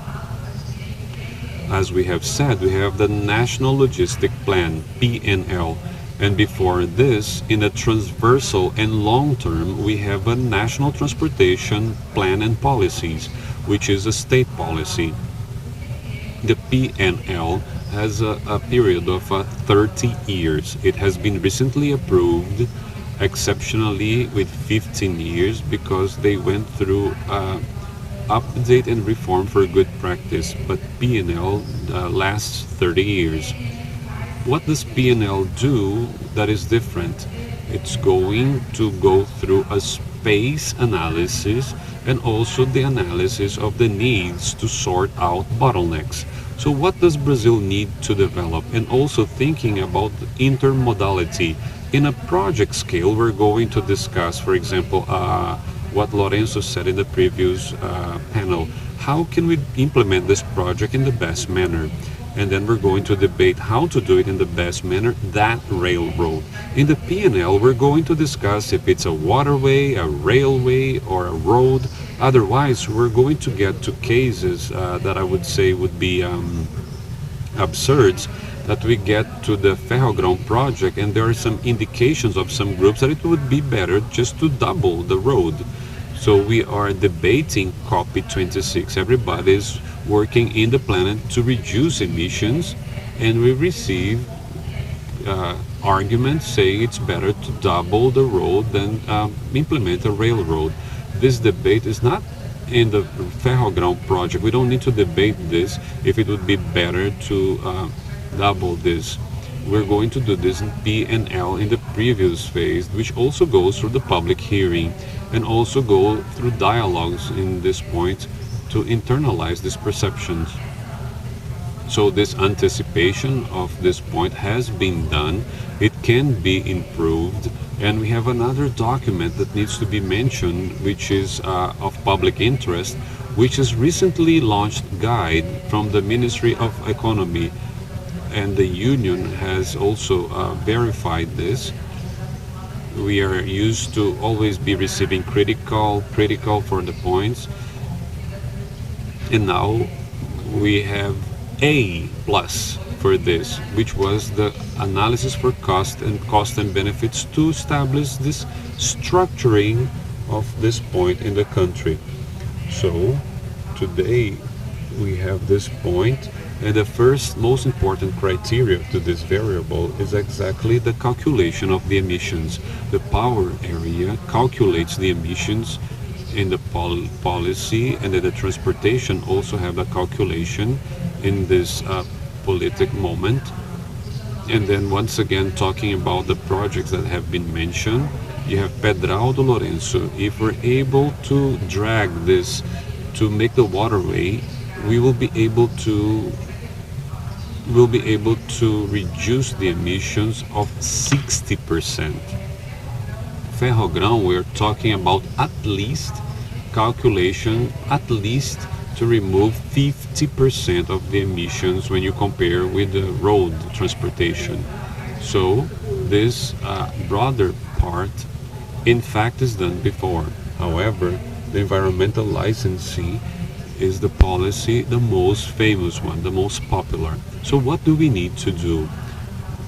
As we have said, we have the National Logistic Plan, PNL. And before this, in the transversal and long term, we have a National Transportation Plan and Policies, which is a state policy. The PNL has a period of 30 years. It has been recently approved exceptionally with 15 years because they went through update and reform for good practice, but P&L lasts 30 years. What does P&L do that is different? It's going to go through a space analysis and also the analysis of the needs to sort out bottlenecks. So what does Brazil need to develop? And also thinking about intermodality. In a project scale, we're going to discuss, for example, what Lorenzo said in the previous panel. How can we implement this project in the best manner? And then we're going to debate how to do it in the best manner, that railroad. In the P&L, we're going to discuss if it's a waterway, a railway, or a road. Otherwise, we're going to get to cases that I would say would be absurd, that we get to the Ferrogrão project and there are some indications of some groups that it would be better just to double the road. So we are debating COP26. Everybody's working in the planet to reduce emissions, and we receive arguments saying it's better to double the road than implement a railroad. This debate is not in the Ferrogrão project. We don't need to debate this if it would be better to double this. We're going to do this in P&L in the previous phase, which also goes through the public hearing and also go through dialogues in this point to internalize these perceptions. So this anticipation of this point has been done. It can be improved, and we have another document that needs to be mentioned, which is of public interest, which is recently launched guide from the Ministry of Economy, and the union has also verified this. We are used to always be receiving critical for the points, and now we have A+ for this, which was the analysis for cost and benefits to establish this structuring of this point in the country. So today we have this point, and the first most important criteria to this variable is exactly the calculation of the emissions. The power area calculates the emissions in the policy, and then the transportation also have a calculation in this politic moment. And then once again, talking about the projects that have been mentioned, you have Pedraldo, Lorenzo. If we're able to drag this to make the waterway, we will be able to reduce the emissions of 60%. Ferrogrão, we're talking about at least calculation, at least to remove 50% of the emissions when you compare with the road transportation. So this broader part, in fact, is done before. However, the environmental licensing is the policy, the most famous one, the most popular. So what do we need to do?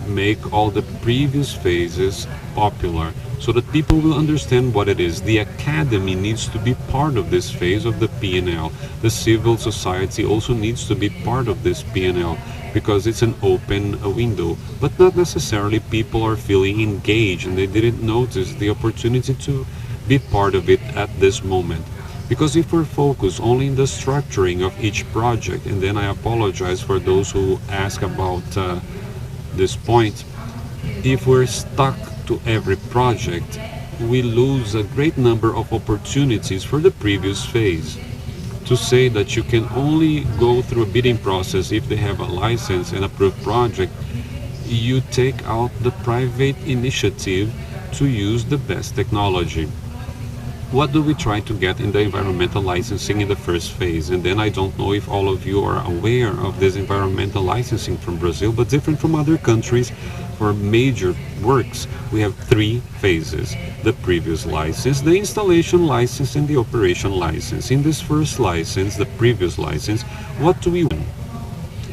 Make all the previous phases popular so that people will understand what it is. The academy needs to be part of this phase of the P&L. The civil society also needs to be part of this P&L because it's an open window, but not necessarily people are feeling engaged and they didn't notice the opportunity to be part of it at this moment. Because if we're focused only in the structuring of each project, and then I apologize for those who ask about this point, if we're stuck to every project, we lose a great number of opportunities for the previous phase. To say that you can only go through a bidding process if they have a license and approved project, you take out the private initiative to use the best technology. What do we try to get in the environmental licensing in the first phase? And then I don't know if all of you are aware of this environmental licensing from Brazil, but different from other countries. For major works, we have 3 phases: the previous license, the installation license, and the operation license. In this first license, the previous license, what do we want?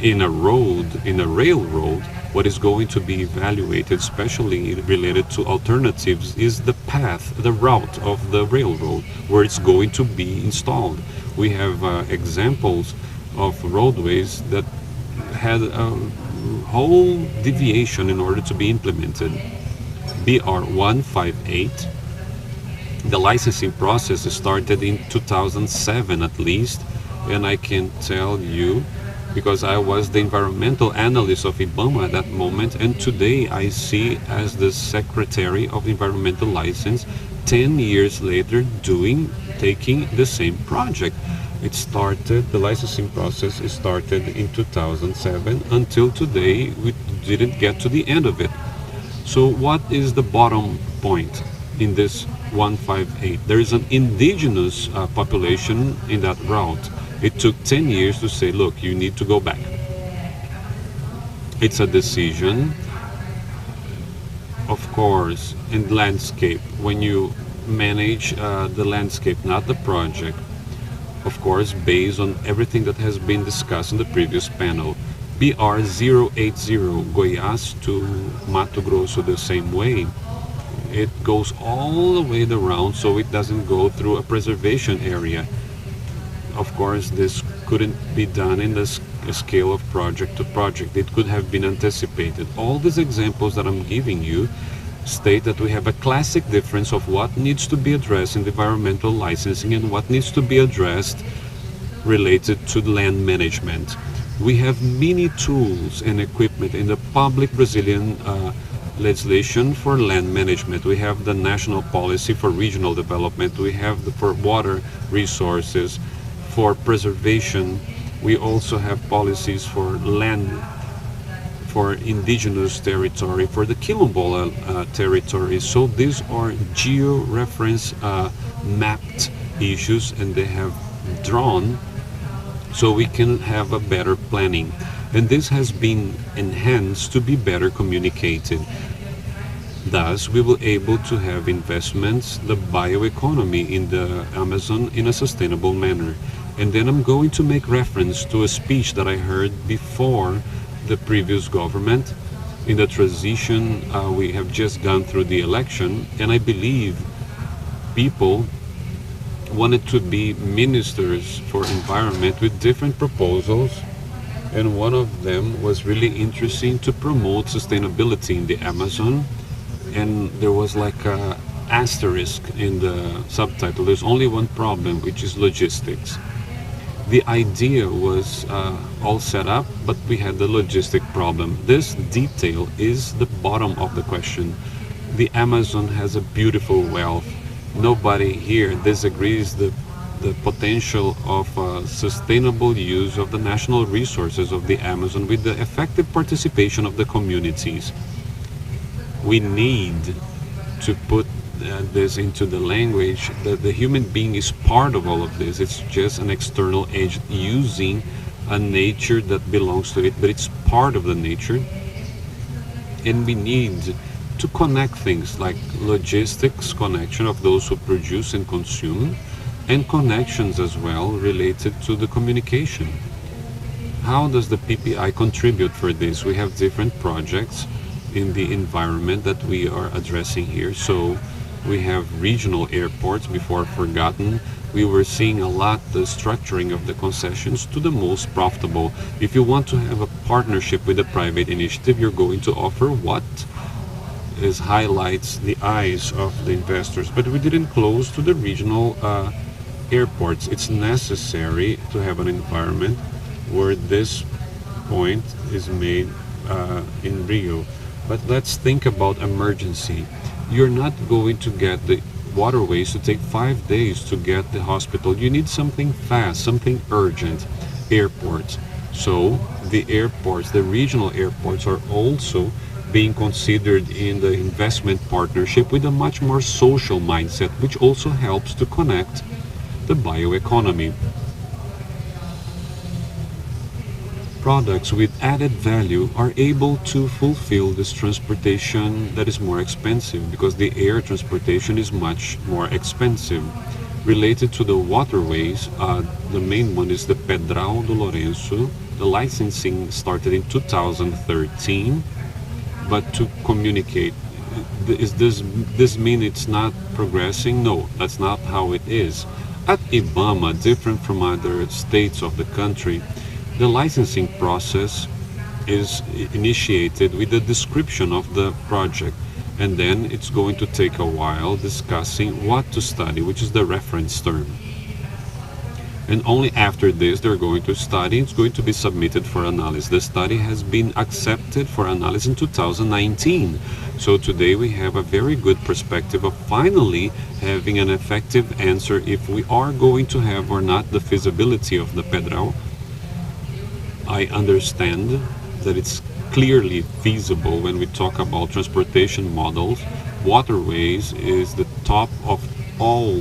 In a road, in a railroad, what is going to be evaluated, especially related to alternatives, is the path, the route of the railroad, where it's going to be installed. We have examples of roadways that had a whole deviation in order to be implemented. BR 158. The licensing process started in 2007 at least, and I can tell you because I was the environmental analyst of IBAMA at that moment, and today I see as the Secretary of Environmental License 10 years later taking the same project. The licensing process started in 2007. Until today, we didn't get to the end of it. So what is the bottom point in this 158? There is an indigenous population in that route. It took 10 years to say, look, you need to go back. It's a decision. Of course, in landscape, when you manage the landscape, not the project, of course, based on everything that has been discussed in the previous panel. BR 080, Goiás to Mato Grosso the same way. It goes all the way around, so it doesn't go through a preservation area. Of course, this couldn't be done in the scale of project to project. It could have been anticipated. All these examples that I'm giving you state that we have a classic difference of what needs to be addressed in environmental licensing and what needs to be addressed related to land management. We have many tools and equipment in the public Brazilian legislation for land management. We have the national policy for regional development. We have for water resources, for preservation. We also have policies for land, for indigenous territory, for the Quilombola territory. So these are geo-reference mapped issues, and they have drawn so we can have a better planning. And this has been enhanced to be better communicated. Thus, we will able to have investments, the bioeconomy in the Amazon in a sustainable manner. And then I'm going to make reference to a speech that I heard before the previous government. In the transition, we have just gone through the election, and I believe people wanted to be ministers for environment with different proposals, and one of them was really interesting to promote sustainability in the Amazon. And there was like a asterisk in the subtitle. There's only one problem, which is logistics. The idea was all set up, but we had the logistic problem. This detail is the bottom of the question. The Amazon has a beautiful wealth. Nobody here disagrees the potential of sustainable use of the national resources of the Amazon with the effective participation of the communities. We need to put this into the language that the human being is part of all of this. It's just an external agent using a nature that belongs to it, but it's part of the nature. And we need to connect things like logistics, connection of those who produce and consume, and connections as well related to the communication. How does the PPI contribute for this? We have different projects in the environment that we are addressing here. So we have regional airports, before forgotten. We were seeing a lot the structuring of the concessions to the most profitable. If you want to have a partnership with a private initiative, you're going to offer what highlights the eyes of the investors. But we didn't close to the regional airports. It's necessary to have an environment where this point is made in Rio. But let's think about emergency. You're not going to get the waterways to take 5 days to get the hospital. You need something fast, something urgent. Airports. So the airports, the regional airports, are also being considered in the investment partnership with a much more social mindset, which also helps to connect the bioeconomy. Products with added value are able to fulfill this transportation that is more expensive, because the air transportation is much more expensive. Related to the waterways, the main one is the Pedral do Lourenço. The licensing started in 2013, but to communicate, does this mean it's not progressing? No, that's not how it is. At IBAMA, different from other states of the country, the licensing process is initiated with the description of the project, and then it's going to take a while discussing what to study, which is the reference term. And only after this they're going to study. It's going to be submitted for analysis. The study has been accepted for analysis in 2019. So today we have a very good perspective of finally having an effective answer if we are going to have or not the feasibility of the Pedral. I understand that it's clearly feasible when we talk about transportation models. Waterways is the top of all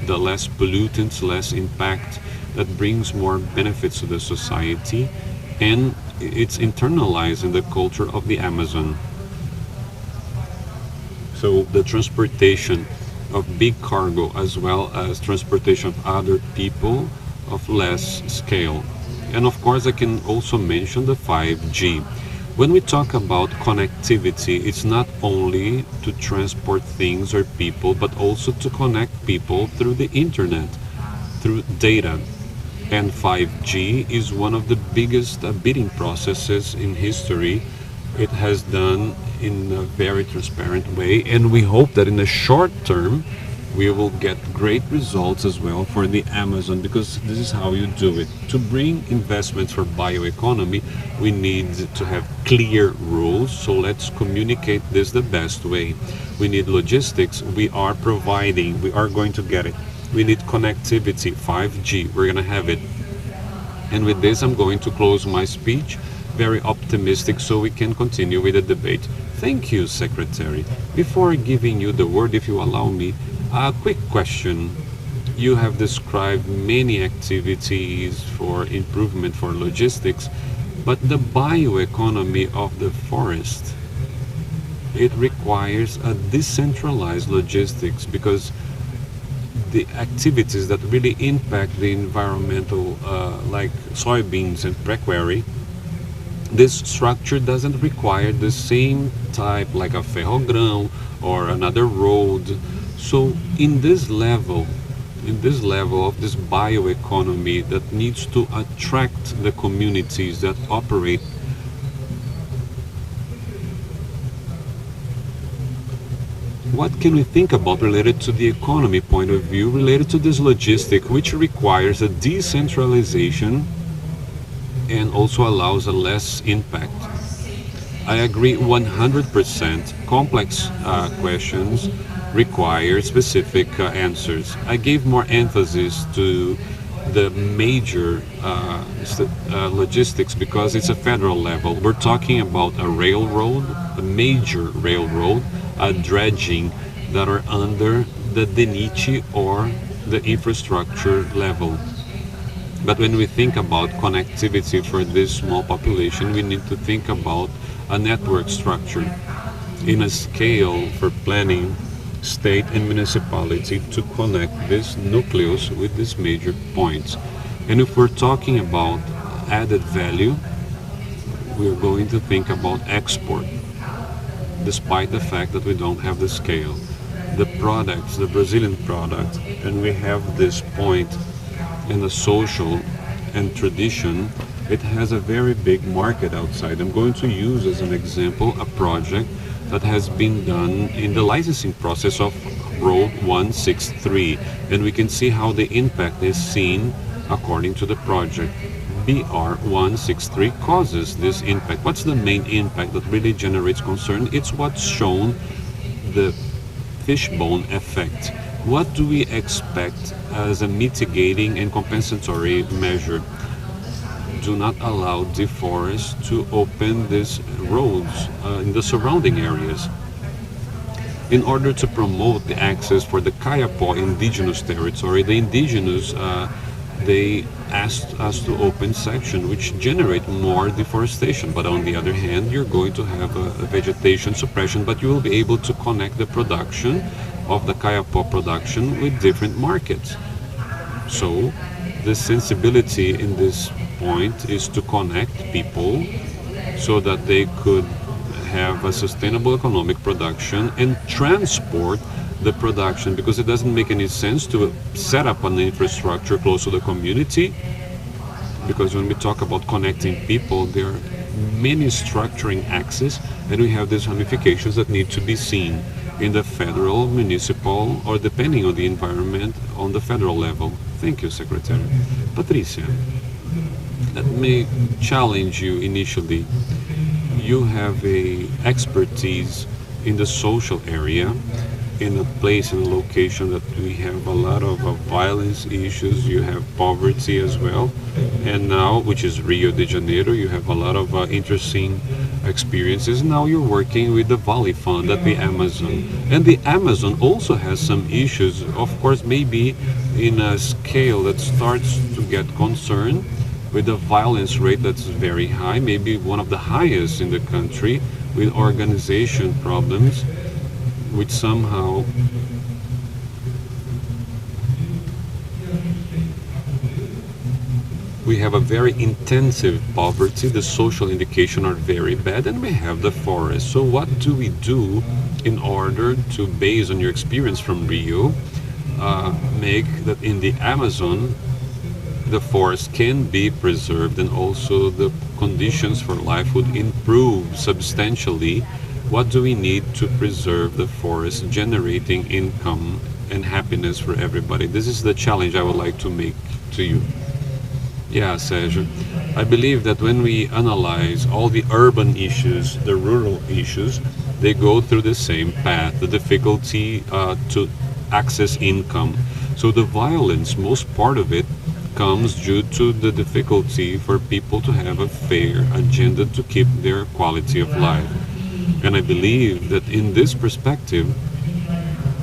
the less pollutants, less impact, that brings more benefits to the society, and it's internalized in the culture of the Amazon. So the transportation of big cargo as well as transportation of other people of less scale. And of course I can also mention the 5G. When we talk about connectivity, it's not only to transport things or people, but also to connect people through the internet, through data. And 5G is one of the biggest bidding processes in history. It has done in a very transparent way, and we hope that in the short term we will get great results as well for the Amazon, because this is how you do it. To bring investments for bioeconomy, we need to have clear rules, so let's communicate this the best way. We need logistics, we are providing, we are going to get it. We need connectivity, 5G, we're gonna have it. And with this I'm going to close my speech, very optimistic, so we can continue with the debate. Thank you, Secretary. Before giving you the word, if you allow me, a quick question. You have described many activities for improvement for logistics, but the bioeconomy of the forest, it requires a decentralized logistics, because the activities that really impact the environmental, like soybeans and pecuary, this structure doesn't require the same type like a ferrogrão or another road. So in this level of this bioeconomy that needs to attract the communities that operate, what can we think about related to the economy point of view, related to this logistic, which requires a decentralization and also allows a less impact? I agree 100%. Complex questions require specific answers. I gave more emphasis to the major logistics because it's a federal level. We're talking about a railroad, a major railroad, a dredging that are under the DENIT or the infrastructure level. But when we think about connectivity for this small population, we need to think about a network structure in a scale for planning, state and municipality to connect this nucleus with these major points. And if we're talking about added value, we're going to think about export, despite the fact that we don't have the scale. The products, the Brazilian product, and we have this point in the social and tradition, it has a very big market outside. I'm going to use as an example a project that has been done in the licensing process of Road 163, and we can see how the impact is seen according to the project. BR 163 causes this impact. What's the main impact that really generates concern? It's what's shown, the fishbone effect. What do we expect as a mitigating and compensatory measure? Do not allow deforest to open these roads in the surrounding areas. In order to promote the access for the Kayapó indigenous territory, the indigenous, they asked us to open section which generate more deforestation. But on the other hand, you're going to have a vegetation suppression, but you will be able to connect the production of the Kayapó production with different markets. So the sensibility in this point is to connect people so that they could have a sustainable economic production and transport the production, because it doesn't make any sense to set up an infrastructure close to the community, because when we talk about connecting people, they're many structuring axes, and we have these ramifications that need to be seen in the federal, municipal, or depending on the environment, on the federal level. Thank you, Secretary. Patricia, let me challenge you initially. You have a expertise in the social area, in a place and a location that we have a lot of violence issues. You have poverty as well, and now, which is Rio de Janeiro, you have a lot of interesting experiences. Now you're working with the Valley Fund at the Amazon, and the Amazon also has some issues, of course, maybe in a scale that starts to get concerned, with a violence rate that's very high, maybe one of the highest in the country, with organization problems, which somehow we have a very intensive poverty, the social indications are very bad, and we have the forest. So what do we do in order to, based on your experience from Rio, make that in the Amazon the forest can be preserved and also the conditions for life would improve substantially? What do we need to preserve the forest, generating income and happiness for everybody? This is the challenge I would like to make to you. Yeah, Sergio. I believe that when we analyze all the urban issues, the rural issues, they go through the same path, the difficulty to access income. So the violence, most part of it, comes due to the difficulty for people to have a fair agenda to keep their quality of life. And I believe that in this perspective,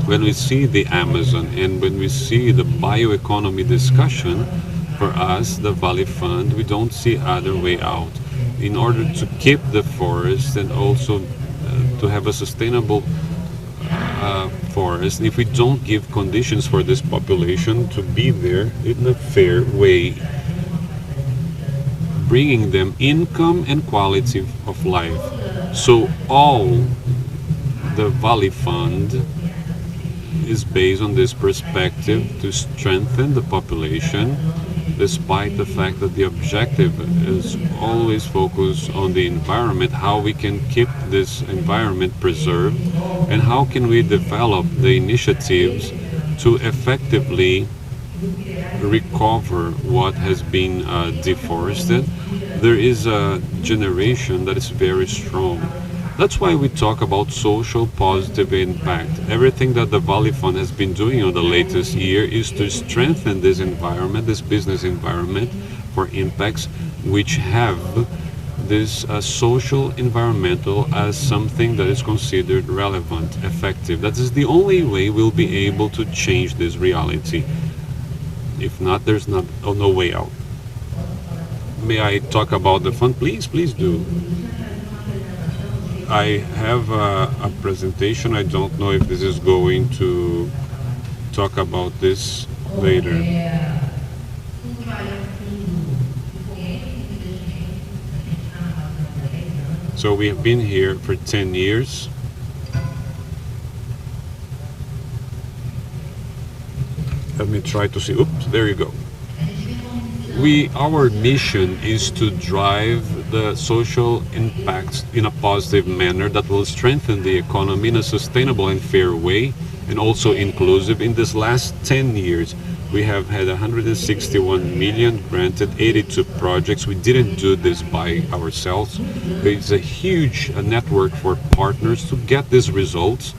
when we see the Amazon and when we see the bioeconomy discussion, for us, the Valley Fund, we don't see other way out. In order to keep the forest and also to have a sustainable forest, if we don't give conditions for this population to be there in a fair way, bringing them income and quality of life. So all the Valley Fund is based on this perspective to strengthen the population, despite the fact that the objective is always focused on the environment, how we can keep this environment preserved, and how can we develop the initiatives to effectively recover what has been deforested. There is a generation that is very strong. That's why we talk about social positive impact. Everything that the Valley Fund has been doing on the latest year is to strengthen this environment, this business environment, for impacts which have this social environmental as something that is considered relevant, effective. That is the only way we'll be able to change this reality. If not, there's no way out. May I talk about the fund, please? Please do. I have a presentation. I don't know if this is going to talk about this later. So we have been here for 10 years. Let me try to see. Oops, there you go. Our mission is to drive the social impacts in a positive manner that will strengthen the economy in a sustainable and fair way, and also inclusive. In this last 10 years, we have had 161 million granted, 82 projects. We didn't do this by ourselves. There's a huge network for partners to get these results.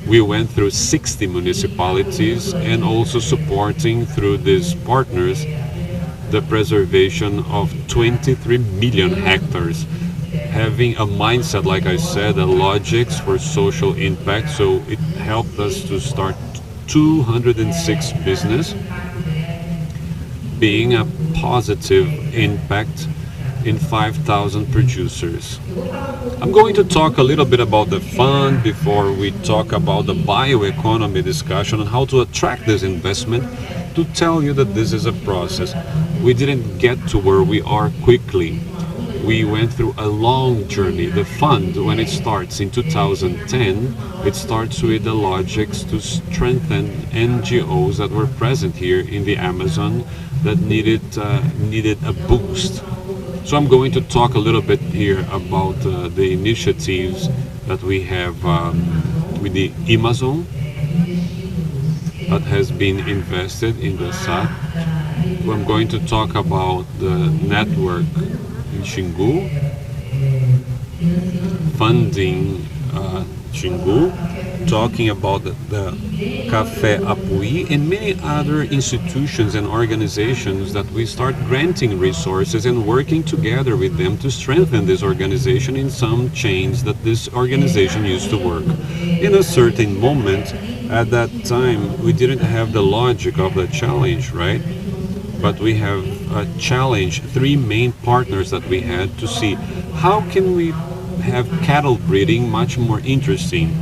We went through 60 municipalities and also supporting through these partners the preservation of 23 million hectares, having a mindset, like I said, a logics for social impact. So it helped us to start 206 business, being a positive impact in 5,000 producers. I'm going to talk a little bit about the fund before we talk about the bioeconomy discussion and how to attract this investment, to tell you that this is a process. We didn't get to where we are quickly. We went through a long journey. The fund, when it starts in 2010, it starts with the logics to strengthen NGOs that were present here in the Amazon that needed a boost So I'm going to talk a little bit here about the initiatives that we have with the Amazon that has been invested in the SAT. I'm going to talk about the network in Xingu, funding Xingu, talking about the Café Apuí and many other institutions and organizations that we start granting resources and working together with them to strengthen this organization in some chains that this organization used to work. In a certain moment, at that time, we didn't have the logic of the challenge, right? But we have challenged three main partners that we had to see how can we have cattle breeding much more interesting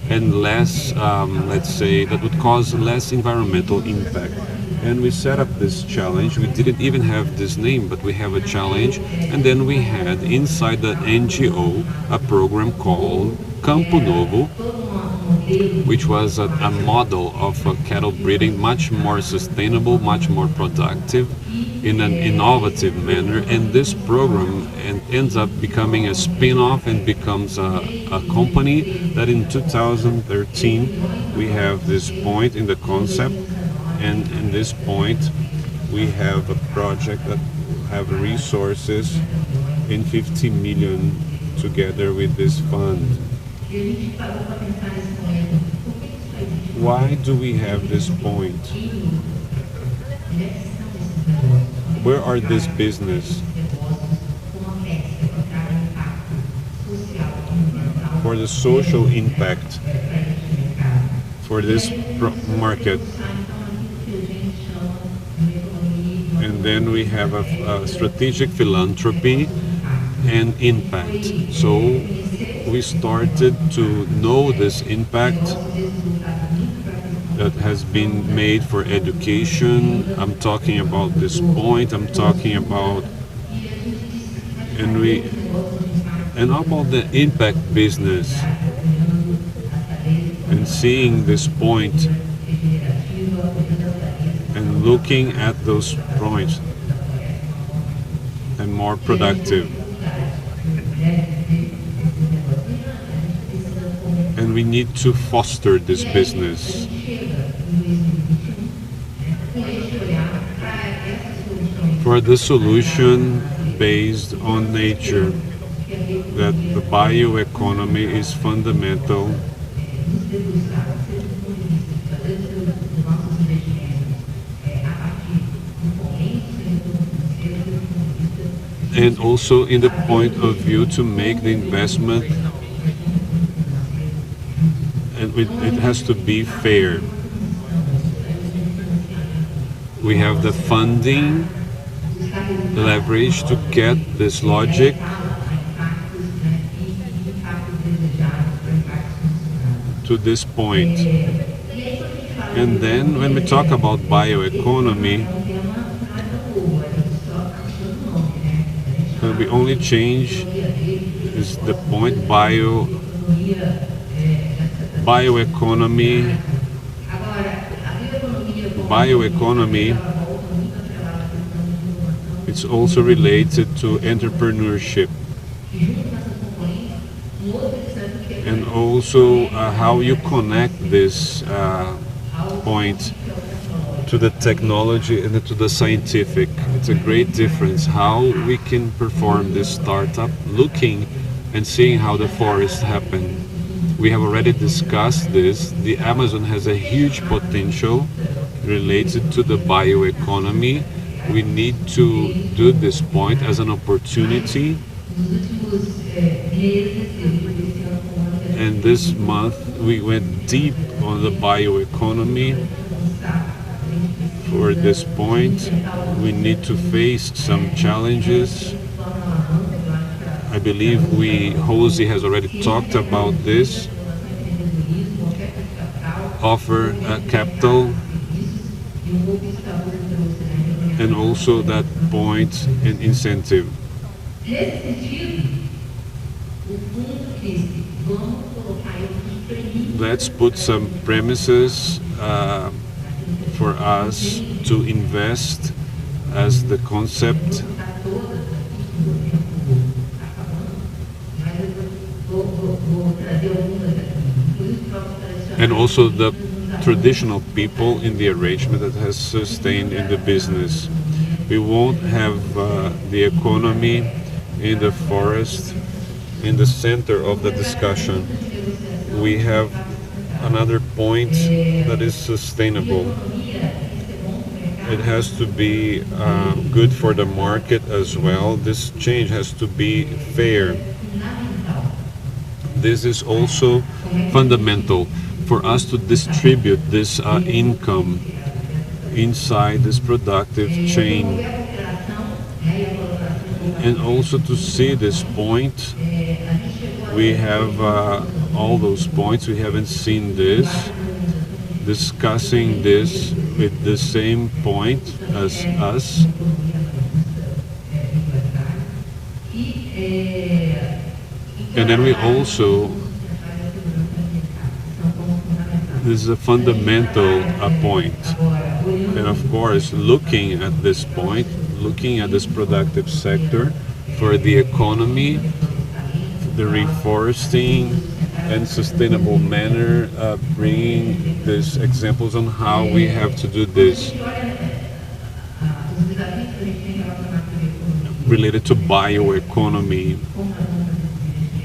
and less, let's say, that would cause less environmental impact. And we set up this challenge. We didn't even have this name, but we have a challenge. And then we had inside the NGO a program called Campo Novo, which was a model of cattle breeding, much more sustainable, much more productive, in an innovative manner. And this program ends up becoming a spin-off and becomes a company that in 2013 we have this point in the concept, and in this point we have a project that have resources in 50 million together with this fund. Why do we have this point? Where are this business? For the social impact for this market. And then we have a strategic philanthropy and impact. So we started to know this impact that has been made for education. I'm talking about this point, I'm talking about and about the impact business and seeing this point and looking at those points and more productive. And we need to foster this business. For the solution based on nature, that the bioeconomy is fundamental, and also in the point of view to make the investment, and it has to be fair. We have the funding leverage to get this logic, to this point. And then when we talk about bioeconomy, we only change is the point bioeconomy. It's also related to entrepreneurship, and also how you connect this point to the technology and to the scientific. It's a great difference how we can perform this startup, looking and seeing how the forests happen. We have already discussed this. The Amazon has a huge potential related to the bioeconomy. We need to do this point as an opportunity. And this month we went deep on the bioeconomy. For this point, we need to face some challenges. I believe Josie has already talked about this. Offer capital, and also that point and incentive. Let's put some premises for us to invest as the concept, and also the traditional people in the arrangement that has sustained in the business. We won't have the economy in the forest in the center of the discussion. We have another point that is sustainable. It has to be good for the market as well. This change has to be fair. This is also fundamental for us to distribute this income inside this productive chain. And also to see this point, we have all those points. We haven't seen this, discussing this with the same point as us. And then we also, this is a fundamental point. And of course, looking at this point, looking at this productive sector for the economy, the reforesting and sustainable manner, bringing these examples on how we have to do this. Related to bioeconomy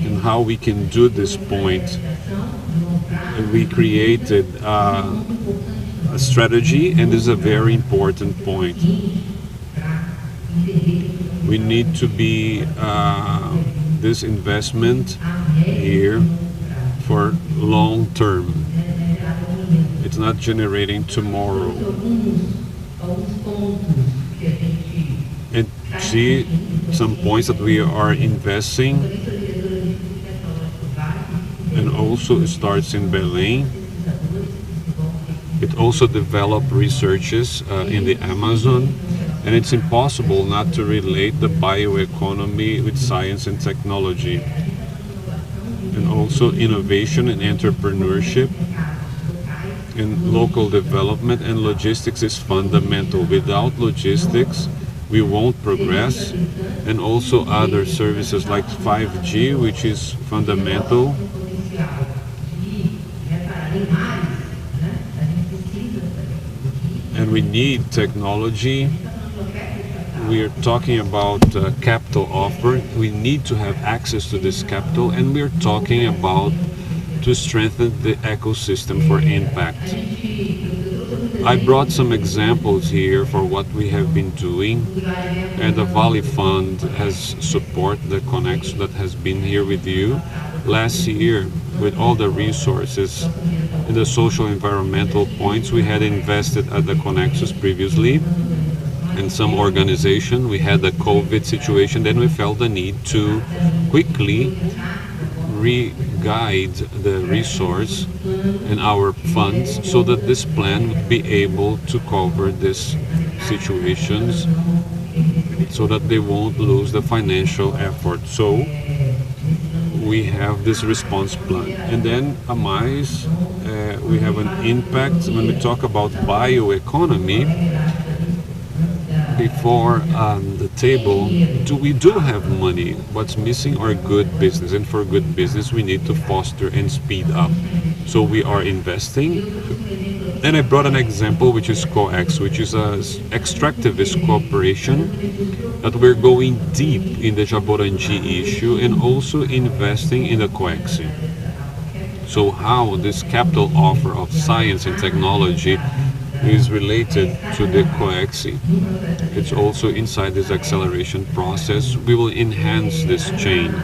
and how we can do this point. And we created a strategy, and this is a very important point. We need to be this investment here for long term. It's not generating tomorrow. And see some points that we are investing, and also it starts in Belém. It also developed researches in the Amazon, and it's impossible not to relate the bioeconomy with science and technology. And also innovation and entrepreneurship and local development and logistics is fundamental. Without logistics, we won't progress. And also other services like 5G, which is fundamental. And we need technology. We are talking about capital offer. We need to have access to this capital, and we are talking about to strengthen the ecosystem for impact. I brought some examples here for what we have been doing, and the Valley Fund has supported the Conexo that has been here with you. Last year, with all the resources in the social environmental points, we had invested at the Conexos previously. In some organization, we had the COVID situation, then we felt the need to quickly re-guide the resource in our funds so that this plan would be able to cover these situations so that they won't lose the financial effort. So we have this response plan. And then we have an impact when we talk about bioeconomy. Before the table, we do have money. What's missing are good business, and for good business we need to foster and speed up. So we are investing. And I brought an example, which is COEX, which is an extractivist corporation that we're going deep in the Jaborangi issue and also investing in the COEX. So how this capital offer of science and technology is related to the COEX. It's also inside this acceleration process. We will enhance this chain.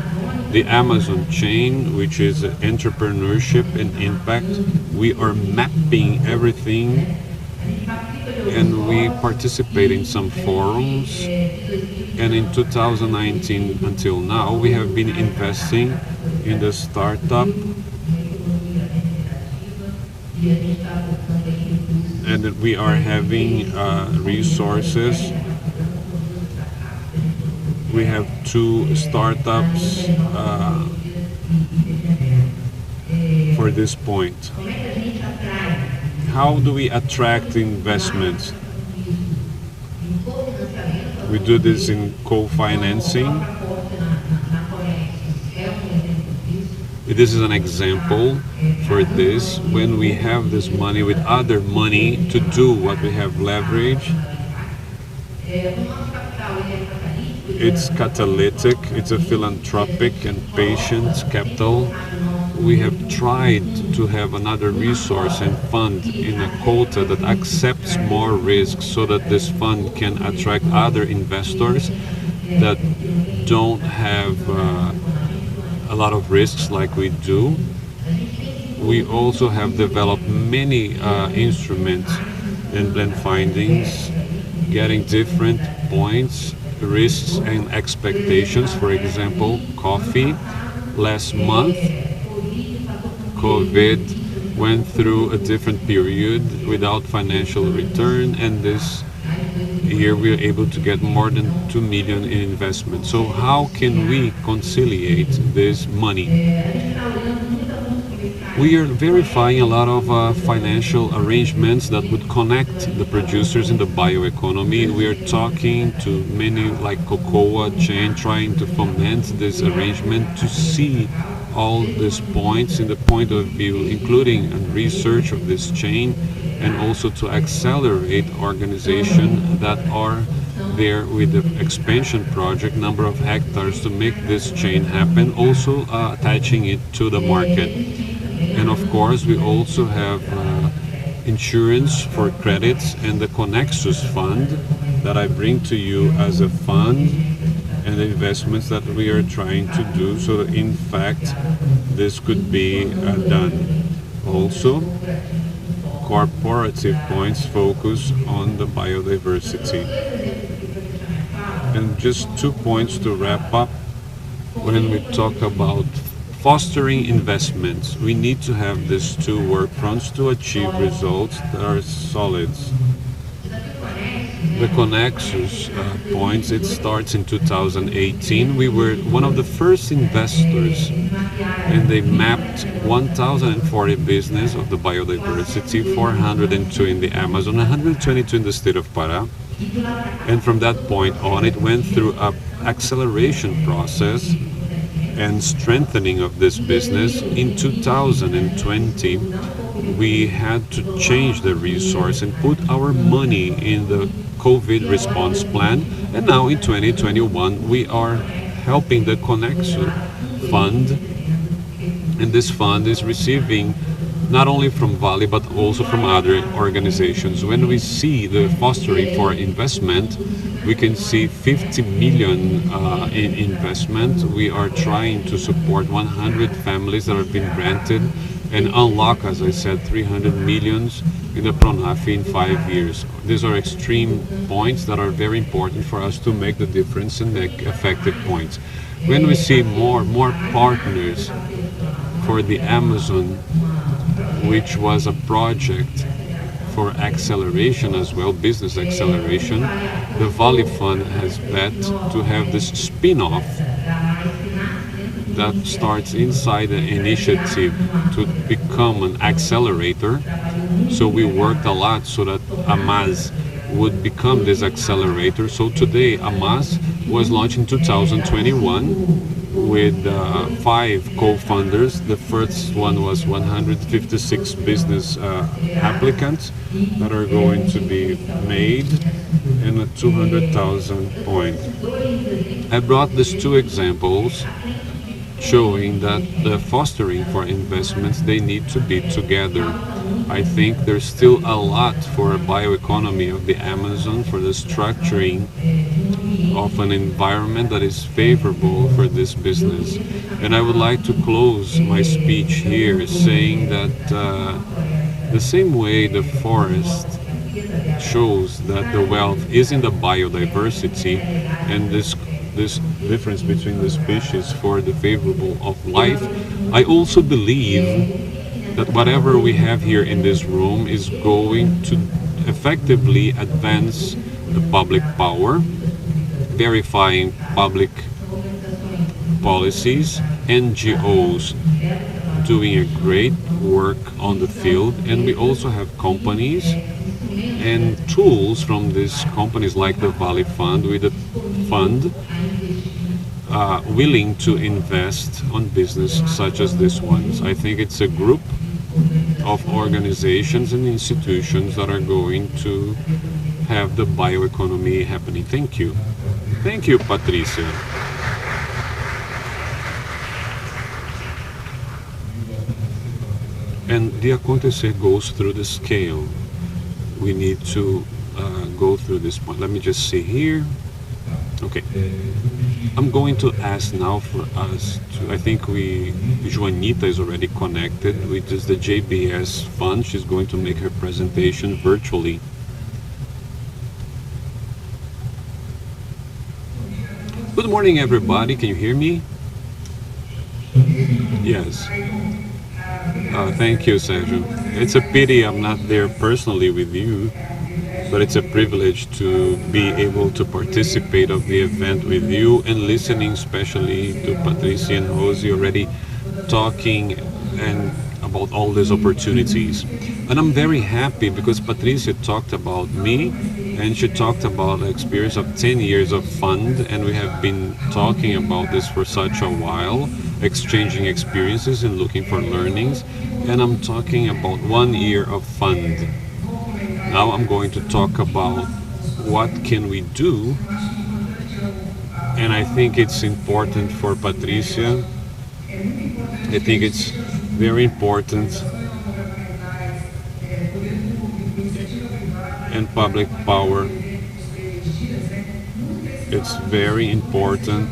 The Amazon chain, which is entrepreneurship and impact, we are mapping everything, and we participate in some forums. And in 2019 until now, we have been investing in the startup, and we are having resources. We have 2 startups for this point. How do we attract investments? We do this in co-financing. This is an example for this. When we have this money with other money to do what we have leverage, it's catalytic, it's a philanthropic and patient capital. We have tried to have another resource and fund in a quota that accepts more risk so that this fund can attract other investors that don't have a lot of risks like we do. We also have developed many instruments and blend findings, getting different points, risks and expectations. For example, coffee. Last month, COVID went through a different period without financial return, and this year we are able to get more than 2 million in investment. So how can we conciliate this money? We are verifying a lot of financial arrangements that would connect the producers in the bioeconomy. We are talking to many like cocoa chain, trying to foment this arrangement to see all these points in the point of view, including research of this chain, and also to accelerate organizations that are there with the expansion project, number of hectares to make this chain happen, also attaching it to the market. And of course, we also have insurance for credits and the Connexus Fund that I bring to you as a fund, and the investments that we are trying to do so that in fact this could be done. Also, corporative points focus on the biodiversity. And just 2 points to wrap up. When we talk about fostering investments, we need to have these 2 work fronts to achieve results that are solid. The Connexus points, it starts in 2018. We were one of the first investors, and they mapped 1,040 business of the biodiversity, 402 in the Amazon, 122 in the state of Pará. And from that point on, it went through an acceleration process and strengthening of this business. In 2020, we had to change the resource and put our money in the COVID response plan. And now in 2021, we are helping the Connexus Fund. And this fund is receiving not only from Vale, but also from other organizations. When we see the fostering for investment, we can see 50 million in investment. We are trying to support 100 families that have been granted and unlock, as I said, 300 millions in the PRONAF in 5 years. These are extreme points that are very important for us to make the difference and make effective points. When we see more partners for the Amazon, which was a project for acceleration as well, business acceleration, the Vale Fund has bet to have this spin-off that starts inside the initiative to become an accelerator. So we worked a lot so that AMAS would become this accelerator. So today AMAS was launched in 2021 with 5 co-funders. The first one was 156 business applicants that are going to be made in a 200,000 point. I brought these 2 examples showing that the fostering for investments, they need to be together. I think there's still a lot for a bioeconomy of the Amazon, for the structuring of an environment that is favorable for this business. And I would like to close my speech here saying that the same way the forest shows that the wealth is in the biodiversity, and this difference between the species for the favorable of life, I also believe that whatever we have here in this room is going to effectively advance the public power, verifying public policies, NGOs doing a great work on the field, and we also have companies and tools from these companies like the Vale Fund with a fund willing to invest on business such as this one. I think it's a group of organizations and institutions that are going to have the bioeconomy happening. Thank you. Thank you, Patricia. And the acontecer goes through the scale. We need to go through this point. Let me just see here. Okay. I'm going to ask now for us to, I think Joanita is already connected, which is the JBS fund. She's going to make her presentation virtually. Good morning, everybody. Can you hear me? Yes. Thank you, Sergio. It's a pity I'm not there personally with you, but it's a privilege to be able to participate of the event with you and listening especially to Patricia and Rosie already talking and about all these opportunities. And I'm very happy because Patricia talked about me and she talked about the experience of 10 years of fund, and we have been talking about this for such a while, exchanging experiences and looking for learnings. And I'm talking about 1 year of fund. Now I'm going to talk about what can we do, and I think it's important for Patricia. I think it's very important, and public power. It's very important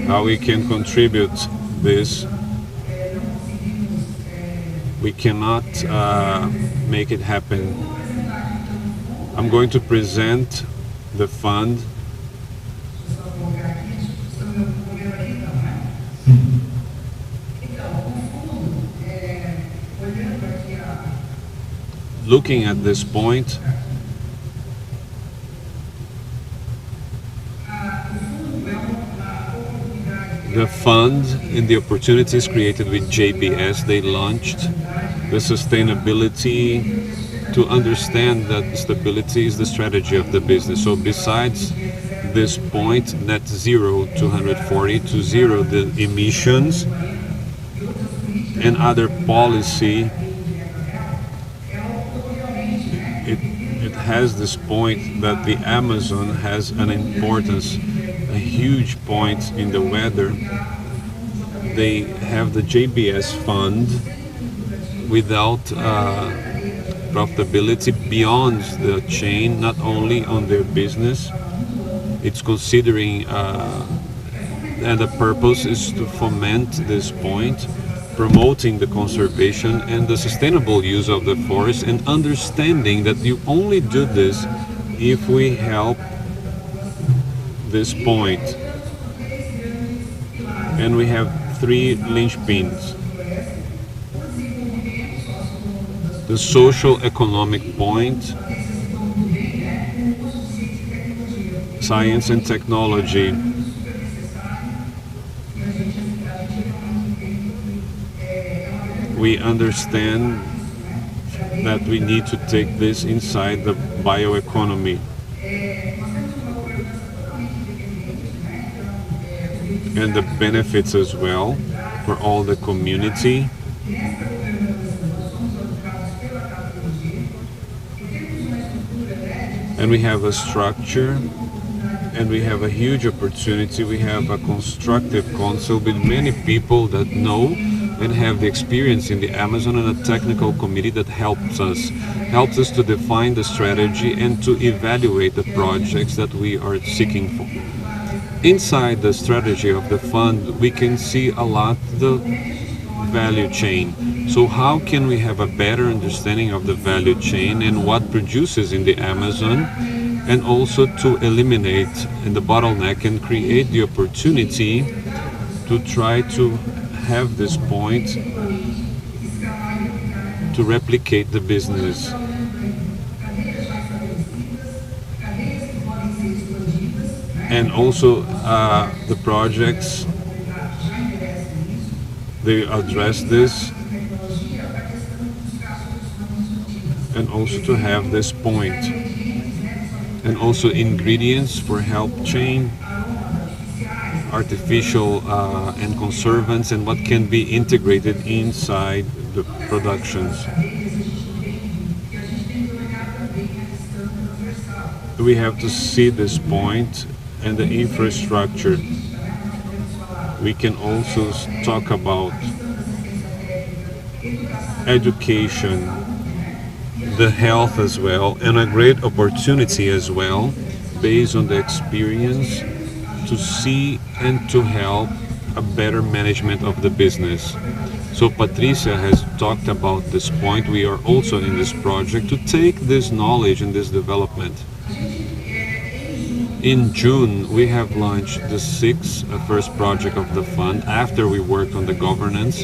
how we can contribute this. We cannot make it happen. I'm going to present the fund. Looking at this point, the fund and the opportunities created with JBS, they launched the sustainability to understand that stability is the strategy of the business. So besides this point, net zero 240 to zero the emissions and other policy, it has this point that the Amazon has an importance, a huge point in the weather. They have the JBS fund without profitability beyond the chain, not only on their business. It's considering, and the purpose is to foment this point, promoting the conservation and the sustainable use of the forest, and understanding that you only do this if we help this point. And we have 3 linchpins. The social economic point, science and technology, we understand that we need to take this inside the bioeconomy. And the benefits as well for all the community. And we have a structure, and we have a huge opportunity. We have a constructive council with many people that know and have the experience in the Amazon, and a technical committee that helps us to define the strategy and to evaluate the projects that we are seeking for. Inside the strategy of the fund, we can see a lot the value chain. So how can we have a better understanding of the value chain and what produces in the Amazon, and also to eliminate in the bottleneck and create the opportunity to try to have this point to replicate the business. And also the projects, they address this, and also to have this point. and also ingredients for health chain, artificial and conservants, and what can be integrated inside the productions. We have to see this point and the infrastructure. We can also talk about education, the health as well, and a great opportunity as well, based on the experience, to see and to help a better management of the business. So Patricia has talked about this point. We are also in this project to take this knowledge and this development. In June, we have launched the first project of the fund after we worked on the governance.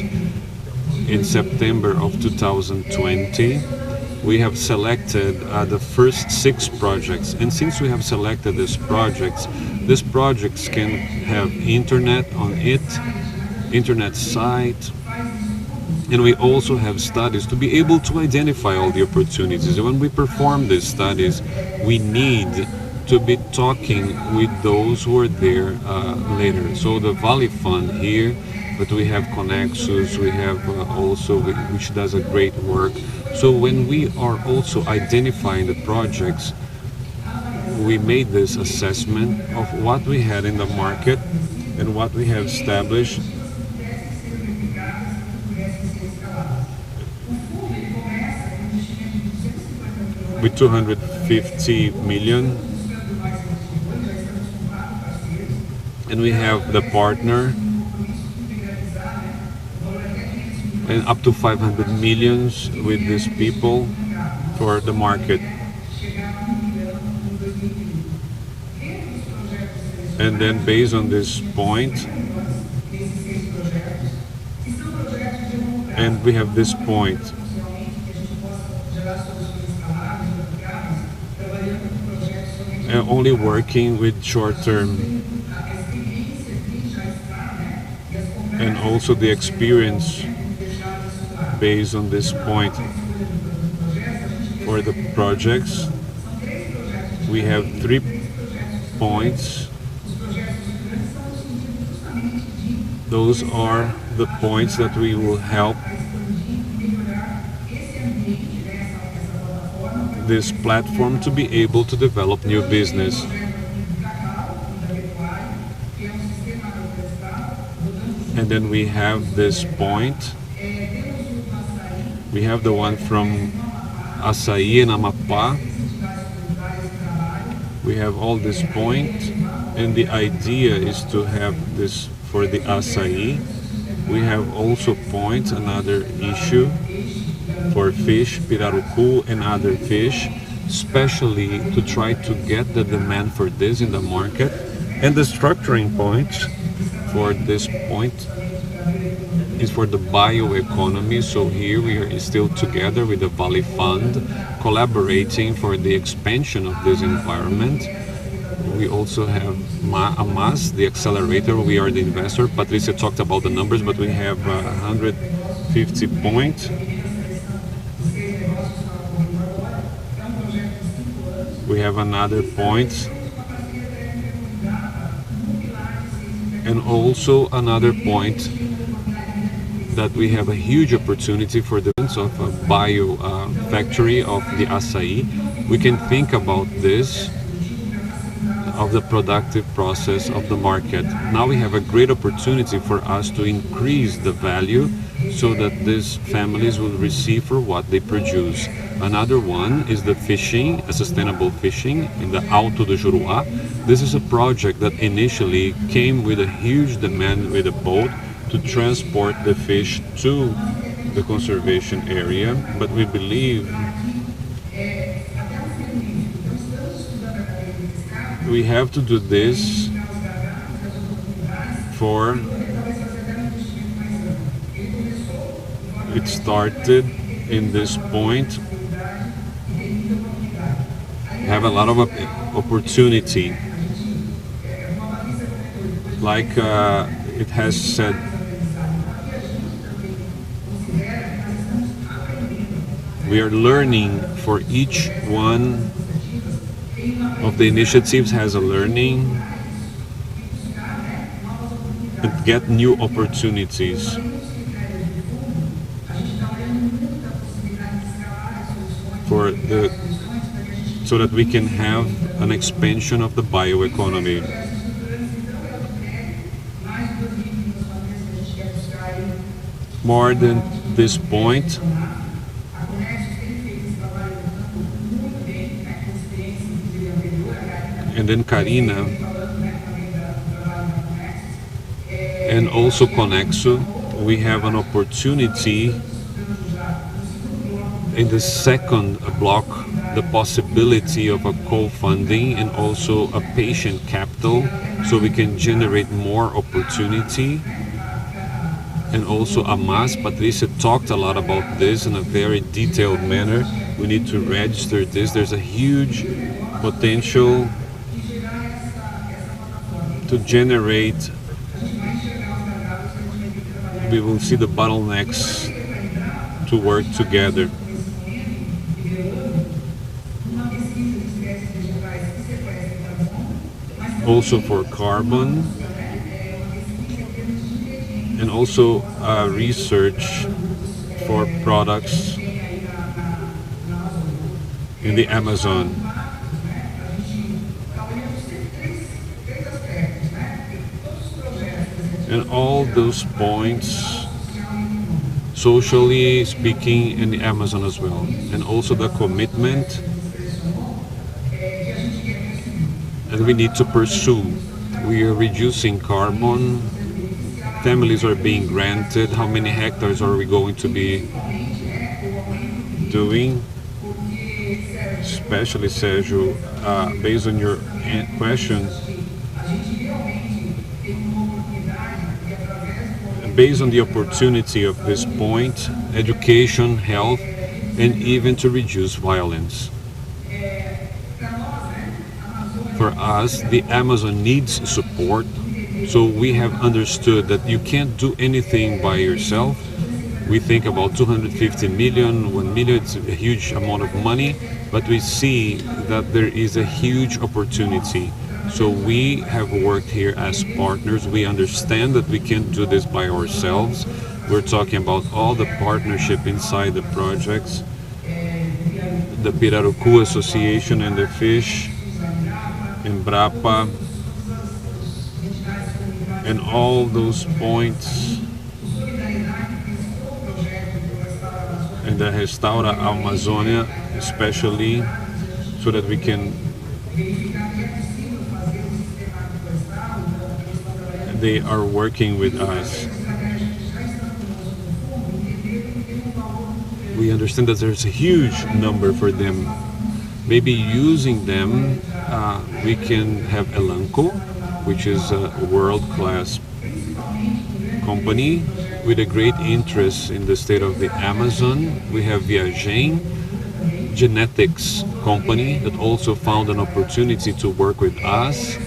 In September of 2020, we have selected the first 6 projects. And since we have selected these projects can have internet on it, internet site, and we also have studies to be able to identify all the opportunities. And when we perform these studies, we need to be talking with those who are there later. So the Valley Fund here, but we have Connexus, we have also, which does a great work. So when we are also identifying the projects, we made this assessment of what we had in the market and what we have established. With 250 million. And we have the partner, and up to 500 millions with these people for the market. And then based on this point, and we have this point, and only working with short-term, and also the experience based on this point for the projects. We have 3 points. Those are the points that we will help this platform to be able to develop new business. And then we have this point. We have the one from Açaí and Amapá. We have all this point, and the idea is to have this for the Açaí. We have also points, another issue for fish, pirarucu and other fish, especially to try to get the demand for this in the market. And the structuring points for this point is for the bioeconomy. So here we are still together with the Valley Fund, collaborating for the expansion of this environment. We also have AMAS, the accelerator. We are the investor. Patricia talked about the numbers, but we have 150 points. We have another point, and also another point that we have a huge opportunity for the of a bio factory of the Açaí. We can think about this of the productive process of the market. Now we have a great opportunity for us to increase the value so that these families will receive for what they produce. Another one is the fishing, a sustainable fishing in the Alto do Juruá. This is a project that initially came with a huge demand with a boat to transport the fish to the conservation area, but we believe we have to do this for it started in this point, have a lot of opportunity, like it has said. We are learning for each one of the initiatives has a learning and get new opportunities. So that we can have an expansion of the bioeconomy. More than this point, and then Karina, and also Conexo, we have an opportunity in the second block, the possibility of a co-funding and also a patient capital, so we can generate more opportunity. And also Amas, Patricia talked a lot about this in a very detailed manner. We need to register this. There's a huge potential to generate. We will see the bottlenecks to work together. Also for carbon, and also research for products in the Amazon. And all those points, socially speaking, in the Amazon as well. And also the commitment that we need to pursue. We are reducing carbon. Families are being granted. How many hectares are we going to be doing? Especially, Sergio, based on your question, based on the opportunity of this point, education, health, and even to reduce violence. For us, the Amazon needs support. So we have understood that you can't do anything by yourself. We think about 250 million, 1 million, it's a huge amount of money, but we see that there is a huge opportunity. So we have worked here as partners. We understand that we can't do this by ourselves. We're talking about all the partnership inside the projects, the Pirarucu Association and the Fish, Embrapa, and all those points, and the Restaura Amazonia, especially, so that we can, they are working with us. We understand that there's a huge number for them. Maybe using them, we can have Elanco, which is a world-class company with a great interest in the state of the Amazon. We have Viagem, genetics company that also found an opportunity to work with us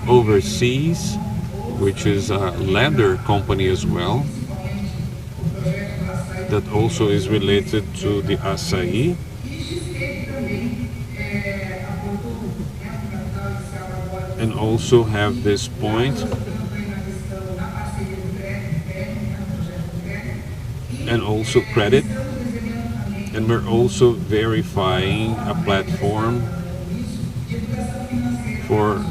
overseas, which is a leather company as well, that also is related to the acai. And also have this point, and also credit, and we're also verifying a platform for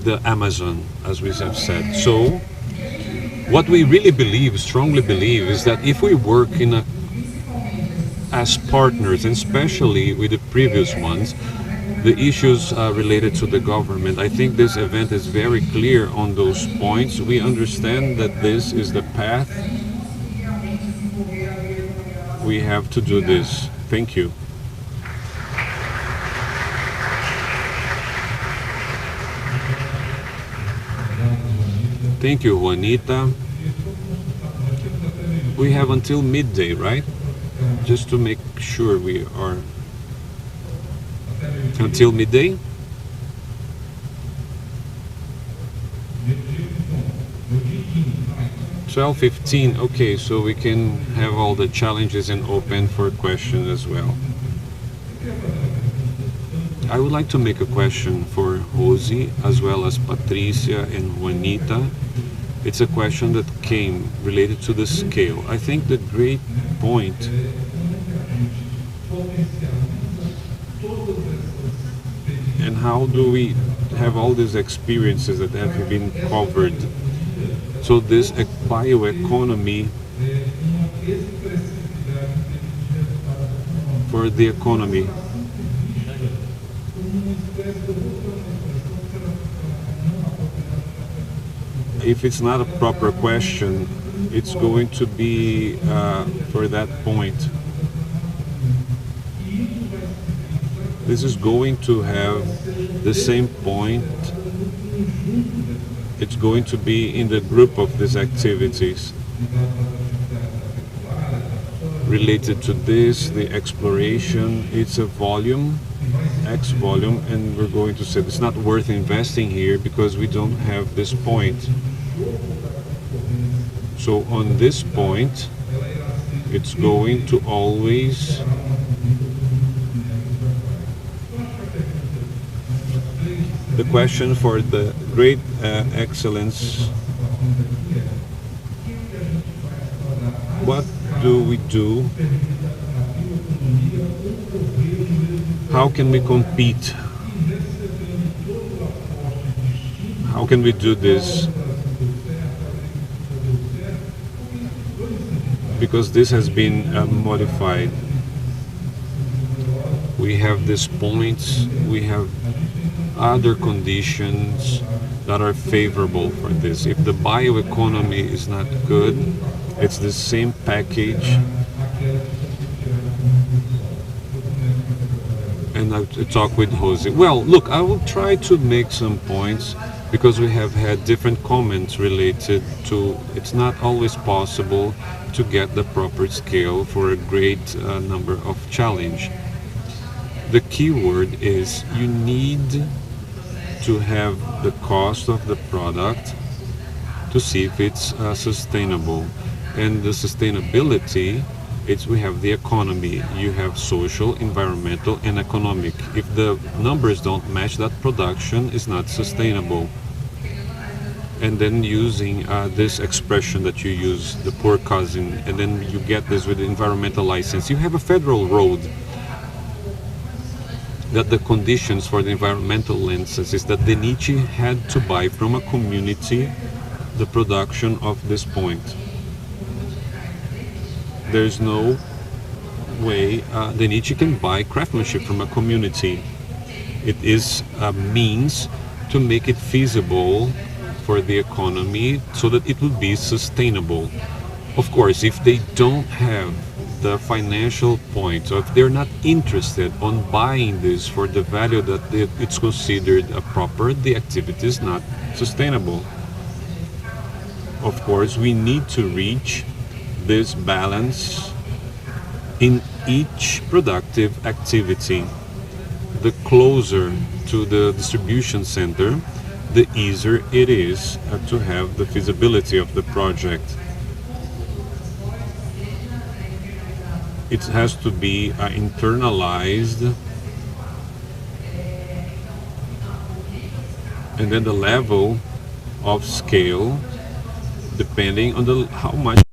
the Amazon, as we have said. So what we really believe, strongly believe, is that if we work as partners, and especially with the previous ones, the issues related to the government, I think this event is very clear on those points. We understand that this is the path. We have to do this. Thank you. Thank you, Juanita. We have until midday, right? Just to make sure we are until midday. $12:15. Okay, so we can have all the challenges and open for questions as well. I would like to make a question for Josie as well as Patricia and Juanita. It's a question that came related to the scale. I think the great point and how do we have all these experiences that have been covered. So this bioeconomy for the economy. If it's not a proper question, it's going to be for that point. This is going to have the same point. It's going to be in the group of these activities related to this, the exploration. It's a volume, X volume, and we're going to say it's not worth investing here because we don't have this point. So on this point, it's going to always the question for the great excellence. What do we do? How can we compete? How can we do this? Because this has been modified. We have these points, we have other conditions that are favorable for this. If the bioeconomy is not good, it's the same package. And I talk with Jose. Well, look, I will try to make some points because we have had different comments related to it's not always possible to get the proper scale for a great number of challenge. The key word is you need to have the cost of the product to see if it's sustainable. And the sustainability, we have the economy. You have social, environmental, and economic. If the numbers don't match, that production is not sustainable. And then using this expression that you use, the poor cousin, and then you get this with the environmental license. You have a federal road that the conditions for the environmental license is that Denichi had to buy from a community the production of this point. There's no way Denichi can buy craftsmanship from a community. It is a means to make it feasible for the economy so that it will be sustainable. Of course, if they don't have the financial point, or if they're not interested on buying this for the value that it's considered proper, the activity is not sustainable. Of course, we need to reach this balance in each productive activity. The closer to the distribution center, the easier it is to have the feasibility of the project. It has to be internalized, and then the level of scale depending on how much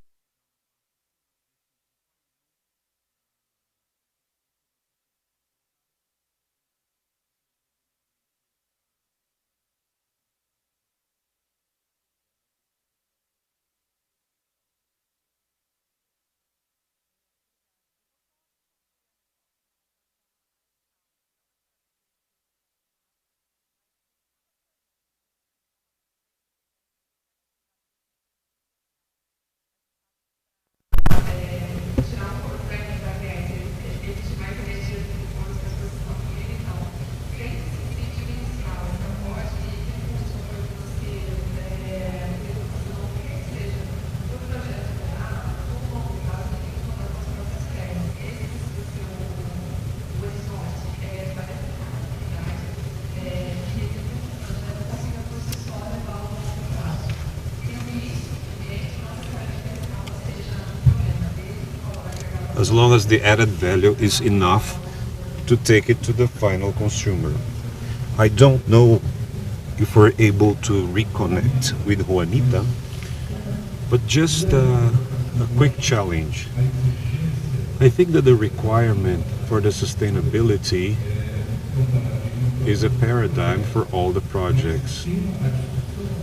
as long as the added value is enough to take it to the final consumer. I don't know if we're able to reconnect with Juanita, but just a quick challenge. I think that the requirement for the sustainability is a paradigm for all the projects.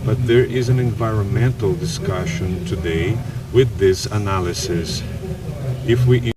But there is an environmental discussion today with this analysis. If we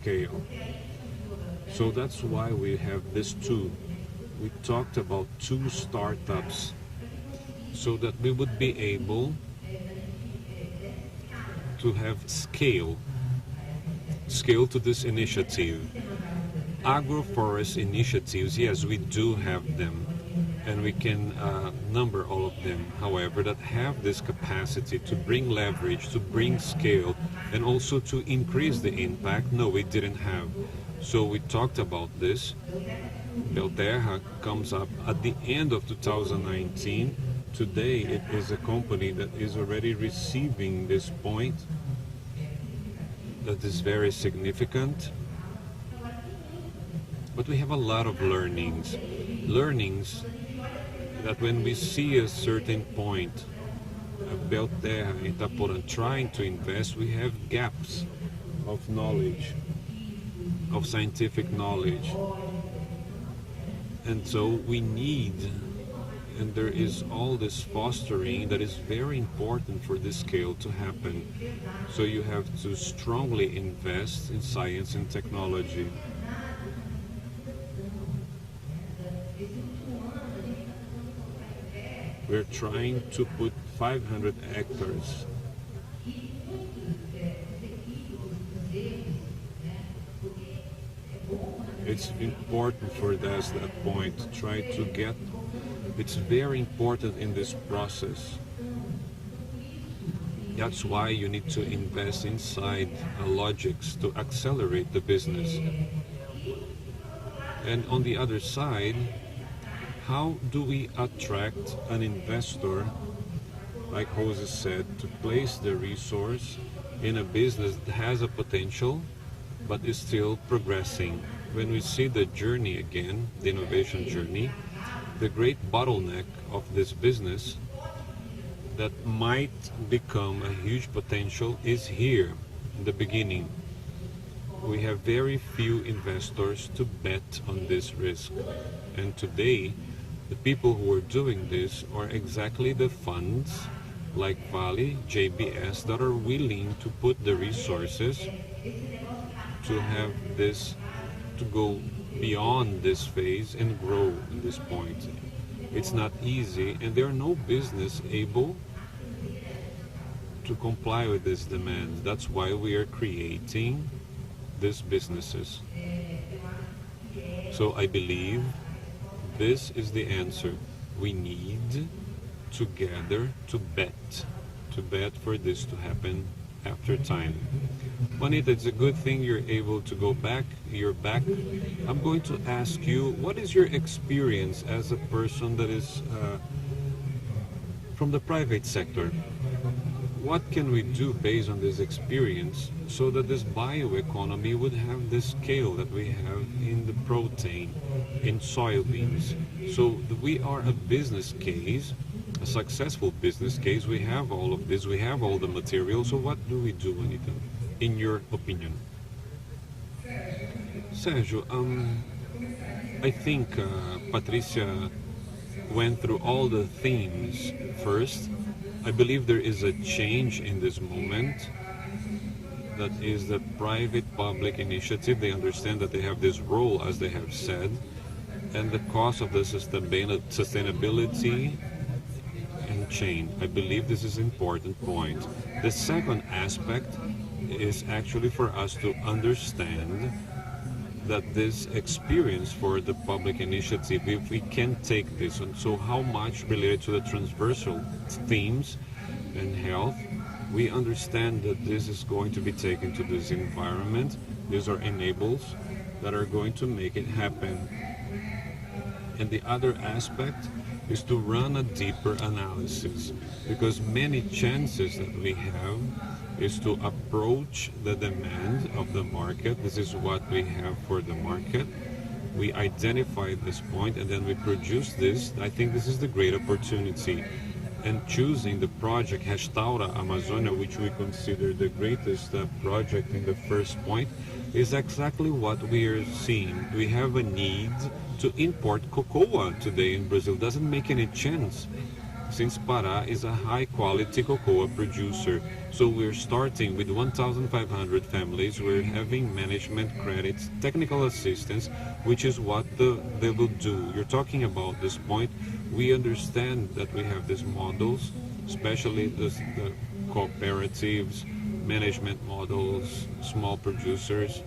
scale. So that's why we have this two. We talked about two startups so that we would be able to have scale to this initiative. Agroforest initiatives, yes, we do have them, and we can number all of them, however, that have this capacity to bring leverage, to bring scale, and also to increase the impact. No, we didn't have. So we talked about this. Belterra comes up at the end of 2019. Today it is a company that is already receiving this point that is very significant. But we have a lot of learnings that when we see a certain point, Belterra, Itaporã, trying to invest, we have gaps of knowledge, of scientific knowledge. And so we need, and there is all this fostering that is very important for this scale to happen. So you have to strongly invest in science and technology. We're trying to put 500 hectares. It's important for us that point to try to get. It's very important in this process. That's why you need to invest inside logics to accelerate the business. And on the other side, how do we attract an investor, like Jose said, to place the resource in a business that has a potential but is still progressing? When we see the journey again, the innovation journey, the great bottleneck of this business that might become a huge potential is here in the beginning. We have very few investors to bet on this risk. And today, the people who are doing this are exactly the funds like Vale, JBS, that are willing to put the resources to have this, to go beyond this phase and grow in this point. It's not easy, and there are no business able to comply with this demand. That's why we are creating these businesses. So I believe this is the answer. We need together to bet for this to happen after time. Juanita, it's a good thing you're able to go back. You're back. I'm going to ask you, what is your experience as a person that is from the private sector? What can we do based on this experience so that this bioeconomy would have the scale that we have in the protein, in soybeans? So we are a business case, a successful business case. We have all of this, we have all the material. So what do we do, Anita, in your opinion? Sergio, I think Patricia went through all the themes first. I believe there is a change in this moment. That is the private-public initiative. They understand that they have this role, as they have said, and the cost of the sustainability and chain. I believe this is an important point. The second aspect is actually for us to understand that this experience for the public initiative, if we can take this, and so how much related to the transversal themes and health, we understand that this is going to be taken to this environment. These are enablers that are going to make it happen. And the other aspect is to run a deeper analysis, because many chances that we have is to approach the demand of the market. This is what we have for the market. We identify this point and then we produce this. I think this is the great opportunity. And choosing the project Restaura Amazônia, which we consider the greatest project in the first point, is exactly what we are seeing. We have a need to import cocoa today in Brazil. Doesn't make any sense, since Pará is a high-quality cocoa producer. So we're starting with 1,500 families. We're having management credits, technical assistance, which is what they will do. You're talking about this point. We understand that we have these models, especially the cooperatives, management models, small producers,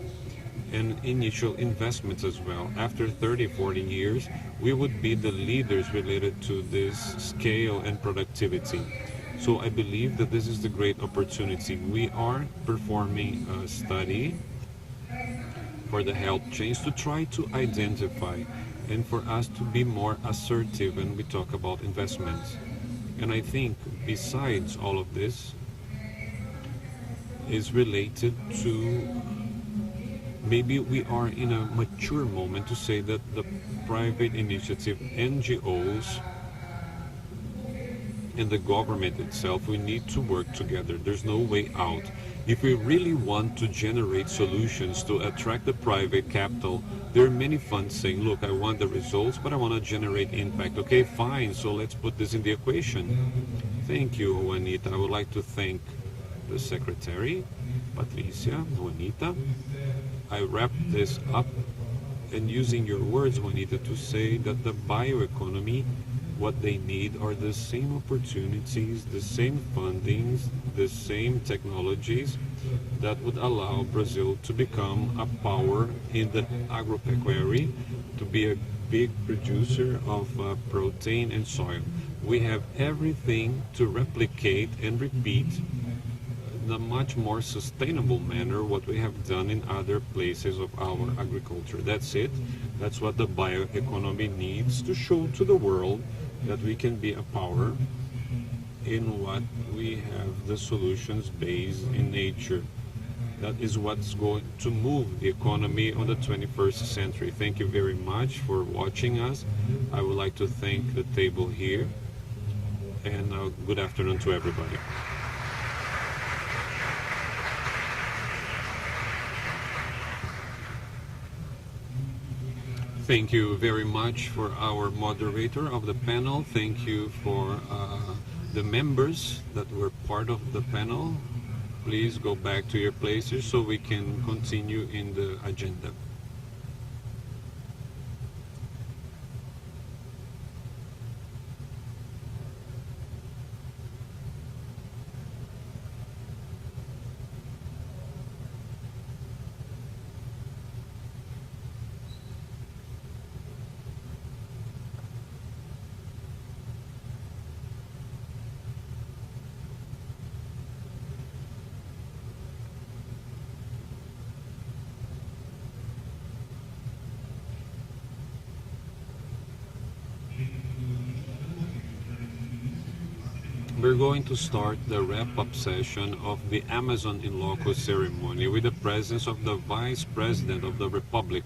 and initial investments as well. After 30, 40 years, we would be the leaders related to this scale and productivity. So I believe that this is the great opportunity. We are performing a study for the health chains to try to identify and for us to be more assertive when we talk about investments. And I think besides all of this is related to maybe we are in a mature moment to say that the private initiative, NGOs, and the government itself, we need to work together. There's no way out. If we really want to generate solutions to attract the private capital, there are many funds saying, look, I want the results, but I want to generate impact. Okay, fine, so let's put this in the equation. Thank you, Juanita. I would like to thank the secretary, Patricia, Juanita. I wrap this up and using your words, Juanita, to say that the bioeconomy, what they need are the same opportunities, the same fundings, the same technologies that would allow Brazil to become a power in the agropecuary, to be a big producer of protein and soil. We have everything to replicate and repeat in a much more sustainable manner what we have done in other places of our agriculture. That's it. That's what the bioeconomy needs to show to the world that we can be a power in what we have the solutions based in nature. That is what's going to move the economy on the 21st century. Thank you very much for watching us. I would like to thank the table here, and good afternoon to everybody. Thank you very much for our moderator of the panel. Thank you for the members that were part of the panel. Please go back to your places so we can continue in the agenda. We're going to start the wrap-up session of the Amazon in Loco ceremony with the presence of the Vice President of the Republic.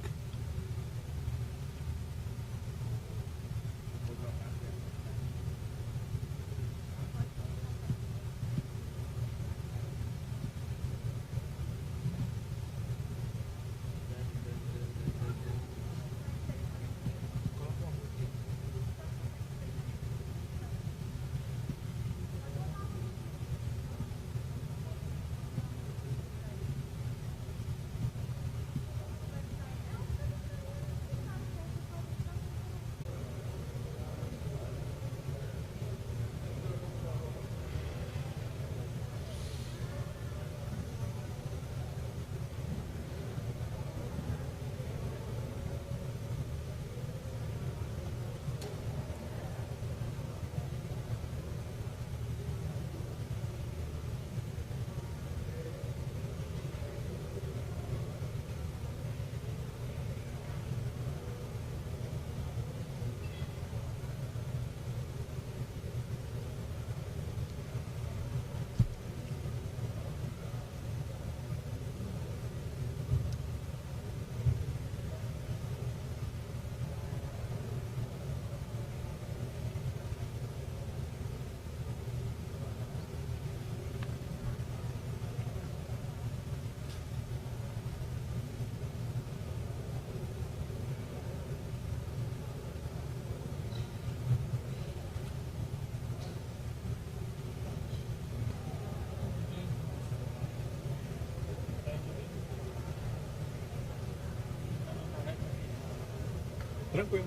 Tranquilo.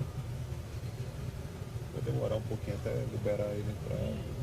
Vai demorar um pouquinho até liberar ele entrar.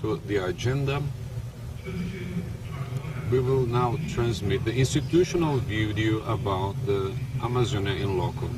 to the agenda. We will now transmit the institutional video about the Amazonia in Loco.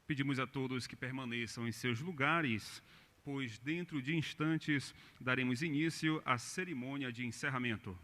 Pedimos a todos que permaneçam em seus lugares, pois dentro de instantes daremos início à cerimônia de encerramento.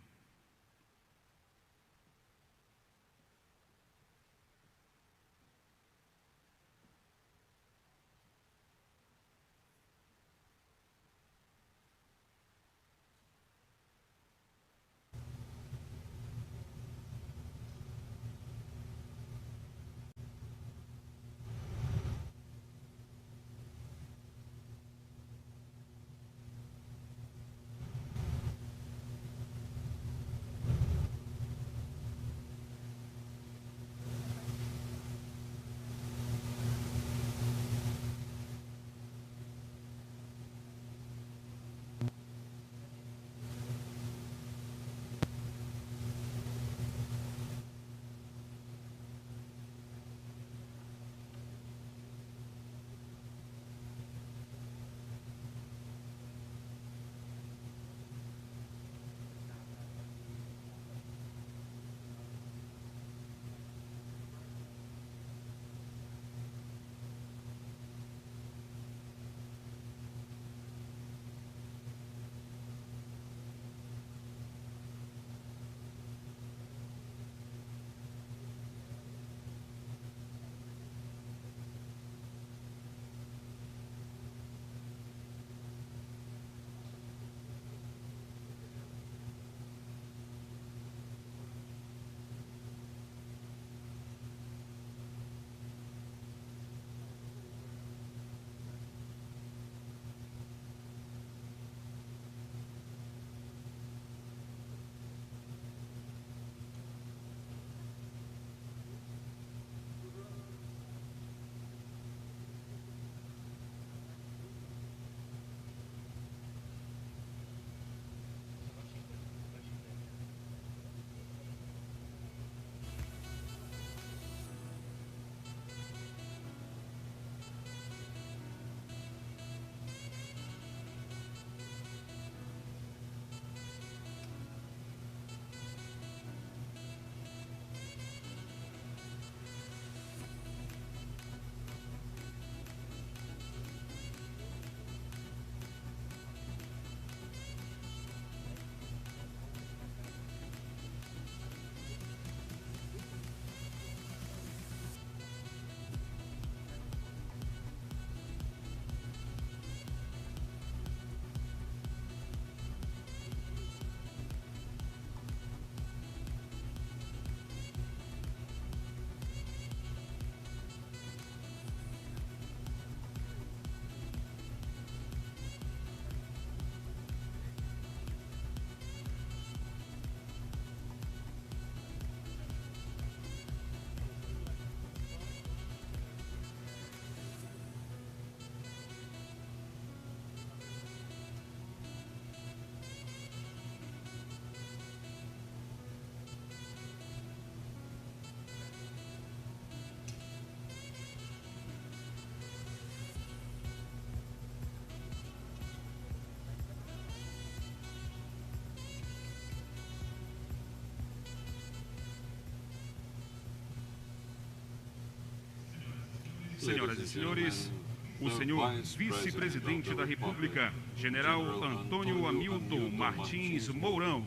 Senhoras e senhores, o senhor vice-presidente da República, general Antônio Hamilton Martins Mourão,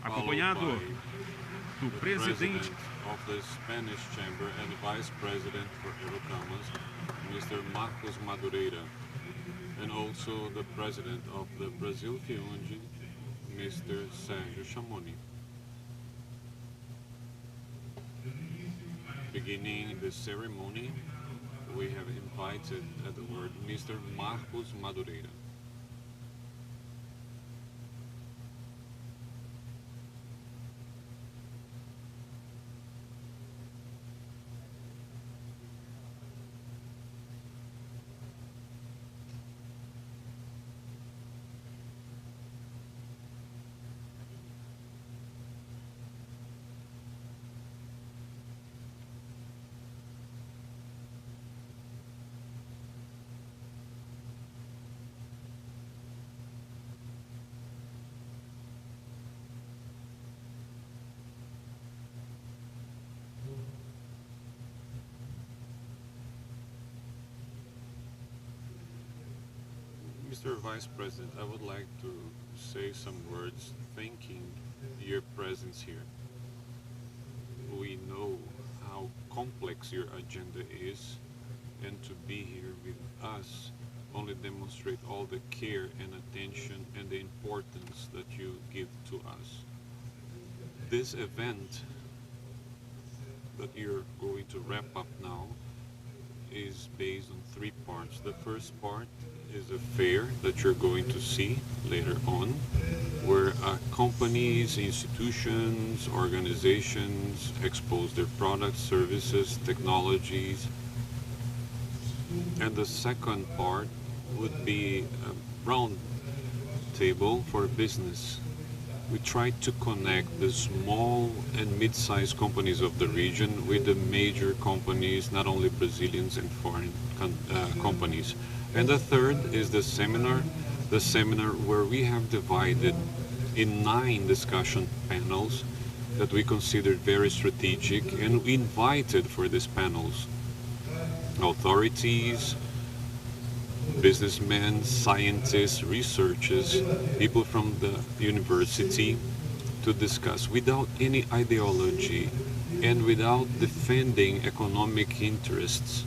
acompanhado do presidente of the Spanish Chamber and Vice President for Eurocommons, Mr. Marcos Madureira, and also the President of the Brasil Fiunde, Mr. Sérgio Chamoni. Beginning the ceremony, we have invited at the word Mr. Marcos Madureira. Mr. Vice President, I would like to say some words thanking your presence here. We know how complex your agenda is, and to be here with us only demonstrate all the care and attention and the importance that you give to us. This event that you're going to wrap up now is based on 3 parts. The first part is a fair that you're going to see later on, where companies, institutions, organizations expose their products, services, technologies. And the second part would be a round table for business. We try to connect the small and mid-sized companies of the region with the major companies, not only Brazilians and foreign companies. And the third is the seminar where we have divided in 9 discussion panels that we considered very strategic, and we invited for these panels authorities, businessmen, scientists, researchers, people from the university, to discuss without any ideology and without defending economic interests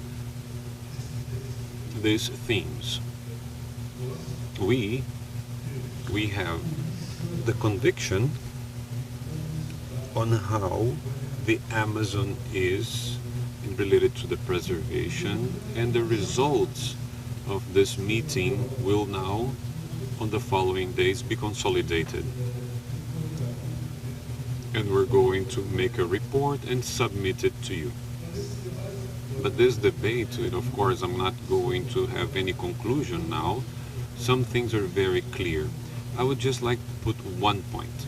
these themes. We have the conviction on how the Amazon is related to the preservation, and the results of this meeting will now, on the following days, be consolidated. And we're going to make a report and submit it to you. But this debate, of course, I'm not going to have any conclusion now. Some things are very clear. I would just like to put one point.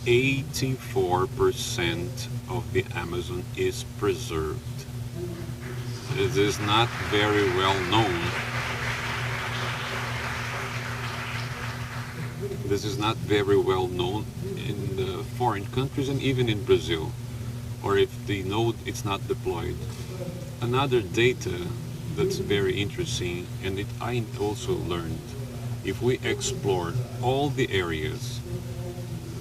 84% of the Amazon is preserved. It is not very well known. This is not very well known in the foreign countries and even in Brazil, or if they know it's not deployed. Another data that's very interesting, and I also learned, if we explore all the areas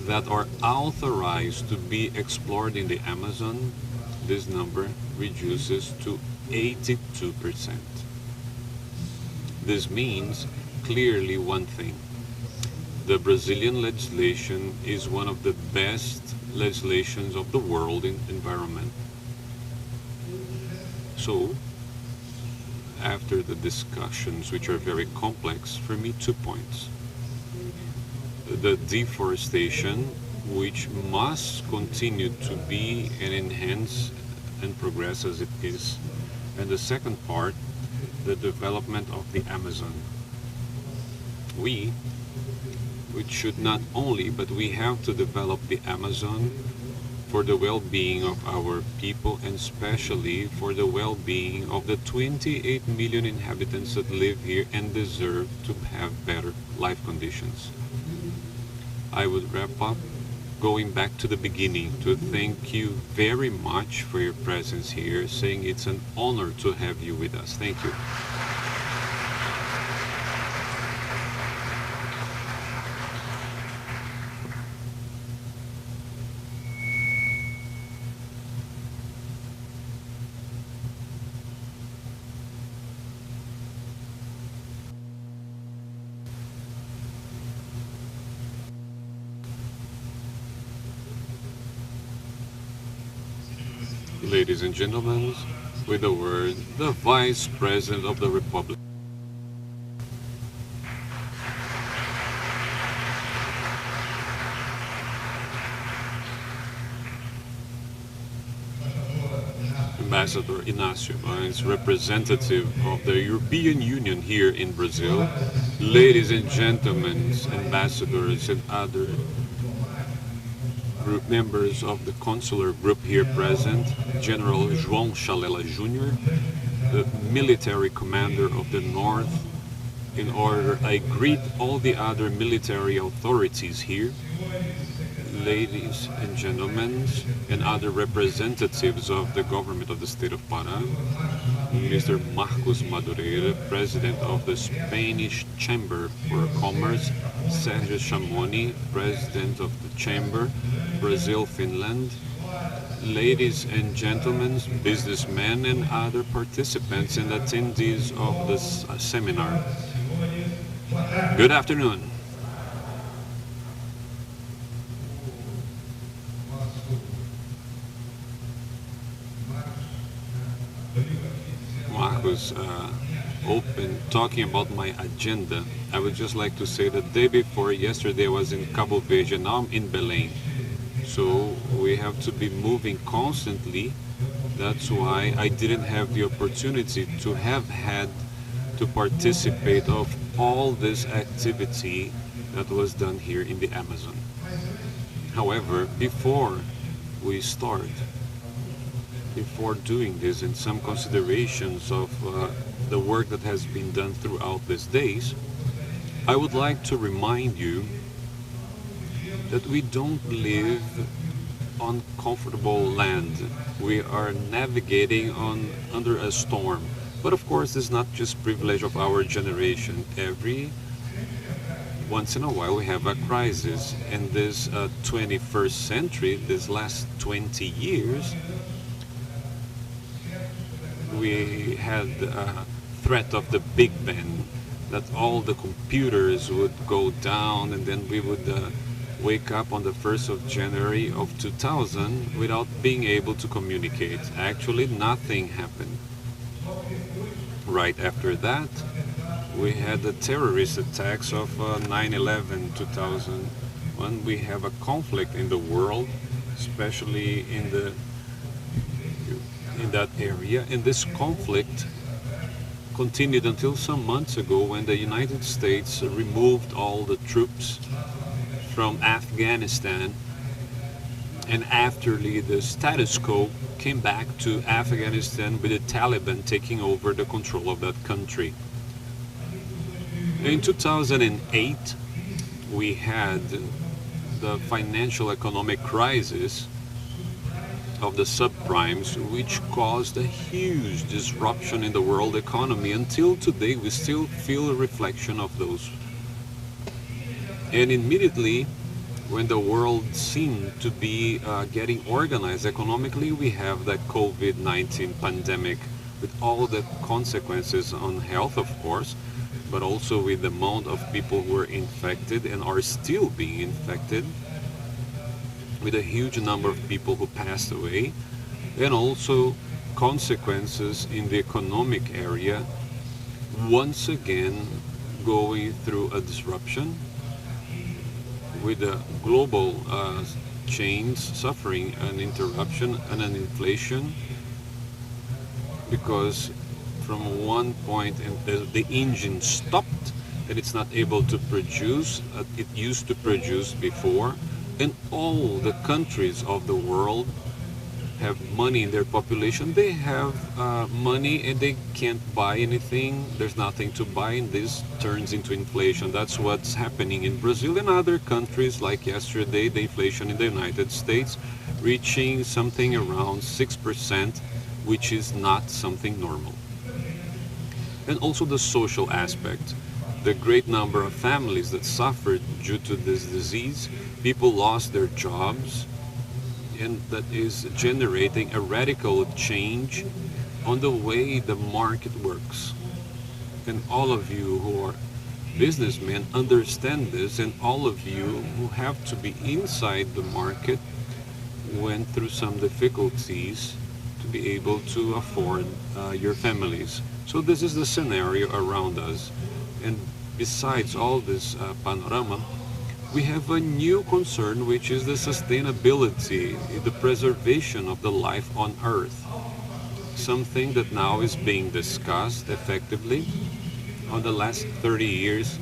that are authorized to be explored in the Amazon, this number reduces to 82%. This means clearly one thing. The Brazilian legislation is one of the best legislations of the world in environment. So, after the discussions, which are very complex, for me, 2 points. The deforestation, which must continue to be and enhance and progress as it is. And the second part, the development of the Amazon. We should not only, but we have to develop the Amazon for the well-being of our people, and especially for the well-being of the 28 million inhabitants that live here and deserve to have better life conditions. I would wrap up going back to the beginning to thank you very much for your presence here, saying it's an honor to have you with us. Thank you. Ladies and gentlemen, with the word, the Vice President of the Republic. Ambassador Antonacio, as representative of the European Union here in Brazil. Ladies and gentlemen, ambassadors and other group members of the consular group here present, General João Chalela Jr., the military commander of the North. I greet all the other military authorities here, ladies and gentlemen, and other representatives of the government of the state of Pará, Mr. Marcos Madureira, President of the Spanish Chamber for Commerce, Sergio Chamoni, President of the Chamber, Brazil, Finland, ladies and gentlemen, businessmen, and other participants and attendees of this seminar. Good afternoon. Marcos opened talking about my agenda. I would just like to say that the day before yesterday I was in Cabo Verde, now I'm in Belém. So we have to be moving constantly. That's why I didn't have the opportunity to have had to participate of all this activity that was done here in the Amazon. However, before we start, before doing this, and some considerations of the work that has been done throughout these days, I would like to remind you that we don't live on comfortable land. We are navigating under a storm. But of course, it's not just privilege of our generation. Every once in a while we have a crisis. In this 21st century, this last 20 years, we had a threat of the Big Bang, that all the computers would go down and then we would wake up on the 1st of January of 2000 without being able to communicate. Actually, nothing happened. Right after that, we had the terrorist attacks of 9/11, 2001. We have a conflict in the world, especially in that area, and this conflict continued until some months ago when the United States removed all the troops from Afghanistan, and afterly the status quo came back to Afghanistan with the Taliban taking over the control of that country. In 2008, we had the financial economic crisis of the subprimes, which caused a huge disruption in the world economy. Until today, we still feel a reflection of those. And immediately, when the world seemed to be getting organized economically, we have the COVID-19 pandemic with all the consequences on health, of course, but also with the amount of people who were infected and are still being infected, with a huge number of people who passed away, and also consequences in the economic area, once again going through a disruption, with the global chains suffering an interruption and an inflation, because from one point the engine stopped and it's not able to produce. It used to produce before, and all the countries of the world have money in their population. They have money and they can't buy anything. There's nothing to buy, and this turns into inflation. That's what's happening in Brazil and other countries. Like yesterday, the inflation in the United States reaching something around 6%, which is not something normal. And also the social aspect. The great number of families that suffered due to this disease, people lost their jobs, and that is generating a radical change on the way the market works. And all of you who are businessmen understand this, and all of you who have to be inside the market went through some difficulties to be able to afford your families. So this is the scenario around us. And besides all this panorama, we have a new concern, which is the sustainability, the preservation of the life on Earth. Something that now is being discussed effectively on the last 30 years.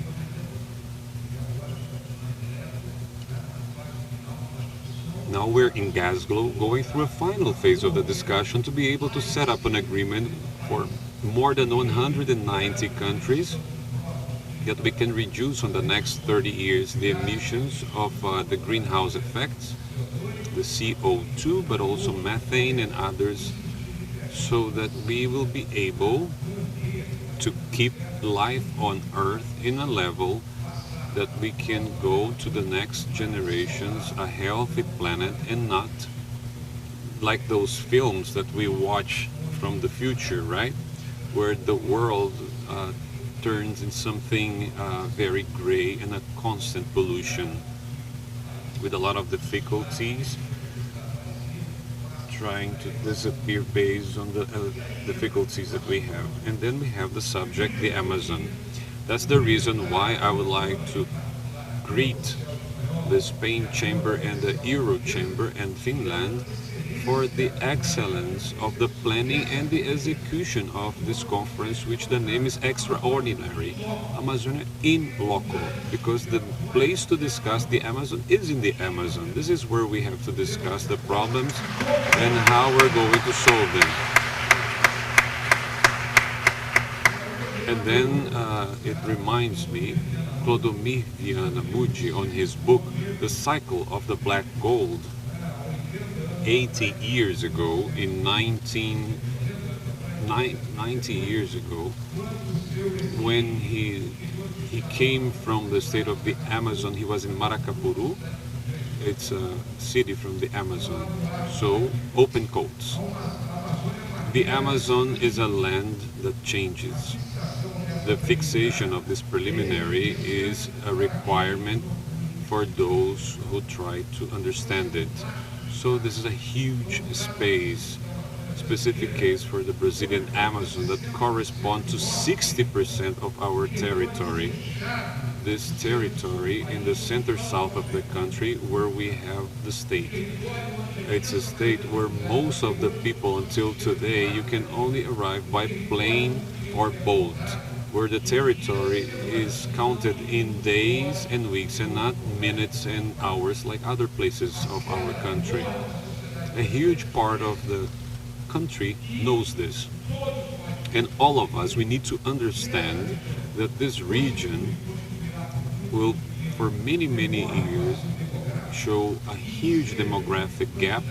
Now we're in Glasgow, going through a final phase of the discussion to be able to set up an agreement for more than 190 countries that we can reduce on the next 30 years the emissions of the greenhouse effects, the CO2, but also methane and others, so that we will be able to keep life on Earth in a level that we can go to the next generations a healthy planet, and not like those films that we watch from the future, right? Where the world turns in something very gray and a constant pollution with a lot of difficulties trying to disappear based on the difficulties that we have. And then we have the subject, the Amazon. That's the reason why I would like to greet the Spain Chamber and the Euro Chamber and Finland for the excellence of the planning and the execution of this conference, which the name is extraordinary, Amazonia in Loco, because the place to discuss the Amazon is in the Amazon. This is where we have to discuss the problems and how we're going to solve them. And then it reminds me, Clodomir Viana Muji, on his book, The Cycle of the Black Gold, 80 years ago, in 90 years ago, when he came from the state of the Amazon. He was in Maracapuru. It's a city from the Amazon. So, open quotes. The Amazon is a land that changes. The fixation of this preliminary is a requirement for those who try to understand it. So this is a huge space, specific case for the Brazilian Amazon that corresponds to 60% of our territory. This territory in the center-south of the country, where we have the state. It's a state where most of the people until today, you can only arrive by plane or boat, where the territory is counted in days and weeks and not minutes and hours like other places of our country. A huge part of the country knows this. And all of us, we need to understand that this region will, for many, many years, show a huge demographic gap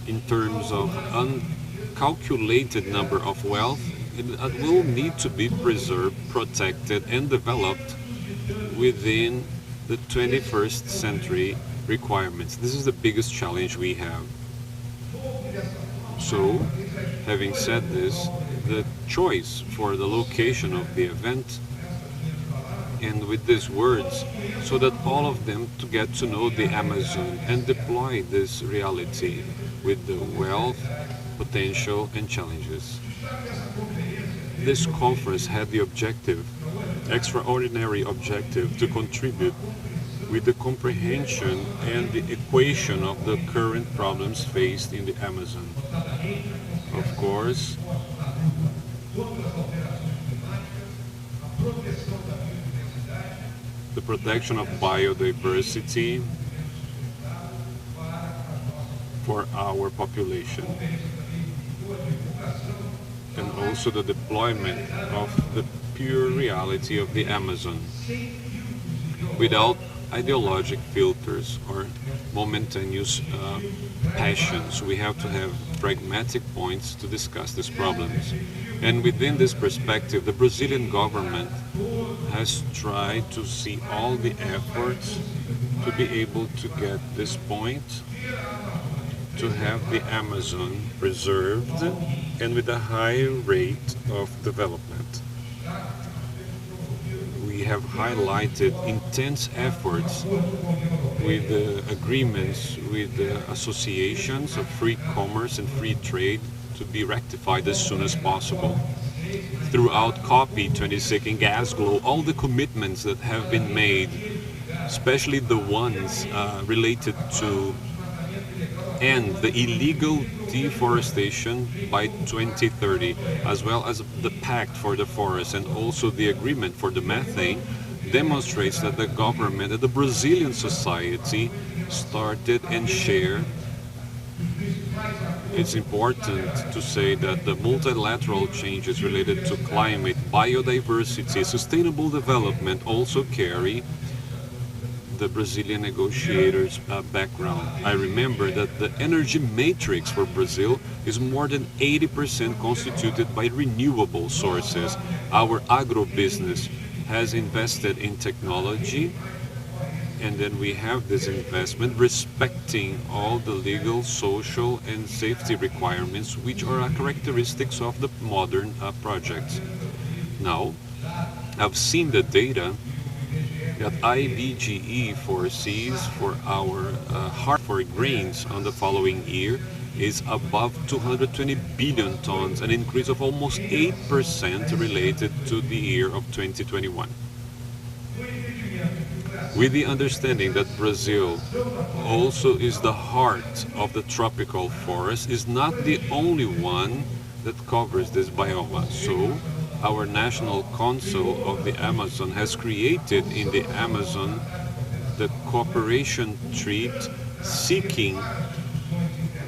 in terms of uncalculated number of wealth. It will need to be preserved, protected, and developed within the 21st century requirements. This is the biggest challenge we have. So, having said this, the choice for the location of the event, and with these words, so that all of them to get to know the Amazon and deploy this reality with the wealth, potential, and challenges. This conference had the extraordinary objective, to contribute with the comprehension and the equation of the current problems faced in the Amazon. Of course, the protection of biodiversity for our population, and also the deployment of the pure reality of the Amazon without ideologic filters or momentaneous passions. We have to have pragmatic points to discuss these problems. And within this perspective, the Brazilian government has tried to see all the efforts to be able to get this point, to have the Amazon preserved and with a high rate of development. We have highlighted intense efforts with agreements with the associations of free commerce and free trade to be rectified as soon as possible. Throughout COP26 in Glasgow, all the commitments that have been made, especially the ones related to end the illegal deforestation by 2030, as well as the Pact for the Forest and also the agreement for the methane, demonstrates that the government and the Brazilian society started and shared it's important to say that the multilateral changes related to climate, biodiversity, sustainable development also carry the Brazilian negotiators' background. I remember that the energy matrix for Brazil is more than 80% constituted by renewable sources. Our agro-business has invested in technology, and then we have this investment respecting all the legal, social, and safety requirements which are characteristics of the modern projects. Now, I've seen the data that IBGE foresees for our hard for grains on the following year is above 220 billion tons, an increase of almost 8% related to the year of 2021. With the understanding that Brazil also is the heart of the tropical forest, is not the only one that covers this biome. So, our National Council of the Amazon has created in the Amazon the cooperation treaty seeking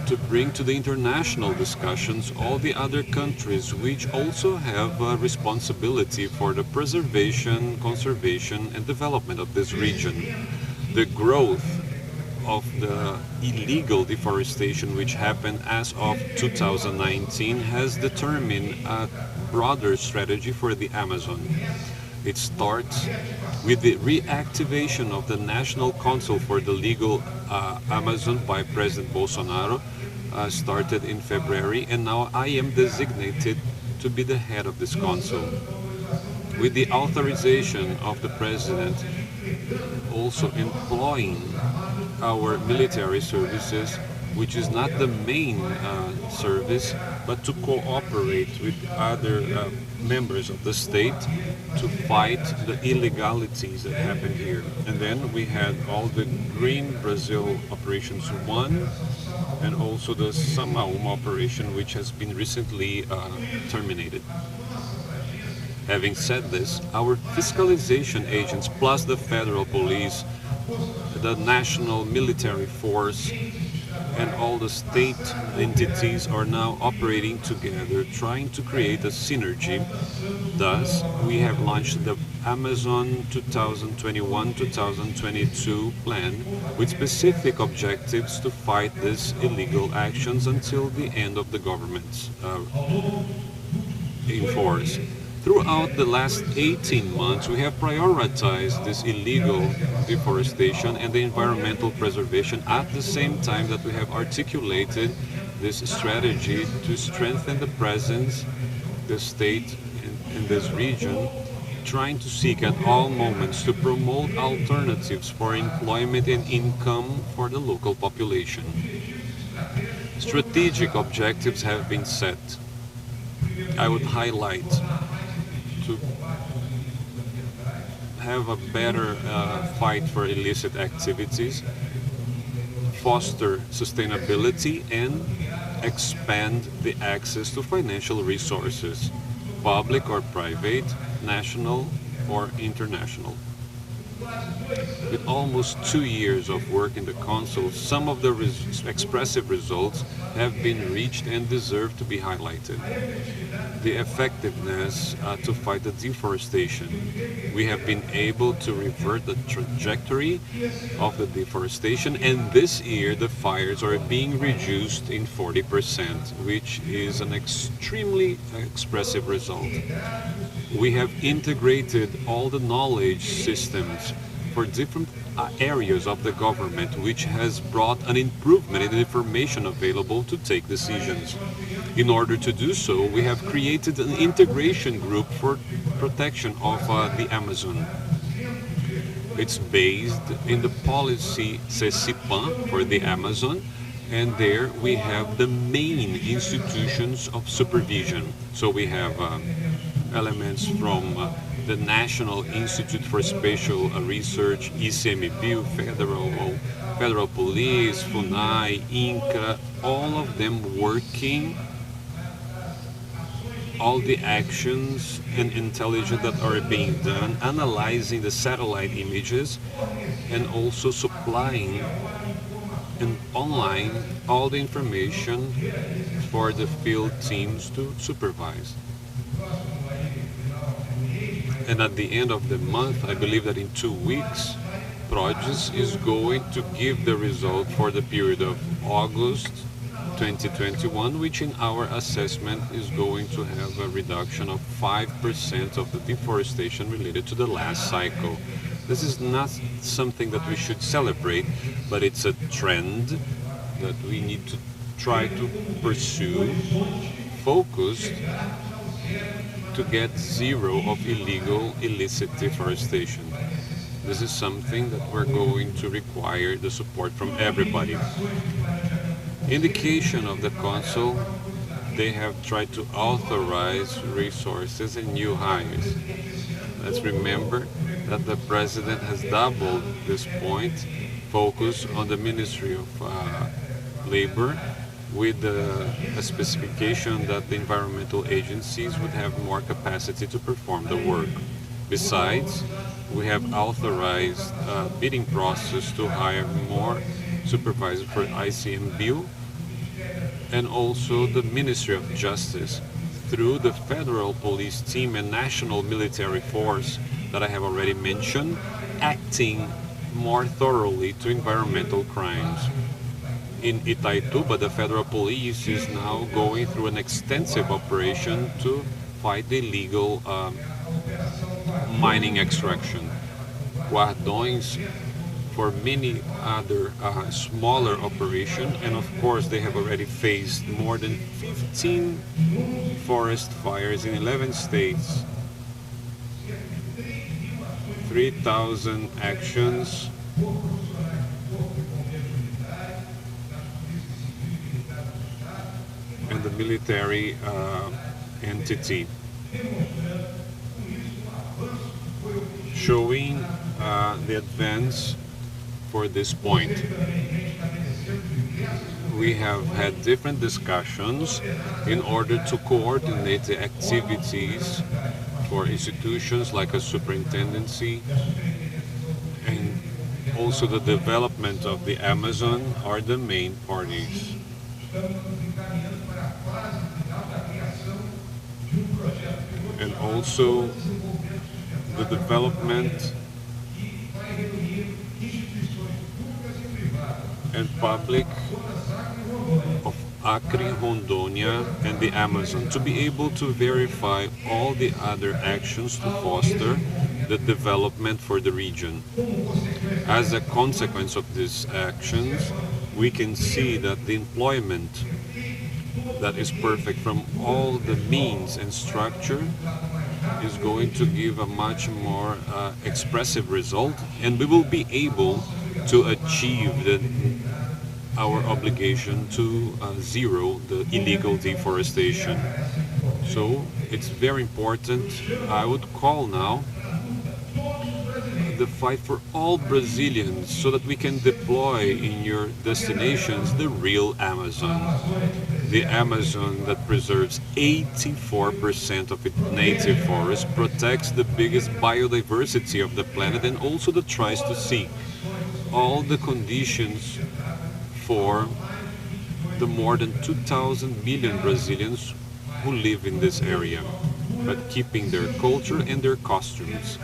to bring to the international discussions all the other countries which also have a responsibility for the preservation, conservation, and development of this region. The growth of the illegal deforestation which happened as of 2019 has determined a broader strategy for the Amazon. It starts with the reactivation of the National Council for the Legal Amazon by President Bolsonaro, started in February, and now I am designated to be the head of this council. With the authorization of the President also employing our military services, which is not the main service, but to cooperate with other members of the state to fight the illegalities that happened here. And then we had all the Green Brazil Operations 1 and also the Samauma operation, which has been recently terminated. Having said this, our fiscalization agents plus the federal police, the national military force, and all the state entities are now operating together, trying to create a synergy. Thus, we have launched the Amazon 2021-2022 plan with specific objectives to fight these illegal actions until the end of the government's in force. Throughout the last 18 months, we have prioritized this illegal deforestation and the environmental preservation at the same time that we have articulated this strategy to strengthen the presence, the state in this region, trying to seek at all moments to promote alternatives for employment and income for the local population. Strategic objectives have been set. I would highlight to have a better fight for illicit activities, foster sustainability, and expand the access to financial resources, public or private, national or international. With almost 2 years of work in the Council, some of the expressive results have been reached and deserve to be highlighted. The effectiveness to fight the deforestation. We have been able to revert the trajectory of the deforestation, and this year the fires are being reduced in 40%, which is an extremely expressive result. We have integrated all the knowledge systems for different areas of the government, which has brought an improvement in the information available to take decisions. In order to do so, we have created an integration group for protection of the Amazon. It's based in the policy CECIPAN for the Amazon, and there we have the main institutions of supervision. So we have elements from the National Institute for Spatial Research, ICMBio, Federal Police, FUNAI, INCA, all of them working all the actions and intelligence that are being done, analyzing the satellite images, and also supplying an online all the information for the field teams to supervise. And at the end of the month, I believe that in 2 weeks, Proges is going to give the result for the period of August 2021, which in our assessment is going to have a reduction of 5% of the deforestation related to the last cycle. This is not something that we should celebrate, but it's a trend that we need to try to pursue, focused to get zero of illegal, illicit deforestation. This is something that we're going to require the support from everybody. Indication of the Council, they have tried to authorize resources and new hires. Let's remember that the President has doubled this point, focus on the Ministry of Labor, with a specification that the environmental agencies would have more capacity to perform the work. Besides, we have authorized a bidding process to hire more supervisors for ICMBio, and also the Ministry of Justice through the Federal Police Team and National Military Force that I have already mentioned, acting more thoroughly to environmental crimes. In Itaituba, the Federal Police is now going through an extensive operation to fight the illegal mining extraction. Guardões for many other smaller operations, and of course they have already faced more than 15 forest fires in 11 states, 3,000 actions, and the military entity, showing the advance for this point. We have had different discussions in order to coordinate the activities for institutions like a superintendency, and also the development of the Amazon are the main parties. And also the development and public of Acre, Rondônia, and the Amazon, to be able to verify all the other actions to foster the development for the region. As a consequence of these actions, we can see that the employment that is perfect from all the means and structure is going to give a much more expressive result, and we will be able to achieve our obligation to zero the illegal deforestation. So it's very important. I would call now the fight for all Brazilians so that we can deploy in your destinations the real Amazon. The Amazon that preserves 84% of its native forest, protects the biggest biodiversity of the planet, and also that tries to seek all the conditions for the more than 2,000 million Brazilians who live in this area, but keeping their culture and their costumes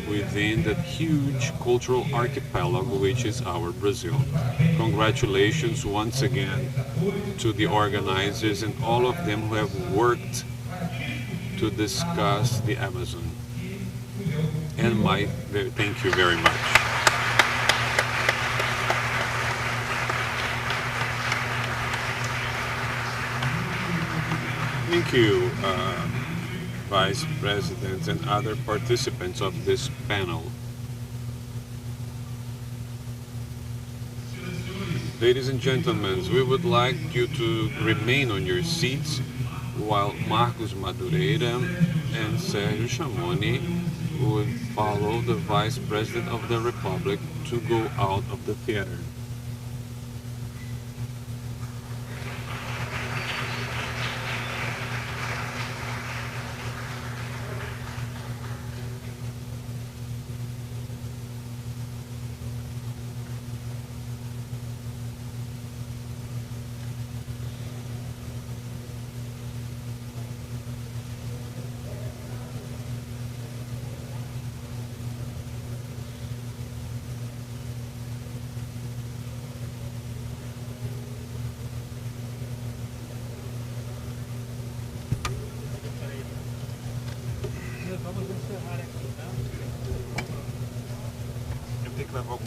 within that huge cultural archipelago which is our Brazil. Congratulations once again to the organizers and all of them who have worked to discuss the Amazon. And thank you very much. Thank you, Vice President and other participants of this panel. Ladies and gentlemen, we would like you to remain on your seats while Marcos Madureira and Sérgio Chamoni would follow the Vice President of the Republic to go out of the theater. levar algum